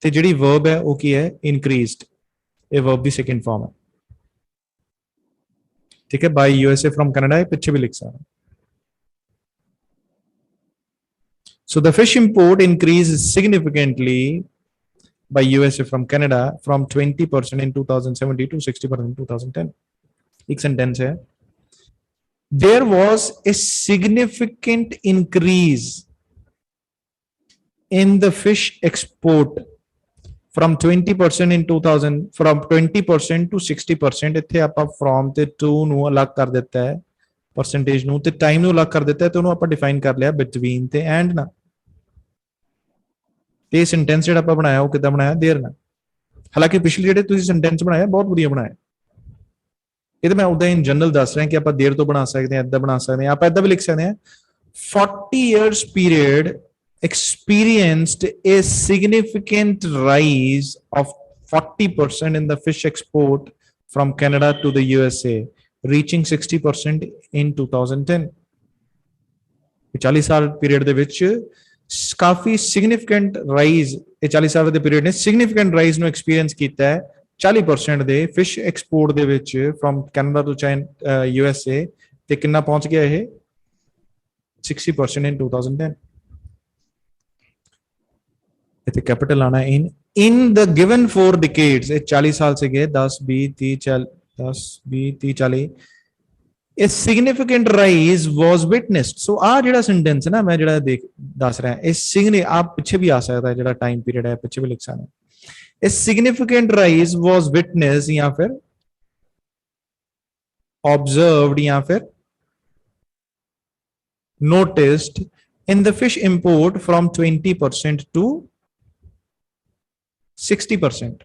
ते जिहड़ी वर्ब है वो की है इंक्रीज्ड, ये वर्ब दी सेकंड फॉर्म है. ठीक है, बाय यूएसए फ्रॉम कनाडा, ये पीछे भी लिख सकता. So the fish import increased significantly by USA from Canada from 20% in 2017 to 60% in 2010. एक सेंटेंस है. There was a significant increase in the fish export from 20% in 2000 from 20% to 60%. ਇੱਥੇ ਆਪਾਂ from ਤੇ to ਨੂੰ ਅਲੱਗ ਕਰ ਦਿੱਤਾ ਹੈ, percentage ਨੂੰ ਤੇ time ਨੂੰ ਅਲੱਗ ਕਰ ਦਿੱਤਾ ਹੈ, ਤੇ ਉਹਨੂੰ ਆਪਾਂ ਡਿਫਾਈਨ ਕਰ ਲਿਆ between ਤੇ and ਨਾ. ਤੇ ਸੈਂਟੈਂਸ ਜਿਹੜਾ ਆਪਾਂ ਬਣਾਇਆ ਉਹ ਕਿੱਦਾਂ ਬਣਾਇਆ, देयर ਨਾਲ. ਹਾਲਾਂਕਿ ਪਿਛਲੇ ਜਿਹੜੇ ਤੁਸੀਂ ਸੈਂਟੈਂਸ ਬਣਾਇਆ ਬਹੁਤ ਵਧੀਆ ਬਣਾਇਆ. ਇਹ ਤਾਂ ਮੈਂ ਉਦਾਂ ਇਨ ਜਨਰਲ ਦੱਸ ਰਿਹਾ ਕਿ ਆਪਾਂ देयर ਤੋਂ ਬਣਾ ਸਕਦੇ ਹਾਂ, ਇਦਾਂ ਬਣਾ ਸਕਦੇ ਹਾਂ, ਆਪਾਂ ਇਦਾਂ ਵੀ ਲਿਖ ਸਕਦੇ ਹਾਂ 40 years period experienced a significant rise of 40% in the fish export from Canada to the USA, reaching 60% in 2010. 40 ਸਾਲ ਪੀਰੀਅਡ ਦੇ ਵਿੱਚ ਕਾਫੀ ਸਿਗਨੀਫੀਕੈਂਟ ਰਾਈਜ਼, ਇਹ 40 ਸਾਲ ਦੇ ਪੀਰੀਅਡ ਨੇ ਸਿਗਨੀਫੀਕੈਂਟ ਰਾਈਜ਼ ਨੂੰ ਐਕਸਪੀਰੀਅੰਸ ਕੀਤਾ ਹੈ 40% ਦੇ ਫਿਸ਼ ਐਕਸਪੋਰਟ ਦੇ ਵਿੱਚ from Canada to China USA, ਤੇ ਕਿੰਨਾ ਪਹੁੰਚ ਗਿਆ ਇਹ 60% in 2010. ਇੱਥੇ ਕੈਪੀਟਲ ਆਣਾ in the given 4 decades, ਇਹ 40 ਸਾਲ ਸੀਗੇ, 10 20 30 10 20 30 40, a significant rise was witnessed. So आ ਜਿਹੜਾ sentence है ना मैं ਜਿਹੜਾ ਦੱਸ ਰਿਹਾ, ਇਹ significant आप पीछे भी आ सकता है, ਜਿਹੜਾ time period है पीछे भी लिख सकते हैं. A significant rise was witnessed या फिर observed या फिर noticed in the fish import from 20% to 60%.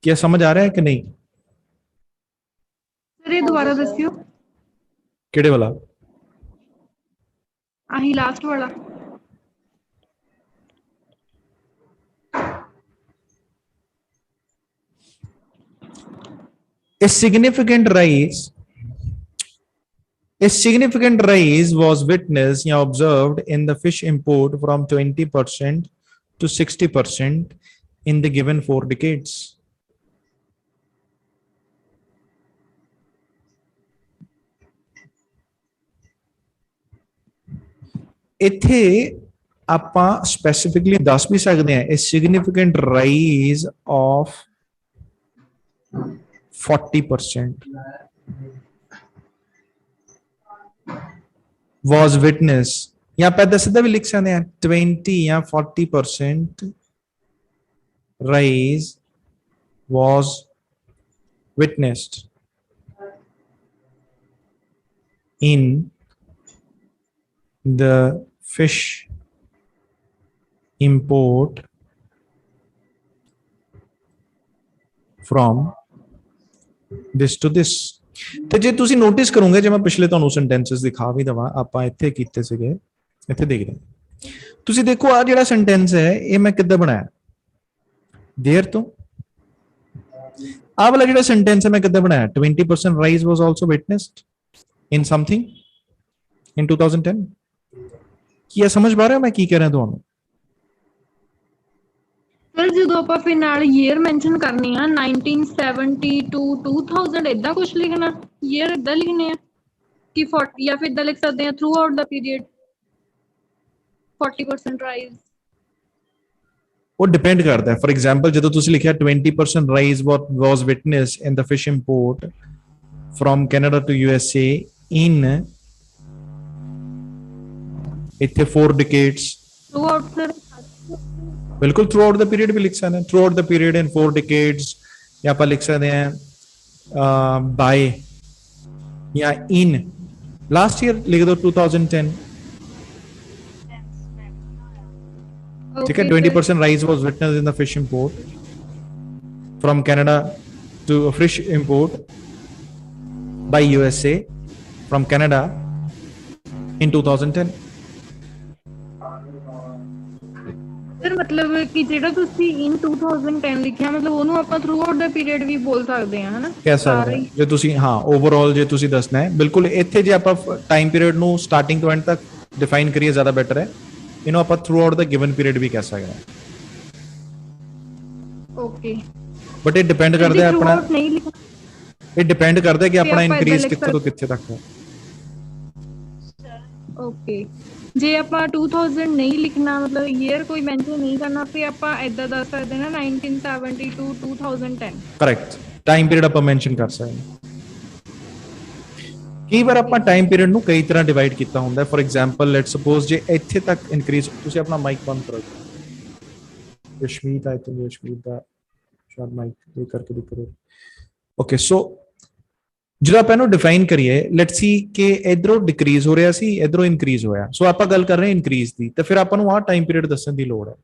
क्या समझ आ रहा है कि नहीं? ਸਰ ਇਹ ਦੁਬਾਰਾ ਦੱਸਿਓ, ਕਿਹੜੇ ਵਾਲਾ? ਆਹੀ ਲਾਸਟ ਵਾਲਾ. A significant rise was witnessed या observed in the fish import from 20% to 60% in the given 4 decades. ਇੱਥੇ ਆਪਾਂ ਸਪੈਸੀਫਿਕਲੀ ਦੱਸ ਵੀ ਸਕਦੇ ਹਾਂ, a significant rise of 40% was witnessed, ਜਾਂ ਆਪਾਂ ਸਿੱਧਾ ਵੀ ਲਿਖ ਸਕਦੇ ਹਾਂ 20 ਜਾਂ 40% rise was witnessed in the fish import from this to this. ਤੇ ਜੇ ਤੁਸੀਂ ਨੋਟਿਸ ਕਰੋਗੇ, ਜੇ ਮੈਂ ਪਿਛਲੇ ਤੁਹਾਨੂੰ ਸੈਂਟੈਂਸਸ ਦਿਖਾ ਵੀ ਦਵਾਂ, ਆਪਾਂ ਇੱਥੇ ਕੀਤੇ ਸੀਗੇ, ਇੱਥੇ ਦੇਖਦੇ ਹਾਂ, ਤੁਸੀਂ ਦੇਖੋ ਆ ਜਿਹੜਾ ਸੈਂਟੈਂਸ ਹੈ ਇਹ ਮੈਂ ਕਿੱਦਾਂ ਬਣਾਇਆ, देयर ਤੋਂ. ਆ ਵਾਲਾ ਜਿਹੜਾ ਸੈਂਟੈਂਸ ਹੈ ਮੈਂ ਕਿੱਦਾਂ ਬਣਾਇਆ, 20% rise was also witnessed in something in 2010. ਕੀ ਇਹ ਸਮਝ ਪਾ ਰਹੇ ਹੋ ਮੈਂ ਕੀ ਕਹਿ ਰਿਹਾ ਤੁਹਾਨੂੰ? ਸਰ ਜਦੋਂ ਆਪਾਂ ਫਿਰ ਨਾਲ ਈਅਰ ਮੈਂਸ਼ਨ ਕਰਨੀ ਆ 1970 to 2000 ਇਦਾਂ ਕੁਝ ਲਿਖਣਾ, ਈਅਰ ਇਦਾਂ ਲਿਖਣੇ ਆ ਕਿ 40 ਜਾਂ ਫਿਰ ਇਦਾਂ ਲਿਖ ਸਕਦੇ ਆ ਥਰੂ ਆਊਟ ਦਾ ਪੀਰੀਅਡ 40% ਰਾਈਜ਼. ਉਹ ਡਿਪੈਂਡ ਕਰਦਾ ਹੈ. ਫॉर ਐਗਜ਼ਾਮਪਲ ਜਦੋਂ ਤੁਸੀਂ ਲਿਖਿਆ 20% rise was witness in the fish import from Canada to USA in ਇੱਥੇ 4 decades, ਥਰੂ ਆਊਟ ਸਰ ਬਿਲਕੁਲ ਥਰੂ ਆਊਟ ਦਾ ਪੀਰੀਅਡ ਵੀ ਲਿਖ ਸਕਦੇ ਹਾਂ, ਥਰੂ ਆਊਟ ਦਾ ਪੀਰੀਅਡ ਇਨ 4 decades, ਜਾਂ ਆਪਾਂ ਲਿਖ ਸਕਦੇ ਹਾਂ ਬਾਈ या इन लास्ट ईयर लिख दो 2010, ठीक है। Okay, 20% rise was witnessed in the fish import from Canada to fish import by USA from Canada in 2010. Sir ਮਤਲਬ ਕਿ ਜਿਹੜਾ ਤੁਸੀਂ in 2010 ਲਿਖਿਆ ਮਤਲਬ ਉਹਨੂੰ ਆਪਾਂ ਥਰੂ ਆਊਟ ਦਾ ਪੀਰੀਅਡ ਵੀ ਬੋਲ ਸਕਦੇ ਹਾਂ ਹਨਾ ਕਹਿ ਸਕਦੇ ਸਾਰੇ ਹਾਂ। ਜੇ ਤੁਸੀਂ ਹਾਂ ਓਵਰਆਲ ਜੇ ਤੁਸੀਂ ਦੱਸਣਾ ਹੈ ਬਿਲਕੁਲ ਇੱਥੇ ਜੇ ਆਪਾਂ ਟਾਈਮ ਪੀਰੀਅਡ ਨੂੰ ਸਟਾਰਟਿੰਗ ਤੋਂ ਐਂਡ ਤੱਕ ਡਿਫਾਈਨ ਕਰੀਏ ਜ਼ਿਆਦਾ ਬੈਟਰ ਹੈ। ਇਹਨੂੰ ਆਪਾਂ ਥਰੂ ਆਊਟ ਦਾ ਗਿਵਨ ਪੀਰੀਅਡ ਵੀ ਕਹਿ ਸਕਦੇ ਹਾਂ, ਓਕੇ ਬਟ ਇਹ ਡਿਪੈਂਡ ਕਰਦਾ ਹੈ ਆਪਣਾ, ਨਹੀਂ ਲਿਖਣਾ ਇਹ ਡਿਪੈਂਡ ਕਰਦਾ ਹੈ ਕਿ ਆਪਣਾ ਆਪਾਂ ਏਦਾਂ ਇਨਕਰੀਜ਼ ਲਿਖ ਕਿੱਥੇ ਤੋਂ ਕਿੱਥੇ ਤੱਕ ਹੈ। ਓਕੇ ਜੇ ਆਪਾਂ 2000 ਨਹੀਂ ਲਿਖਣਾ ਮਤਲਬ ਈਅਰ ਕੋਈ ਮੈਂਸ਼ਨ ਨਹੀਂ ਕਰਨਾ ਫਿਰ ਆਪਾਂ ਏਦਾਂ ਦੱਸ ਸਕਦੇ ਨਾ 1970 to 2010। ਕਰੈਕਟ, ਟਾਈਮ ਪੀਰੀਅਡ ਆਪਾਂ ਮੈਂਸ਼ਨ ਕਰ ਸਕਦੇ ਹਾਂ। ਕਈ ਵਾਰ ਆਪਾਂ ਟਾਈਮ ਪੀਰੀਅਡ ਨੂੰ ਕਈ ਤਰ੍ਹਾਂ ਡਿਵਾਈਡ ਕੀਤਾ ਹੁੰਦਾ ਹੈ। ਫॉर ਐਗਜ਼ਾਮਪਲ ਲੈਟਸ ਸਪੋਜ਼ ਜੇ ਇੱਥੇ ਤੱਕ ਇਨਕਰੀਜ਼, ਤੁਸੀਂ ਆਪਣਾ ਮਾਈਕ ਬੰਦ ਕਰੋ। ਯਸ਼ਮੀਤ ਆਈ ਥਿੰਕ ਯਸ਼ਮੀਤ ਦਾ ਸ਼ਾਇਦ ਮਾਈਕ ਇਹ ਕਰਕੇ ਦਿਖੋ। ਓਕੇ ਸੋ ਜਦੋਂ ਆਪਾਂ ਇਹਨੂੰ ਡਿਫਾਈਨ ਕਰੀਏ ਲੈਟਸ ਸੀ ਕਿ ਇਧਰੋਂ ਡਿਕਰੀਜ਼ ਹੋ ਰਿਹਾ ਸੀ, ਇਧਰੋਂ ਇਨਕਰੀਜ਼ ਹੋਇਆ। ਸੋ ਆਪਾਂ ਗੱਲ ਕਰ ਰਹੇ ਹਾਂ ਇਨਕਰੀਜ਼ ਦੀ, ਤਾਂ ਫਿਰ ਆਪਾਂ ਨੂੰ ਆਹ ਟਾਈਮ ਪੀਰੀਅਡ ਦੱਸਣ ਦੀ ਲੋੜ ਹੈ।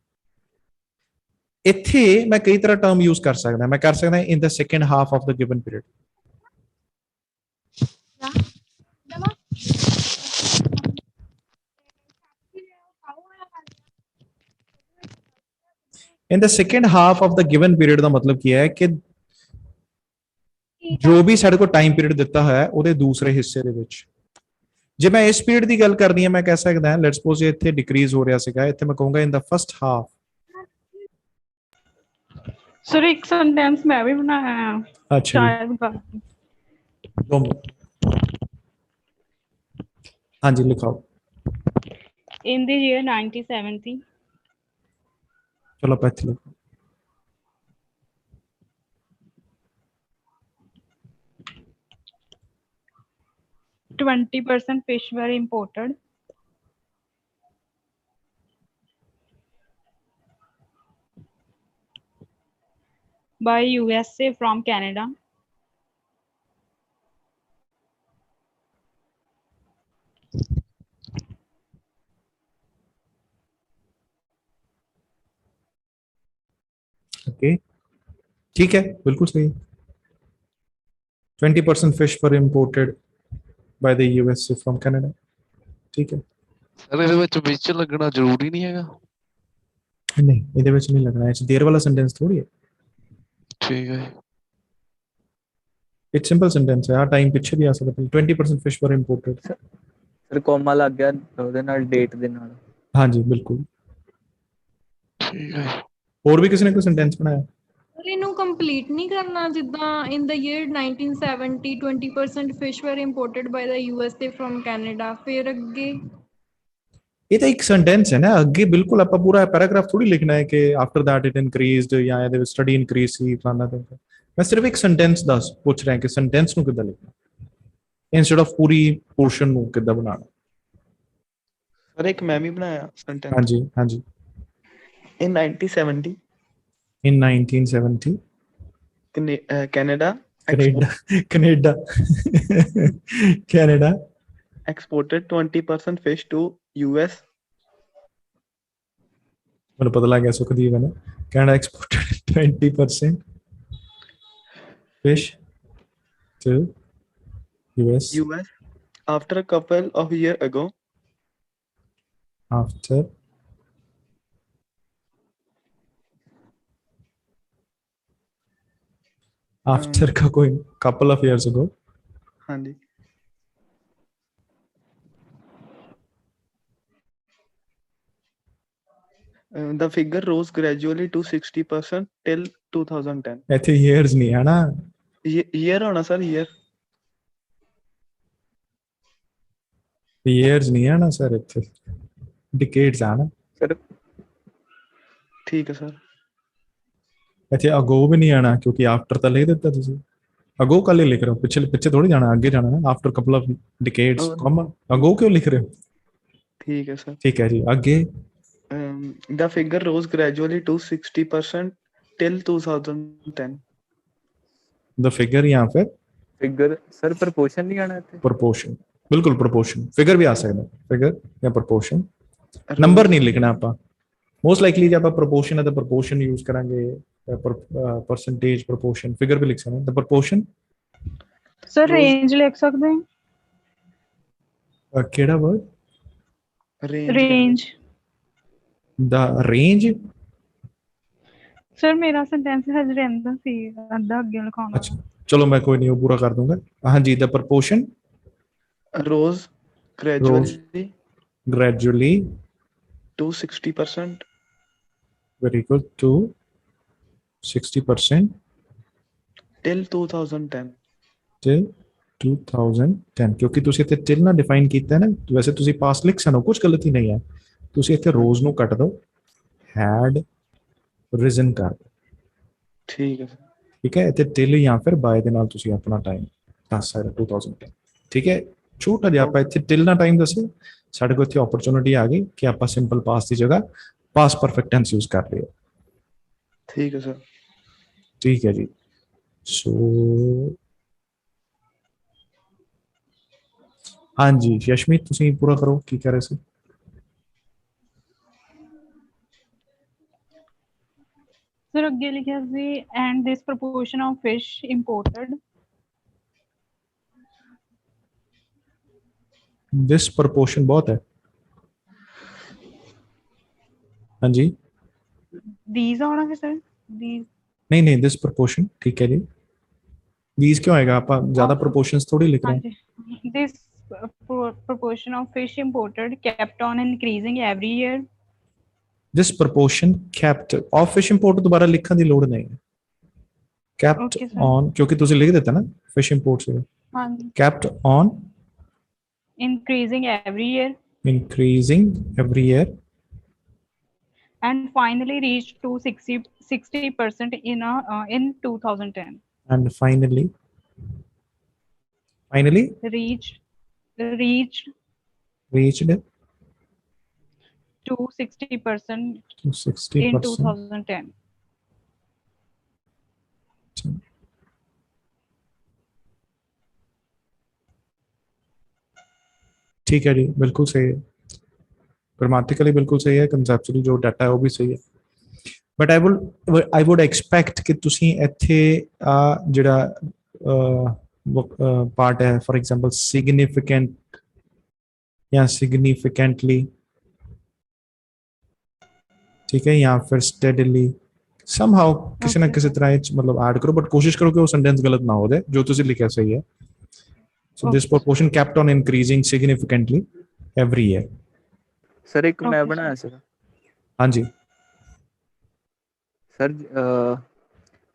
ਇੱਥੇ ਮੈਂ ਕਈ ਤਰ੍ਹਾਂ ਟਰਮ ਯੂਜ਼ ਕਰ ਸਕਦਾ। ਮੈਂ ਕਰ ਸਕਦਾ in the second half of the given period, in the second half of the given period ਦਾ ਮਤਲਬ ਕੀ ਹੈ ਕਿ ਜੋ ਵੀ ਸਾਡੇ ਕੋਲ ਟਾਈਮ ਪੀਰੀਅਡ ਦਿੱਤਾ ਹੋਇਆ ਹੈ ਉਹਦੇ ਦੂਸਰੇ ਹਿੱਸੇ ਦੇ ਵਿੱਚ। ਜੇ ਮੈਂ ਇਸ ਪੀਰੀਅਡ ਦੀ ਗੱਲ ਕਰਨੀ ਹੈ ਮੈਂ ਕਹਿ ਸਕਦਾ ਹਾਂ ਲੈਟਸ ਸਪੋਜ਼ ਇੱਥੇ ਡਿਕਰੀਜ਼ ਹੋ ਰਿਹਾ ਸੀਗਾ, ਇੱਥੇ ਮੈਂ ਕਹੂੰਗਾ ਇਨ ਦਾ ਫਸਟ ਹਾਫ। ਸਰ ਇੱਕ ਸੈਂਟੈਂਸ ਮੈਂ ਵੀ ਬਣਾਇਆ ਹੈ ਅੱਛਾ ਸ਼ਾਇਦ ਹਾਂਜੀ ਲਿਖਾਓ। in the year 1970 ਚਲੋ ਆਪਾਂ ਇੱਥੇ ਲਿਖੋ। ,20% fish were imported by USA from Canada okay ठीक है, बिल्कुल सही। 20% fish were imported by the USA from Canada, ठीक है। ਸਰ ਇਹਦੇ ਵਿੱਚ ਲੱਗਣਾ ਜ਼ਰੂਰੀ ਨਹੀਂ ਹੈਗਾ? ਨਹੀਂ ਇਹਦੇ ਵਿੱਚ ਨਹੀਂ ਲੱਗਣਾ, ਇਹ ਦੇਰ ਵਾਲਾ ਸੈਂਟੈਂਸ ਥੋੜੀ ਹੈ। ਠੀਕ ਹੈ, ਇਟਸ ਸਿੰਪਲ ਸੈਂਟੈਂਸ ਹੈ। ਆ ਟਾਈਮ ਪਿੱਛੇ ਵੀ ਆ ਸਕਦਾ। 20% fish were imported, ਫਿਰ ਕੋਮਾ ਲੱਗ ਗਿਆ ਉਹਦੇ ਨਾਲ ਡੇਟ ਦੇ ਨਾਲ। ਹਾਂਜੀ ਬਿਲकुल। ਠੀਕ ਹੈ। ਹੋਰ ਵੀ ਕਿਸੇ ਨੇ ਕੋਈ ਸੈਂਟੈਂਸ ਬਣਾਇਆ? ਪਰ ਇਹਨੂੰ ਕੰਪਲੀਟ ਨਹੀਂ ਕਰਨਾ ਜਿੱਦਾਂ ਇਨ the year 1970 20% fish were imported by the USA from Canada ਫਿਰ ਅੱਗੇ ਇਹ ਤਾਂ ਇੱਕ ਸੈਂਟੈਂਸ ਹੈ ਨਾ, ਅੱਗੇ ਬਿਲਕੁਲ ਆਪਾਂ ਪੂਰਾ ਪੈਰਾਗ੍ਰਾਫ ਥੋੜੀ ਲਿਖਣਾ ਹੈ ਕਿ ਆਫਟਰ ਦੈਟ ਇਟ ਇਨਕਰੀਜ਼ਡ ਜਾਂ ਇਹਦੇ ਵਿੱਚ ਸਟੱਡੀ ਇਨਕਰੀਜ਼ ਸੀ ਫਲਾਣਾ ਤੇ। ਮੈਂ ਸਿਰਫ ਇੱਕ ਸੈਂਟੈਂਸ ਦੱਸ ਪੁੱਛ ਰਿਹਾ ਕਿ ਸੈਂਟੈਂਸ ਨੂੰ ਕਿੱਦਾਂ ਲਿਖਣਾ ਇਨਸਟੈਡ ਆਫ ਪੂਰੀ ਪੋਰਸ਼ਨ ਨੂੰ ਕਿੱਦਾਂ ਬਣਾਉਣਾ। ਸਰ ਇੱਕ ਮੈਂ ਵੀ ਬਣਾਇਆ ਸੈਂਟੈਂਸ। ਹਾਂਜੀ ਹਾਂਜੀ। In 1970 in 1970 Canada Canada exported 20% fish to US। ਮੈਨੂੰ ਪਤਾ ਲੱਗ ਗਿਆ ਸੁਖਦੀਪ ਹੈ ਨਾ। Canada exported 20% fish to US after a couple of years ago after का कोई couple of years ago। हाँ जी। The figure rose gradually to 60% till 2010। ਇੱਥੇ years ਨਹੀਂ ਹੈ ਨਾ, year होना सर, years नहीं है ना सर, ਇੱਥੇ decades ਆ ਨਾ सर। ठीक है सर। ਇੱਥੇ ਅਗੋ ਵੀ ਨਹੀਂ ਆਣਾ ਕਿਉਂਕਿ ਆਫਟਰ ਤਾਂ ਲਿਖ ਦਿੱਤਾ ਤੁਸੀਂ। ਅਗੋ ਕੱਲੇ ਲਿਖ ਰਹੇ ਹੋ, ਪਿੱਛੇ ਥੋੜੀ ਜਾਣਾ, ਅੱਗੇ ਜਾਣਾ ਨਾ। ਆਫਟਰ ਕਪਲ ਆਫ ਡਿਕੇਡਸ ਕਮ ਅਗੋ ਕਿਉਂ ਲਿਖ ਰਹੇ ਹੋ? ठीक है सर। ठीक है जी आगे। The figure rose gradually to 60% till 2010। The figure यहाँ पे ਫਿਗਰ ਸਰ ਪ੍ਰਪੋਰਸ਼ਨ ਨਹੀਂ ਆਣਾ ਇੱਥੇ ਪ੍ਰੋਪੋਰਸ਼ਨ, ਬਿਲਕੁਲ ਪ੍ਰੋਪੋਰਸ਼ਨ, ਫਿਗਰ ਵੀ ਆ ਸਕਦਾ, ਫਿਗਰ ਜਾਂ ਪ੍ਰੋਪੋਰਸ਼ਨ, ਨੰਬਰ ਨਹੀਂ ਲਿਖਣਾ ਆਪਾਂ। ਮੋਸਟ ਲਾਈਕਲੀ ਜੇ ਆਪਾਂ ਪ੍ਰੋਪੋਰਸ਼ਨ ਹੈ ਤਾਂ ਪ੍ਰੋਪੋਰਸ਼ਨ ਯੂਜ਼ ਕਰਾਂਗੇ, ਪਰਸੈਂਟੇਜ ਪ੍ਰੋਪੋਰਸ਼ਨ, ਫਿਗਰ ਵੀ ਲਿਖ ਸਕਦੇ ਹਾਂ। ਤਾਂ ਪ੍ਰੋਪੋਰਸ਼ਨ ਸਰ ਰੇਂਜ ਲਿਖ ਸਕਦੇ ਹਾਂ। ਕਿਹੜਾ ਵਰਡ? ਰੇਂਜ। ਦਾ ਰੇਂਜ। ਸਰ ਮੇਰਾ ਸੈਂਟੈਂਸ ਹਜੇ ਰਹਿੰਦਾ ਸੀ, ਅੱਧਾ ਅੱਗੇ ਲਿਖਾਉਣਾ। ਅੱਛਾ ਚਲੋ ਮੈਂ ਕੋਈ ਨਹੀਂ ਉਹ ਪੂਰਾ ਕਰ ਦੂੰਗਾ। ਹਾਂਜੀ, ਦਾ proportion rose gradually gradually to 60%. very good to 60% Till 2010. till 2010, ਕਿਉਂਕਿ ਤੁਸੀਂ ਇੱਥੇ till ਨਾ ਡਿਫਾਈਨ ਕੀਤਾ ਹੈ ਨਾ, ਵੈਸੇ ਤੁਸੀਂ ਪਾਸਟ ਲਿਖ ਸਕਦੇ ਹੋ, ਕੁਝ ਗਲਤੀ ਨਹੀਂ ਹੈ। ਤੁਸੀਂ ਇੱਥੇ ਰੋਜ਼ ਨੂੰ ਕੱਟ ਦਿਓ, had risen ਕਰ ਦਿਓ, ਠੀਕ ਹੈ ਸਰ। ਠੀਕ ਹੈ। ਇੱਥੇ till ਜਾਂ ਫਿਰ by ਦੇ ਨਾਲ ਤੁਸੀਂ ਆਪਣਾ ਟਾਈਮ ਦੱਸ ਸਕਦੇ 2010, ਠੀਕ ਹੈ। ਛੋਟਾ ਜਿਹਾ ਆਪਾਂ ਇੱਥੇ till ਨਾਲ ਟਾਈਮ ਦੱਸਿਆ, ਸਾਡੇ ਕੋਲ ਇੱਥੇ ਓਪਰਚੁਨਿਟੀ ਆ ਗਈ ਕਿ ਆਪਾਂ ਸਿੰਪਲ ਪਾਸਟ ਦੀ ਜਗ੍ਹਾ ਪਾਸਟ ਪਰਫੈਕਟ ਟੈਂਸ ਯੂਜ਼ ਕਰ ਲਈਏ। ਠੀਕ ਹੈ ਸਰ। ਠੀਕ ਹੈ ਜੀ। ਸੋ ਹਾਂਜੀ ਯਸ਼ਮੀ ਤੁਸੀਂ ਪੂਰਾ ਕਰੋ, ਕੀ ਕਹਿ ਰਹੇ ਸੀ? ਸਰ ਅੱਗੇ ਲਿਖਿਆ ਸੀ and this proportion of fish imported. This proportion ਬਹੁਤ ਹੈ। ਹਾਂਜੀ these ਆਉਣਾ ਹੈ ਸਰ, these। ਨਹੀਂ ਨਹੀਂ, ਦਿਸ ਪ੍ਰਪੋਰਸ਼ਨ ਠੀਕ ਹੈ ਜੀ। these ਕਿਉਂ ਆਏਗਾ? ਆਪਾਂ ਜ਼ਿਆਦਾ ਪ੍ਰਪੋਰਸ਼ਨਸ ਥੋੜੀ ਲਿਖ ਰਹੇ ਹਾਂ। ਹਾਂਜੀ, this proportion of fish imported kept on increasing every year. this proportion kept of fish import ਦੁਬਾਰਾ ਲਿਖਣ ਦੀ ਲੋੜ ਨਹੀਂ ਹੈ। kept Okay, sir. on ਕਿਉਂਕਿ ਤੁਸੀਂ ਲਿਖ ਦਿੱਤਾ ਨਾ fish import ਸੀ। ਹਾਂਜੀ, kept on increasing every year increasing every year and finally reached to 60% in 2010. and finally reached reached to 60% to 60% in 2010. ठीक है जी, बिल्कुल सही है। ग्रामेटिकली बिल्कुल सही है, कंसेप्चुअली जो डाटा है वो भी सही है। बट आई वुड एक्सपैक्ट कि तुसी इत्थे जिहड़ा पार्ट है फॉर एग्जांपल सिग्निफिकेंट या सिग्निफिकेंटली, ठीक है, या फिर स्टेडीली समहाउ किसी ना किसी तरह मतलब ऐड करो, बट कोशिश करो कि वो सेंटेंस गलत ना हो जाए, जो तुसी लिखा सही है। So this proportion kept on increasing significantly every year. Sir ਇੱਕ ਮੈਂ Okay, ਬਣਾਇਆ ਸੀ हाँ जी, ਸਰ।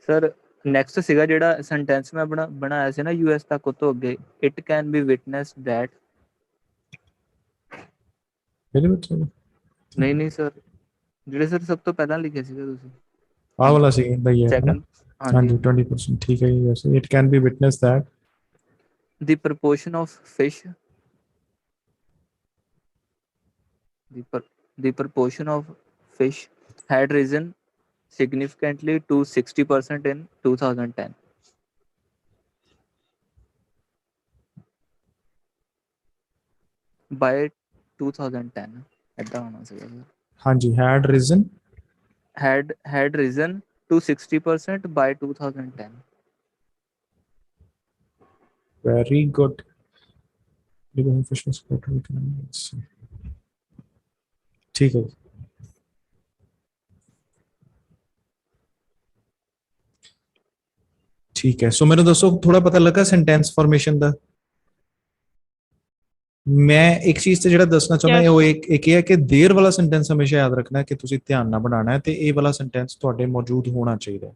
ਸਰ ਨੈਕਸਟ ਸੀਗਾ ਜਿਹੜਾ ਸੈਂਟੈਂਸ ਮੈਂ ਬਣਾਇਆ ਸੀ ਨਾ ਯੂਐਸ ਤੱਕ ਉਹ ਤੋਂ ਅੱਗੇ, it can be witness that. very good sir। ਨਹੀਂ ਸਰ, ਜਿਹੜੇ ਸਰ ਸਭ ਤੋਂ ਪਹਿਲਾਂ ਲਿਖਿਆ ਸੀਗਾ ਤੁਸੀਂ आह वाला सी भैया है ना? ਸੈਕੰਡ। हाँ ਹਾਂਜੀ, जी 20%, ठीक है। yes, it can be witnessed that the proportion of fish the proportion of fish had risen significantly to 60% in 2010. by 2010 ਏਦਾਂ ਹੋਣਾ ਸੀਗਾ ਸਰ। हाँ जी had risen had risen to 60% by 2010. very good। ठीक है, ठीक है। सो मेरे दोस्तों थोड़ा पता लगा सेंटेंस फॉर्मेशन ਦਾ। मैं एक चीज ਤੇ ਜਿਹੜਾ ਦੱਸਣਾ ਚਾਹੁੰਦਾ Yes. ਉਹ ਇੱਕ ਇਹ ਹੈ ਕਿ ਦੇਰ ਵਾਲਾ ਸੈਂਟੈਂਸ ਹਮੇਸ਼ਾ ਯਾਦ ਰੱਖਣਾ ਹੈ ਕਿ ਤੁਸੀਂ ਧਿਆਨ ਨਾਲ ਬਣਾਉਣਾ ਹੈ ਤੇ ਇਹ ਵਾਲਾ ਸੈਂਟੈਂਸ ਤੁਹਾਡੇ ਮੌਜੂਦ ਹੋਣਾ ਚਾਹੀਦਾ ਹੈ।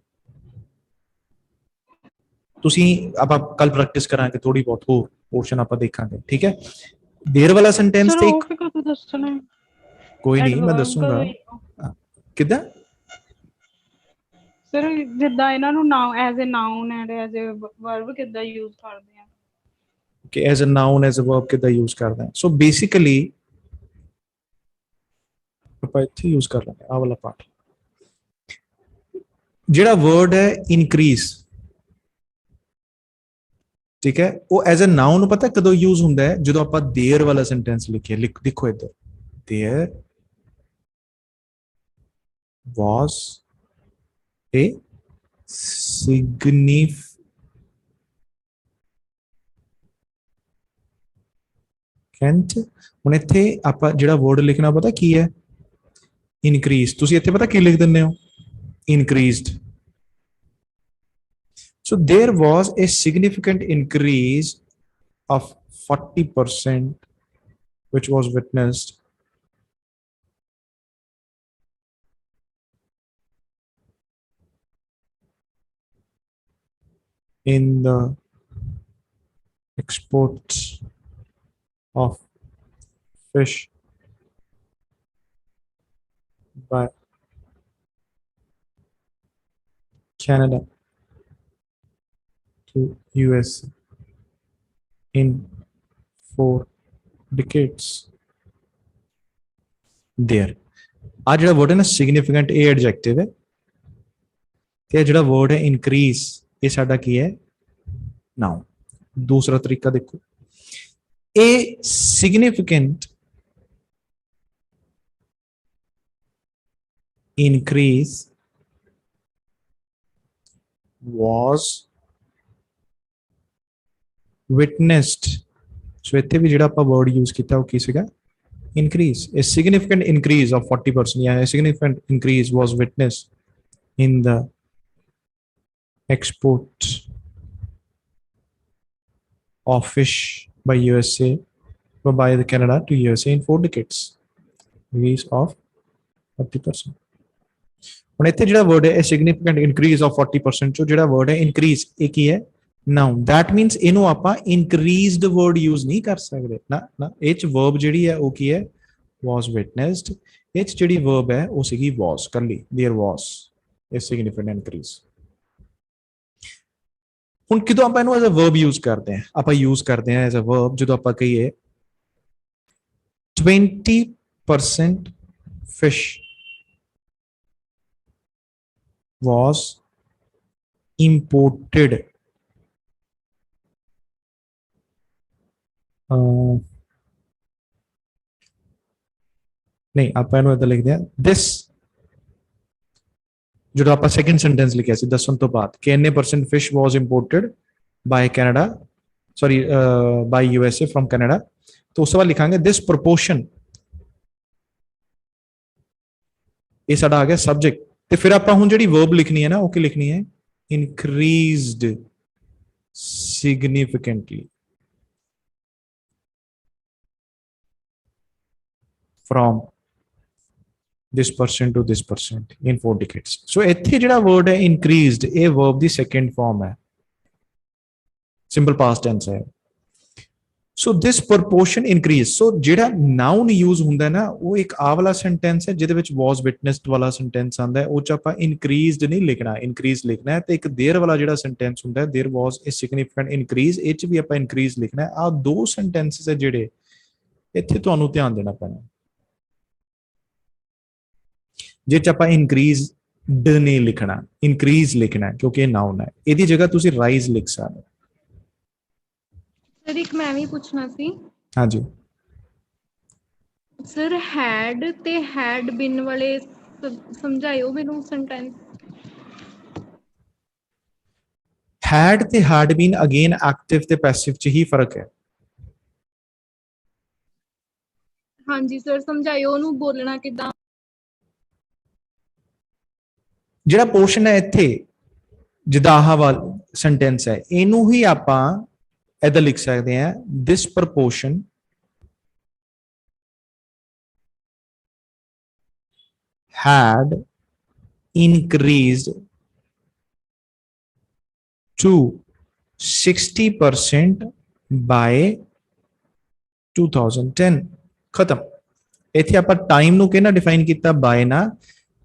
ਤੁਸੀਂ ਆਪਾਂ ਕੱਲ ਪ੍ਰੈਕਟਿਸ ਕਰਾਂਗੇ ਥੋੜੀ ਬਹੁਤ ਹੋਰ ਪੋਰਸ਼ਨ ਆਪਾਂ ਦੇਖਾਂਗੇ, ਠੀਕ ਹੈ। ਦੇਰ ਵਾਲਾ ਸੈਂਟੈਂਸ ਸਰ ਤੇ ਉਹ ਇੱਕ ਵੀ ਕਦੋਂ ਦੱਸਣਾ ਹੈ? ਕੋਈ ਨਹੀਂ ਮੈਂ Adverb ਦੱਸੂਗਾ ਕਦੋਂ? ਕਿੱਦਾਂ। ਸਰ ਜਿੱਦਾਂ ਇਹਨਾਂ ਨੂੰ noun as a noun and as a verb ਕਿੱਦਾਂ ਯੂਜ਼ ਕਰਦੇ ਆ? ਕਿ as a noun as a verb ਕਿੱਦਾਂ ਯੂਜ਼ ਕਰਦਾ ਹੈ। ਸੋ ਬੇਸਿਕਲੀ ਆਪਾਂ ਇੱਥੇ ਯੂਜ਼ ਕਰ ਲਾਂਗੇ ਆਹ ਵਾਲਾ ਪਾਰਟ। ਜਿਹੜਾ ਵਰਡ ਹੈ ਇਨਕਰੀਜ਼, ठीक है, वो एज ए नाउन पता कदों यूज होंदा है जो आप देयर वाला सेंटेंस लिखिए, देखो इधर देयर was a significant ਹੁਣ ਇੱਥੇ ਆਪਾਂ ਜਿਹੜਾ ਵਰਡ ਲਿਖਣਾ ਪਤਾ ਕੀ ਹੈ, ਇਨਕਰੀਜ਼। ਤੁਸੀਂ ਇੱਥੇ ਪਤਾ ਕੀ ਲਿਖ ਦਿੰਦੇ ਹੋ, increased. So there was a significant increase of 40% which was witnessed in the exports of fish by Canada to US in 4 decades. There ਆ ਜਿਹੜਾ ਵਰਡ ਹੈ ਨਾ ਸਿਗਨੀਫੀਕੈਂਟ, ਇਹ ਐਡਜੈਕਟਿਵ ਹੈ, ਤੇ ਜਿਹੜਾ ਵਰਡ ਹੈ ਇਨਕਰੀਜ਼, ਇਹ ਸਾਡਾ ਕੀ ਹੈ, ਨਾਉਨ। ਦੂਸਰਾ ਤਰੀਕਾ ਦੇਖੋ, ਇਹ significant increase was witnessed. So ਇੱਥੇ ਵੀ ਜਿਹੜਾ ਆਪਾਂ word use ਕੀਤਾ ਉਹ ਕੀ ਸੀਗਾ, increase. A significant increase of 40%, yeah, a significant increase was witnessed in the export of fish by USA, by the Canada to USA in 4 decades. Increase of 40%. ਹੁਣ ਇੱਥੇ ਜਿਹੜਾ word ਹੈ ਇਹ ਸਿਗਨੀਫੀਕੈਂਟ ਇਨਕਰੀਜ਼ ਆਫ 40% ਚੋਂ ਜਿਹੜਾ word ਹੈ increase, ਇਹ ਕੀ ਹੈ, ਨਾਉਨ। ਦੈਟ ਮੀਨਸ ਇਹਨੂੰ ਆਪਾਂ ਇਨਕਰੀਜ਼ਡ ਵਰਡ ਯੂਜ਼ ਨਹੀਂ ਕਰ ਸਕਦੇ ਨਾ। ਇਹ ਚ ਵਰਬ ਜਿਹੜੀ ਹੈ ਉਹ ਕੀ ਹੈ, ਵਾਸ ਵਿਟਨੈਸਡ। ਇਹ ਚ ਜਿਹੜੀ ਵਰਬ ਹੈ ਉਹ ਸੀਗੀ ਵਾਸ, ਕੱਲੀ देयर ਵਾਸ ਇਹ ਸਿਗਨੀਫੀਕੈਂਟ ਇਨਕਰੀਜ਼। ਹੁਣ ਕਿਦੋਂ ਆਪਾਂ ਇਹਨੂੰ ਐਜ਼ ਅ ਵਰਬ ਯੂਜ਼ ਕਰਦੇ ਹਾਂ, ਆਪਾਂ ਯੂਜ਼ ਕਰਦੇ ਹਾਂ ਐਜ਼ ਅ ਵਰਬ ਜਦੋਂ ਆਪਾਂ ਕਹੀਏ 20% fish was imported नहीं ਆਪਾਂ ਇਹਨੂੰ ਇਦਾਂ ਲਿਖਦੇ ਆ, this ਜਦੋਂ ਆਪਾਂ ਸੈਕੰਡ ਸੈਂਟੈਂਸ ਲਿਖਿਆ ਸੀ ਦੱਸਣ ਤੋਂ ਬਾਅਦ ਕਿ ਇੰਨੇ % fish was imported by Canada, sorry by USA from Canada, तो ਉਸ ਤੋਂ ਬਾਅਦ ਲਿਖਾਂਗੇ this proportion, ਇਹ ਸਾਡਾ ਆ ਗਿਆ ਸਬਜੈਕਟ। ਤੇ ਫਿਰ ਆਪਾਂ ਹੁਣ ਜਿਹੜੀ ਵਰਬ ਲਿਖਣੀ ਹੈ ਨਾ ਉਹ ਕੀ ਲਿਖਣੀ ਹੈ, ਇਨਕਰੀਜ਼ਡ significantly from this % to this % in 4 decades. So ਇੱਥੇ ਜਿਹੜਾ ਵਰਡ ਹੈ increased, ਇਹ verb ਦੀ second form ਹੈ, simple past tense ਹੈ। So this proportion increase, so ਜਿਹੜਾ noun use ਹੁੰਦਾ ਨਾ ਉਹ ਇੱਕ ਆ ਵਾਲਾ sentence ਹੈ ਜਿਹਦੇ ਵਿੱਚ was witnessed ਵਾਲਾ sentence ਆਂਦਾ ਹੈ, ਉਹ ਚ ਆਪਾਂ increased ਨਹੀਂ ਲਿਖਣਾ, increase ਲਿਖਣਾ ਹੈ। ਤੇ ਇੱਕ there ਵਾਲਾ ਜਿਹੜਾ sentence ਹੁੰਦਾ ਹੈ there was a significant increase, ਇਹ ਚ ਵੀ ਆਪਾਂ increase ਲਿਖਣਾ ਹੈ। ਆ ਦੋ sentences ਹੈ ਜਿਹੜੇ ਇੱਥੇ ਤੁਹਾਨੂੰ ਧਿਆਨ ਦੇਣਾ ਪੈਣਾ। ਜੇ ਚ ਆਪਾਂ increased ਨਹੀਂ ਲਿਖਣਾ, increase ਲਿਖਣਾ ਹੈ ਕਿਉਂਕਿ ਇਹ noun ਹੈ, ਇਹਦੀ ਜਗ੍ਹਾ ਤੁਸੀਂ rise ਲਿਖ ਸਕਦੇ। ਸਰ ਇੱਕ ਮੈਂ ਵੀ ਪੁੱਛਣਾ ਸੀ। ਹਾਂਜੀ ਸਰ ਹੈਡ ਤੇ ਹੈਡ ਬਿਨ ਵਾਲੇ ਸਮਝਾਇਓ ਮੈਨੂੰ ਸੈਂਟੈਂਸ। had ਤੇ had been again active ਤੇ passive ਚ ਹੀ ਫਰਕ ਹੈ। ਹਾਂਜੀ ਸਰ ਸਮਝਾਇਓ, ਉਹਨੂੰ ਬੋਲਣਾ ਕਿੱਦਾਂ। ਜਿਹੜਾ ਪੋਰਸ਼ਨ ਹੈ ਇੱਥੇ ਜਿੱਦਾਂ ਆਹ ਵਾਲਾ ਸੈਂਟੈਂਸ ਹੈ ਇਹਨੂੰ ਹੀ ਆਪਾਂ ਇਦਾਂ ਲਿਖ ਸਕਦੇ ਹਾਂ, this proportion had increased to 60% by 2010। ਖਤਮ। ਇੱਥੇ ਆਪਾਂ ਟਾਈਮ ਨੂੰ ਕਿਹਨਾਂ ਡਿਫਾਈਨ ਕੀਤਾ, ਬਾय ਨਾ,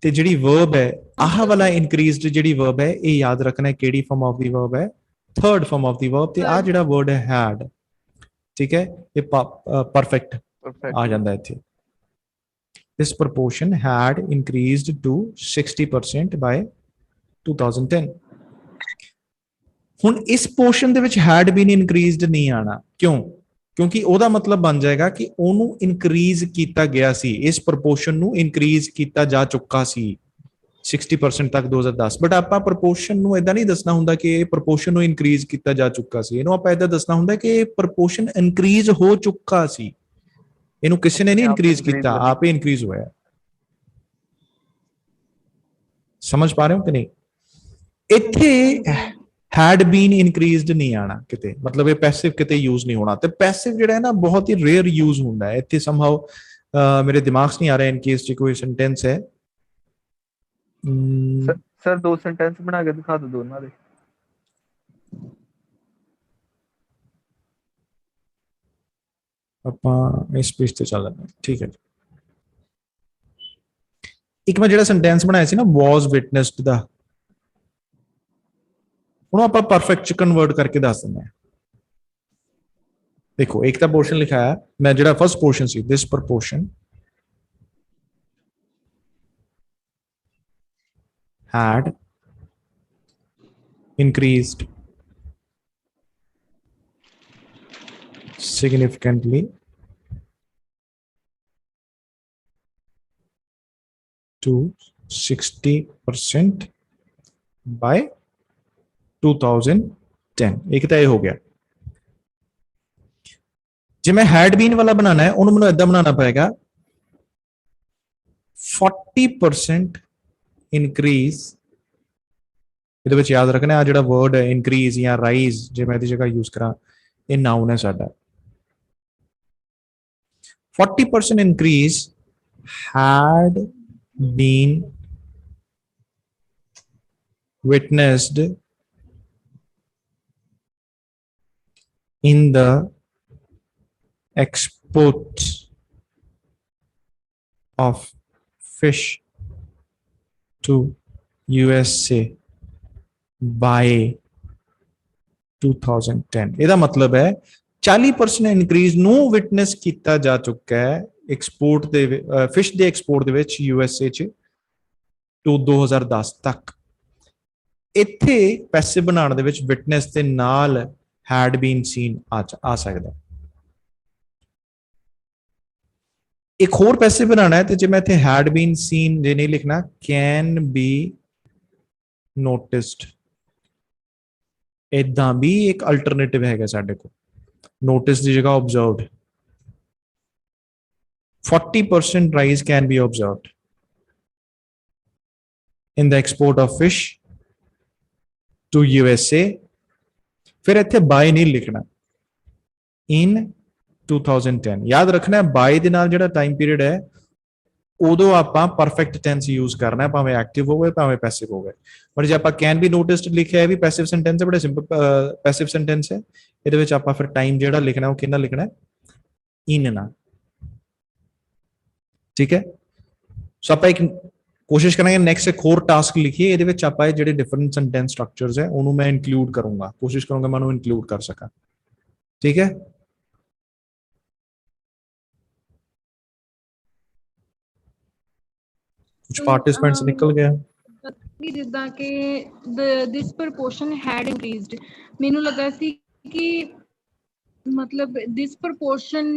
ਤੇ ਜਿਹੜੀ ਵਰਬ ਹੈ ਆਹ ਵਾਲਾ ਇਨਕਰੀਜ਼ਡ ਜਿਹੜੀ ਵਰਬ ਹੈ ਇਹ ਯਾਦ ਰੱਖਣਾ ਕਿਹੜੀ ਫਾਰਮ ਆਫ ਦੀ ਵਰਬ ਹੈ, third farm of the verb. ਤੇ ਆ ਜਿਹੜਾ ਵਰਡ ਹੈ had, ਠੀਕ ਹੈ, ਇਹ ਪਰਫੈਕਟ ਆ ਜਾਂਦਾ ਇੱਥੇ। this proportion had increased to 60% by 2010। ਹੁਣ ਇਸ ਪੋਰਸ਼ਨ ਦੇ ਵਿੱਚ ਹੈਡ ਬੀਨ ਇਨਕਰੀਜ਼ਡ ਨਹੀਂ ਆਣਾ, ਕਿਉਂ? ਕਿਉਂਕਿ ਉਹਦਾ ਮਤਲਬ ਬਣ ਜਾਏਗਾ ਕਿ ਉਹਨੂੰ ਇਨਕਰੀਜ਼ ਕੀਤਾ ਗਿਆ ਸੀ, ਇਸ ਪ੍ਰਪੋਰਸ਼ਨ ਨੂੰ ਇਨਕਰੀਜ਼ ਕੀਤਾ ਜਾ ਚੁੱਕਾ ਸੀ 60% ਤੱਕ 2010। ਬਟ ਆਪਾਂ ਪ੍ਰਪੋਰਸ਼ਨ ਨੂੰ ਇਦਾਂ ਨਹੀਂ ਦੱਸਣਾ ਹੁੰਦਾ ਕਿ ਇਹ ਪ੍ਰਪੋਰਸ਼ਨ ਨੂੰ ਇਨਕਰੀਜ਼ ਕੀਤਾ ਜਾ ਚੁੱਕਾ ਸੀ, ਇਹਨੂੰ ਆਪਾਂ ਇਦਾਂ ਦੱਸਣਾ ਹੁੰਦਾ ਕਿ ਇਹ ਪ੍ਰਪੋਰਸ਼ਨ ਇਨਕਰੀਜ਼ ਹੋ ਚੁੱਕਾ ਸੀ, ਇਹਨੂੰ ਕਿਸੇ ਨੇ ਨਹੀਂ ਇਨਕਰੀਜ਼ ਕੀਤਾ, ਆਪੇ ਇਨਕਰੀਜ਼ ਹੋਇਆ। ਸਮਝ ਪਾ ਰਹੇ ਹੋ ਕਿ ਨਹੀਂ? ਇੱਥੇ had been increased ਨਹੀਂ ਆਣਾ ਕਿਤੇ, ਮਤਲਬ ਇਹ ਪੈਸਿਵ ਕਿਤੇ ਯੂਜ਼ ਨਹੀਂ ਹੋਣਾ। ਤੇ ਪੈਸਿਵ ਜਿਹੜਾ ਹੈ ਨਾ ਬਹੁਤ ਹੀ ਰੇਅਰ ਯੂਜ਼ ਹੁੰਦਾ ਹੈ ਇੱਥੇ। ਸਮਹਾਉ ਮੇਰੇ ਦਿਮਾਗ 'ਚ ਨਹੀਂ ਆ ਰਿਹਾ ਇਨ ਕੇਸ 'ਚ ਕੋਈ ਸੈਂਟੈਂਸ ਹੈ। ਸਰ 2 ਸੈਂਟੈਂਸ ਬਣਾ ਕੇ ਦਿਖਾ ਦਿਓ ਦੋਨਾਂ ਦੇ। ਆਪਾਂ ਇਸ ਪੇਜ ਤੇ ਚੱਲ ਲੈਂਦੇ, ਠੀਕ ਹੈ ਜੀ। ਇੱਕ ਮੈਂ ਜਿਹੜਾ ਸੈਂਟੈਂਸ ਬਣਾਇਆ ਸੀ ਨਾ was witnessed ਦਾ, ਹੁਣ ਆਪਾਂ ਪਰਫੈਕਟ ਚ ਕਨਵਰਟ ਕਰਕੇ ਦੱਸ ਦਿੰਦੇ ਹਾਂ। ਦੇਖੋ ਇੱਕ ਤਾਂ ਪੋਰਸ਼ਨ ਲਿਖਿਆ ਹੈ, ਮੈਂ ਜਿਹੜਾ first portion C, this proportion had increased significantly to 60% by 2010। ਇੱਕ ਤਾਂ ਇਹ ਹੋ ਗਿਆ। ਜੇ ਮੈਂ ਹੈਡ ਬੀਨ ਵਾਲਾ ਬਣਾਉਣਾ ਹੈ, ਉਹਨੂੰ ਮੈਨੂੰ ਏਦਾਂ ਬਣਾਉਣਾ ਪਏਗਾ 40% ਇਨਕਰੀਜ਼। ਇਹਦੇ ਵਿੱਚ ਯਾਦ ਰੱਖਣਾ ਆ ਜਿਹੜਾ ਵਰਡ ਹੈ ਇਨਕਰੀਜ਼ ਜਾਂ ਰਾਈਜ਼, ਜੇ ਮੈਂ ਇਹਦੀ ਜਗ੍ਹਾ ਯੂਜ਼ ਕਰਾਂ, ਇਹ ਨਾਉਨ ਹੈ ਸਾਡਾ। 40% increase had been witnessed in the export of fish to USA by 2010। ਇਹਦਾ ਮਤਲਬ ਹੈ 40% ਇਨਕਰੀਜ਼ ਨੂੰ ਵਿਟਨੈਸ ਕੀਤਾ ਜਾ ਚੁੱਕਾ ਹੈ ਐਕਸਪੋਰਟ ਦੇ ਫਿਸ਼ ਦੇ ਐਕਸਪੋਰਟ ਦੇ ਵਿੱਚ USA ਚ ਟੂ 2010 ਤੱਕ। ਇੱਥੇ ਪੈਸੇ ਬਣਾਉਣ ਦੇ ਵਿੱਚ ਵਿਟਨੈਸ ਦੇ ਨਾਲ ਹੈਡ ਬੀਨ ਸੀਨ ਆ ਸਕਦਾ। ਇੱਕ ਹੋਰ ਪੈਸੇ ਬਣਾਉਣਾ ਹੈ, ਤੇ ਜੇ ਮੈਂ ਇੱਥੇ ਹੈਡ ਬੀਨ ਸੀਨ ਜੇ ਨਹੀਂ ਲਿਖਣਾ, ਕੈਨ ਬੀ ਨੋਟਿਸਡ, ਇਦਾਂ ਵੀ ਇੱਕ ਅਲਟਰਨੇਟਿਵ ਹੈਗਾ ਸਾਡੇ ਕੋਲ। ਨੋਟਿਸ ਦੀ ਜਗ੍ਹਾ observed, 40% rise can be observed in the export of fish to USA। ਫਿਰ ਇੱਥੇ by ਨਹੀਂ ਲਿਖਣਾ, in 2010। ਯਾਦ ਰੱਖਣਾ by ਦੇ ਨਾਲ ਜਿਹੜਾ ਟਾਈਮ ਪੀਰੀਅਡ ਹੈ ਉਦੋਂ ਆਪਾਂ ਪਰਫੈਕਟ ਟੈਂਸ ਯੂਜ਼ ਕਰਨਾ ਹੈ, ਭਾਵੇਂ ਐਕਟਿਵ ਹੋਵੇ ਭਾਵੇਂ ਪੈਸਿਵ ਹੋਵੇ। ਪਰ ਜੇ ਆਪਾਂ ਕੈਨ ਬੀ ਨੋਟਿਸਡ ਲਿਖਿਆ ਹੈ ਵੀ ਪੈਸਿਵ ਸੈਂਟੈਂਸ ਹੈ, ਬੜਾ ਸਿੰਪਲ ਪੈਸਿਵ ਸੈਂਟੈਂਸ ਹੈ। ਇਹਦੇ ਵਿੱਚ ਆਪਾਂ ਫਿਰ ਟਾਈਮ ਜਿਹੜਾ ਲਿਖਣਾ ਉਹ ਕਿੰਨਾ ਲਿਖਣਾ ਹੈ, ਇਨ ਨਾਲ। ਠੀਕ ਹੈ, ਸੋ ਆਪਾਂ ਇੱਕ ਕੋਸ਼ਿਸ਼ ਕਰਾਂਗੇ ਨੈਕਸਟ ਇੱਕ ਹੋਰ ਟਾਸਕ ਲਿਖੀਏ, ਇਹਦੇ ਵਿੱਚ ਆਪਾਂ ਜਿਹੜੇ ਡਿਫਰੈਂਟ ਸੈਂਟੈਂਸ ਸਟਰਕਚਰਸ ਹੈ ਉਹਨੂੰ ਮੈਂ ਇਨਕਲੂਡ ਕਰੂੰਗਾ, ਕੋਸ਼ਿਸ਼ ਕਰੂੰਗਾ ਮੈਂ ਉਹਨੂੰ ਇਨਕਲੂਡ ਕਰ ਸਕਾਂ। ਠੀਕ ਹੈ, ਕੁਝ ਪਾਰਟਿਸਿਪੈਂਟਸ ਨਿਕਲ ਗਏ ਜਿੱਦਾਂ ਕਿ ਦਿਸ ਪ੍ਰਪੋਰਸ਼ਨ ਹੈਡ ਇਨਕਰੀਜ਼ਡ, ਮੈਨੂੰ ਲੱਗਾ ਸੀ ਕਿ ਮਤਲਬ ਦਿਸ ਪ੍ਰਪੋਰਸ਼ਨ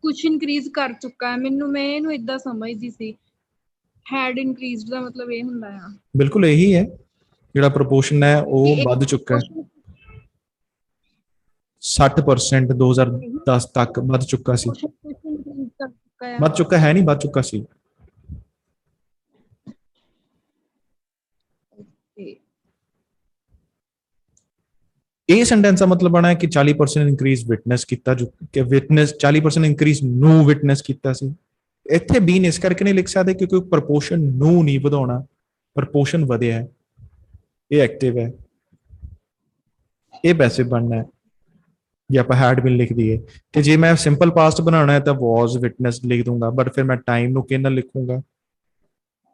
ਕੁਝ ਇਨਕਰੀਜ਼ ਕਰ ਚੁੱਕਾ ਹੈ। ਮੈਂ ਇਹਨੂੰ ਇਦਾਂ ਸਮਝਦੀ ਸੀ, ਹੈਡ ਇਨਕਰੀਜ਼ਡ ਦਾ ਮਤਲਬ ਇਹ ਹੁੰਦਾ ਆ। ਬਿਲਕੁਲ ਇਹੀ ਹੈ, ਜਿਹੜਾ ਪ੍ਰਪੋਰਸ਼ਨ ਹੈ ਉਹ ਵੱਧ ਚੁੱਕਾ ਹੈ 60% 2010 ਤੱਕ ਵੱਧ ਚੁੱਕਾ ਸੀ। ਵੱਧ ਚੁੱਕਾ ਹੈ ਨਹੀਂ, ਵੱਧ ਚੁੱਕਾ ਸੀ। ਇਹ ਸੈਂਟੈਂਸ ਦਾ ਮਤਲਬ ਬਣਾ ਹੈ ਕਿ 40% ਇਨਕਰੀਜ਼ ਵਿਟਨੈਸ ਕੀਤਾ, ਜੋ ਕਿ ਵਿਟਨੈਸ 40% ਇਨਕਰੀਜ਼ ਨੂੰ ਵਿਟਨੈਸ ਕੀਤਾ ਸੀ। ਇੱਥੇ ਬੀਨ ਇਸ ਕਰਕੇ ਨਹੀਂ ਲਿਖ ਸਕਦੇ ਕਿਉਂਕਿ ਪ੍ਰਪੋਰਸ਼ਨ ਨੂੰ ਨਹੀਂ ਵਧਾਉਣਾ, ਪ੍ਰਪੋਰਸ਼ਨ ਵਧਿਆ ਹੈ, ਇਹ ਐਕਟਿਵ ਹੈ, ਇਹ ਪੈਸਿਵ ਬਣਨਾ ਹੈ ਜੇ ਆਪਾਂ ਹੈਡ ਬੀਨ ਲਿਖ ਦਈਏ। ਤੇ ਜੇ ਮੈਂ ਸਿੰਪਲ ਪਾਸਟ ਬਣਾਉਣਾ ਹੈ ਤਾਂ ਵਾਸ ਵਿਟਨੈਸ ਲਿਖ ਦੂੰਗਾ, ਬਟ ਫਿਰ ਮੈਂ ਟਾਈਮ ਨੂੰ ਕਿਹਨਾਂ ਲਿਖੂੰਗਾ,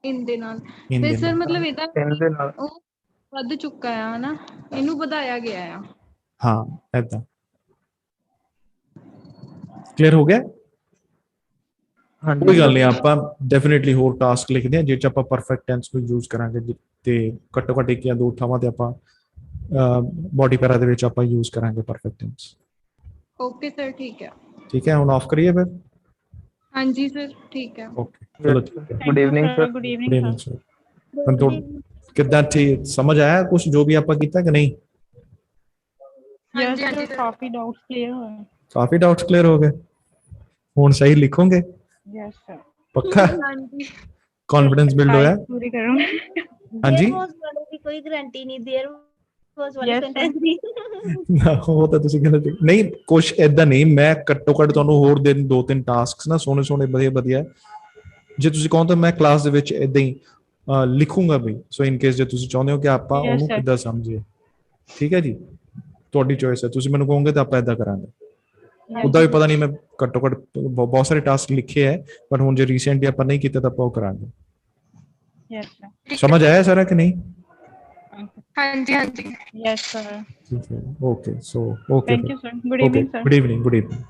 ਇਨ ਦੇ ਨਾਲ। ਤੇ ਸਰ ਮਤਲਬ ਇਹਦਾ ਇਨ ਦੇ ਨਾਲ ਵੱਧ ਚੁੱਕਾ ਆ ਨਾ, ਇਹਨੂੰ ਵਧਾਇਆ ਗਿਆ ਆ। ਹਾਂ ਏਦਾਂ ਕਲੀਅਰ ਹੋ ਗਿਆ। ਕੋਈ ਗੱਲ ਨਹੀਂ, ਆਪਾਂ ਡੈਫੀਨਿਟਲੀ ਹੋਰ ਟਾਸਕ ਲਿਖਦੇ ਹਾਂ ਜਿਹ ਚ ਆਪਾਂ ਪਰਫੈਕਟ ਟੈਂਸ ਨੂੰ ਯੂਜ਼ ਕਰਾਂਗੇ, ਤੇ ਘੱਟੋ ਘੱਟ ਇੱਕ ਜਾਂ ਦੋ ਥਾਵਾਂ ਤੇ ਆਪਾਂ ਬੋਡੀ ਪੈਰਾ ਦੇ ਵਿੱਚ ਆਪਾਂ ਯੂਜ਼ ਕਰਾਂਗੇ ਪਰਫੈਕਟ ਟੈਂਸ। ਓਕੇ ਸਰ, ਠੀਕ ਹੈ। ਠੀਕ ਹੈ, ਹੁਣ ਆਫ ਕਰੀਏ ਫਿਰ। ਹਾਂਜੀ ਸਰ, ਠੀਕ ਹੈ। ਓਕੇ ਚਲੋ ਠੀਕ ਹੈ। Good evening, sir. Good Good evening, evening, sir. sir. ਹੁਣ ਤੋਂ ਕਿੱਦਾਂ ਠੀਕ ਸਮਝ ਆਇਆ ਕੁਝ ਜੋ ਵੀ ਆਪਾਂ ਕੀਤਾ ਕਿ ਨਹੀਂ? Yes, ਹਾਂਜੀ, sir. ਹਾਂਜੀ, sir. काफी doubts clear हुए। ਕਾਫੀ ਡਾਊਟਸ ਕਲੀਅਰ ਹੋ ਗਏ। ਹੁਣ ਸਹੀ ਲਿਖੋਗੇ Yes, sir. ਪੱਕਾ? ਹਾਂਜੀ ਕੌਨਫੀਡੈਂਸ ਬਿਲਡ ਹੋਇਆ? पूरी करूँगी। ਹਾਂਜੀ देयर वाज वाले की कोई गारंटी नहीं, देयर वाज वाले Yes, sir. सेंटेंस नहीं। ਨਾ, ਉਹ ਤਾਂ ਤੁਸੀਂ ਕਹਿੰਦੇ ਨਹੀਂ, ਕੁਛ ਏਦਾਂ ਨਹੀਂ। ਮੈਂ ਘੱਟੋ ਘੱਟ ਤੁਹਾਨੂੰ ਹੋਰ ਦਿਨ 2-3 ਟਾਸਕਸ ਨਾ ਸੋਹਣੇ ਸੋਹਣੇ ਵਧੀਆ ਵਧੀਆ, ਜੇ ਤੁਸੀਂ ਕਹੋ ਤਾਂ ਮੈਂ ਕਲਾਸ ਦੇ ਵਿੱਚ ਏਦਾਂ ਹੀ ਲਿਖੂੰਗਾ ਵੀ। ਸੋ ਇਨ ਕੇਸ ਜੇ ਤੁਸੀਂ ਚਾਹੁੰਦੇ ਹੋ ਕਿ ਆਪਾਂ Yes, ਉਹਨੂੰ sir. ਕਿੱਦਾਂ ਸਮਝੀਏ, ਠੀਕ ਹੈ ਜੀ, ਤੁਹਾਡੀ ਚੋਇਸ ਹੈ। ਤੁਸੀਂ ਮੈਨੂੰ ਕਹੋਗੇ ਤਾਂ ਆਪਾਂ ਏਦਾਂ ਕਰਾਂਗੇ। ਉਹਦਾ ਵੀ ਪਤਾ ਨਹੀਂ, ਮੈਂ ਘੱਟੋ ਘੱਟ ਬਹੁਤ ਸਾਰੇ ਟਾਸਕ ਲਿਖੇ ਹੈ, ਪਰ ਹੁਣ ਜੇ ਰੀਸੈਂਟਲੀ ਆਪਾਂ ਨਹੀਂ ਕੀਤਾ ਤਾਂ ਆਪਾਂ ਉਹ ਕਰਾਂਗੇ। Yes, sir. ਸਮਝ ਆਇਆ ਸਾਰਾ ਕਿ ਨਹੀਂ? ਹਾਂਜੀ ਹਾਂਜੀ Yes, sir. ਠੀਕ ਹੈ, okay. So okay, Thank you, sir. Good evening, sir. Good evening, good evening.